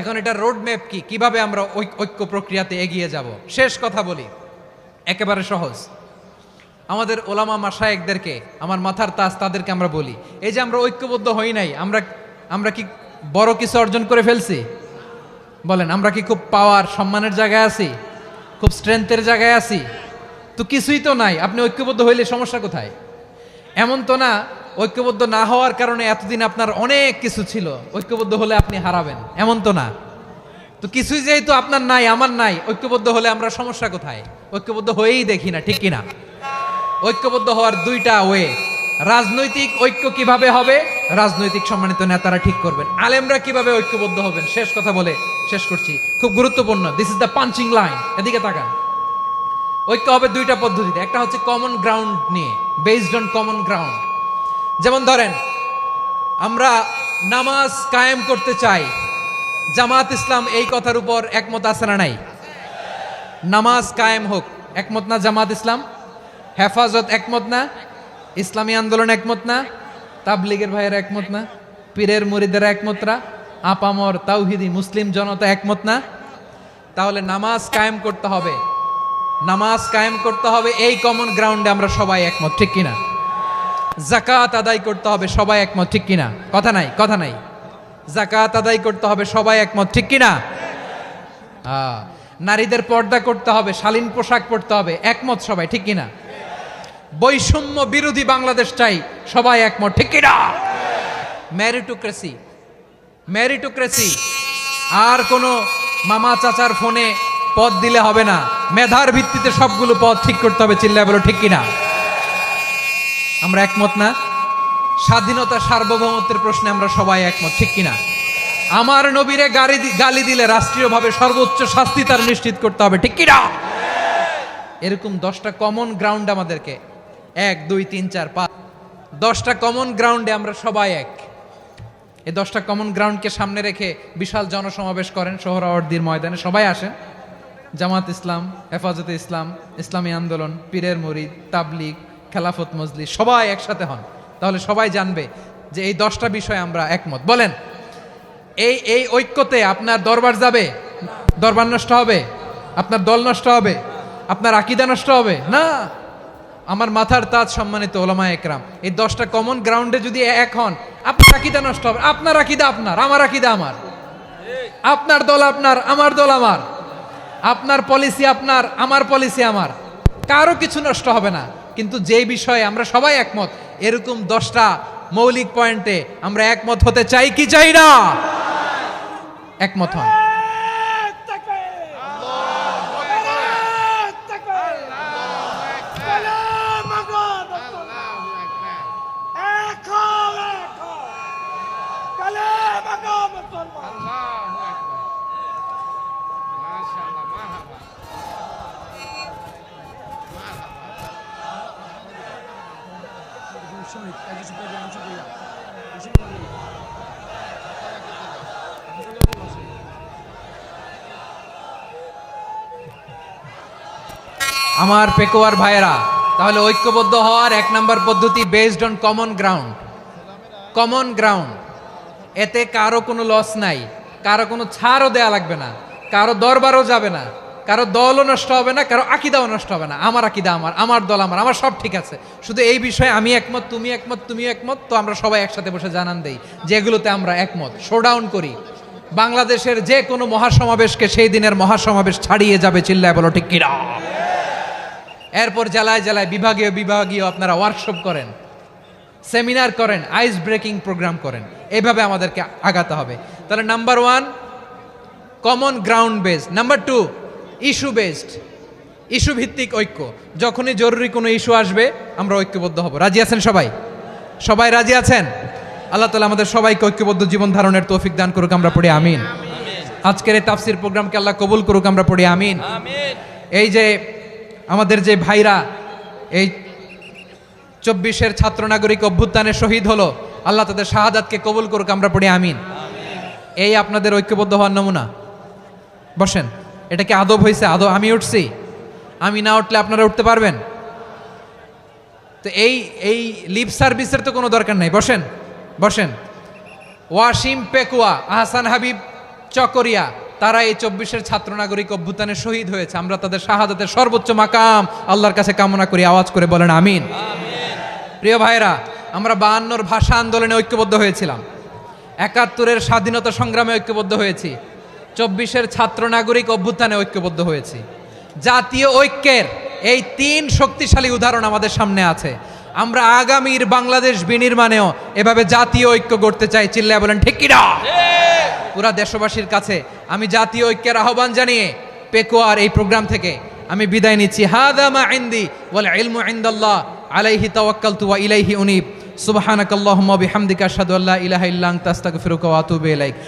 এখন এটা রোড ম্যাপ কি, কিভাবে আমরা ঐক্য প্রক্রিয়াতে এগিয়ে যাব। শেষ কথা বলি, একেবারে সহজ। আমাদের ওলামা মাশায়েখদেরকে, আমার মাথার তাজ, তাদেরকে আমরা বলি, এই যে আমরা ঐক্যবদ্ধ হই নাই, আমরা কি বড় কিছু অর্জন করে ফেলছি? বলেন, আমরা কি খুব পাওয়ার সম্মানের জায়গায় আছি? খুব স্ট্রেংথের জায়গায় আছি? তো কিছুই তো নাই। আপনি ঐক্যবদ্ধ হইলে সমস্যা কোথায়? এমন তো না ঐক্যবদ্ধ না হওয়ার কারণে এতদিন আপনার অনেক কিছু ছিল, ঐক্যবদ্ধ হলে আপনি হারাবেন, এমন তো না। তো কিছুই যেহেতু আপনার নাই, আমার নাই, ঐক্যবদ্ধ হলে আমরা সমস্যা কোথায়? ঐক্যবদ্ধ হয়েই দেখি না, ঠিক কিনা? ঐক্যবদ্ধ হওয়ার দুইটা ওয়ে। রাজনৈতিক ঐক্য কিভাবে হবে, রাজনৈতিক সম্মানিত নেতারা ঠিক করবেন। আলেমরা কিভাবে ঐক্যবদ্ধ হবেন, শেষ কথা বলে শেষ করছি, খুব গুরুত্বপূর্ণ। This is the punching line. এদিকে তাকান। ঐক্য হবে দুইটা পদ্ধতিতে। একটা হচ্ছে কমন গ্রাউন্ড নিয়ে, বেসড অন কমন গ্রাউন্ড। যেমন ধরেন, আমরা নামাজ কায়েম করতে চাই, জামাত ইসলাম এই কথার উপর একমত আছে না নাই? নামাজ কায়েম হোক, একমত না জামাত ইসলাম? হেফাজত একমত না? ইসলামী আন্দোলন একমত না? তাবলীগের ভাইয়েরা একমত না? পীরের মুরিদেরা একমত না? আপামর তাওহিদি মুসলিম জনতা একমত না? তাহলে নামাজ কায়েম করতে হবে, নামাজ কায়েম করতে হবে এই কমন গ্রাউন্ডে আমরা সবাই একমত, ঠিক কিনা? যাকাত আদায় করতে হবে, সবাই একমত, ঠিক কিনা? কথা নাই, কথা নাই। যাকাত আদায় করতে হবে, সবাই একমত, ঠিক কিনা? নারীদের পর্দা করতে হবে, শালীন পোশাক পরতে হবে, একমত সবাই, ঠিক কিনা? বৈষম্য বিরোধী বাংলাদেশ চাই, সবাই একমত, ঠিক কিনা? মেরিটোক্রেসি, মেরিটোক্রেসি, আর কোনো মামা চাচার ফোনে পদ দিলে হবে না, মেধার ভিত্তিতে সবগুলো পদ ঠিক করতে হবে, চিল্লায় বলো ঠিক কিনা? আমরা একমত না? স্বাধীনতা সার্বভৌমত্বের প্রশ্নে আমরা সবাই একমত, ঠিক কিনা? আমার নবীরে গালি দিলে রাষ্ট্রীয়ভাবে সর্বোচ্চ শাস্তি তার নিশ্চিত করতে হবে, ঠিক কিনা? এরকম 10টা কমন গ্রাউন্ড আমাদেরকে, 1 2 3 4 5, 10টা কমন গ্রাউন্ডে আমরা সবাই এক। এই 10টা কমন গ্রাউন্ডকে সামনে রেখে বিশাল জনসমাবেশ করেন সোহরাওয়ার্দীর ময়দানে, সবাই আসেন। জামাত ইসলাম, হেফাজতে ইসলাম, ইসলামী আন্দোলন, পীরের মুরিদ, তাবলীগ, খেলাফত মজলিস, সবাই একসাথে হন। তাহলে সবাই জানবে যে এই 10টা বিষয়ে আমরা একমত। বলেন, এই ঐক্যতে আপনার দরবার যাবে, দরবার নষ্ট হবে, আপনার দল নষ্ট হবে, আপনার আকীদা নষ্ট হবে না। আমার মাথার তাজ সম্মানিত ওলামা একরাম, এই 10টা কমন গ্রাউন্ডে যদি এক হন, আপনার আকীদা নষ্ট হবে। আপনার আকীদা আপনার, আমার আকীদা আমার, আপনার দল আপনার, আমার দল আমার, আপনার পলিসি আপনার, আমার পলিসি আমার, কারো কিছু নষ্ট হবে না। কিন্তু যে বিষয়ে আমরা সবাই একমত, এরকম 10টা মৌলিক পয়েন্টে আমরা একমত হতে চাই কি চাই না? একমত হন। আমার পেকুয়ার ভাইয়েরা, তাহলে ঐক্যবদ্ধ হওয়ার 1 নম্বর পদ্ধতি based on common ground. Common ground, এতে কারো কোনো লস নাই, কারো কোনো ছাড়ও দেয়া লাগবে না, কারো দরবারও যাবে না, কারো দলও নষ্ট হবে না, কারো আকীদাও নষ্ট হবে না। আমার আকীদা আমার, আমার দল আমার, আমার সব ঠিক আছে। শুধু এই বিষয়ে আমি একমত, তুমি একমত, তুমি একমত, তো আমরা সবাই একসাথে বসে জানান দেই যেগুলোতে আমরা একমত, শোডাউন করি। বাংলাদেশের যে কোনো মহাসমাবেশকে সেই দিনের মহাসমাবেশ ছাড়িয়ে যাবে, চিল্লায় বলো ঠিক কিনা? এরপর জেলায় জেলায় বিভাগীয় বিভাগীয় আপনারা ওয়ার্কশপ করেন, সেমিনার করেন, আইস ব্রেকিং প্রোগ্রাম করেন। এইভাবে আমাদেরকে আগাতে হবে। তাহলে number 1 common ground based, number 2 issue based, issue ভিত্তিক ঐক্য। যখনই জরুরি কোনো ইস্যু আসবে আমরা ঐক্যবদ্ধ হব। রাজি আছেন সবাই? সবাই রাজি আছেন? আল্লাহ তাআলা আমাদের সবাইকে ঐক্যবদ্ধ জীবন ধারণের তৌফিক দান করুক, আমরা পড়ি আমিন। আজকের এই তাফসীর প্রোগ্রামকে আল্লাহ কবুল করুক, আমরা পড়ি আমিন। এই যে আমাদের যে ভাইরা এই 24-এর ছাত্র নাগরিক অভ্যুত্থানে শহীদ হলো, আল্লাহ তাদের শাহাদাতকে কবুল করুক, আমরা পড়ি আমিন। এই আপনাদের ঐক্যবদ্ধ হওয়ার নমুনা। বসেন, এটা কি আদব হয়েছে? আদব আমি উঠছি, আমি না উঠলে আপনারা উঠতে পারবেন? তো এই এই লিপ সার্ভিসের তো কোনো দরকার নাই, বসেন বসেন। ওয়াসিম পেকুয়া, আহসান হাবিব চকরিয়া, তারা এই 24-এর ছাত্র নাগরিক অভ্যুত্থানে শহীদ হয়েছে। আমরা তাদের শাহাদাতের সর্বোচ্চ মাকাম আল্লাহর কাছে কামনা করি, আওয়াজ করে বলেন আমিন। প্রিয় ভাইরা, আমরা 52-র ভাষা আন্দোলনে ঐক্যবদ্ধ হয়েছিলাম, 71-এর স্বাধীনতা সংগ্রামে ঐক্যবদ্ধ হয়েছি, 24-এর ছাত্র নাগরিক অভ্যুত্থানে ঐক্যবদ্ধ হয়েছি। জাতীয় ঐক্যের এই 3 শক্তিশালী উদাহরণ আমাদের সামনে আছে। আমরা আগামীর বাংলাদেশ বিনির্মাণেও এভাবে জাতীয় ঐক্য গড়তে চাই। চিল্লায় বলেন ঠিক কিনা? পুরা দেশবাসীর কাছে আমি জাতীয় ঐক্যের আহ্বান জানিয়ে পেকুয়ার এই প্রোগ্রাম থেকে আমি বিদায় নিচ্ছি। হাদা মা ইনদি ওয়াল ইলমু ইনদাল্লাহ আলাইহি তাওয়াক্কালতু ওয়া ইলাইহি উনীব। সুবহানাকাল্লাহুম্মা ওয়া বিহামদিকা আশহাদু আল্লা ইলাহা ইল্লা আনতা আস্তাগফিরুকা ওয়া আতুবু ইলাইক।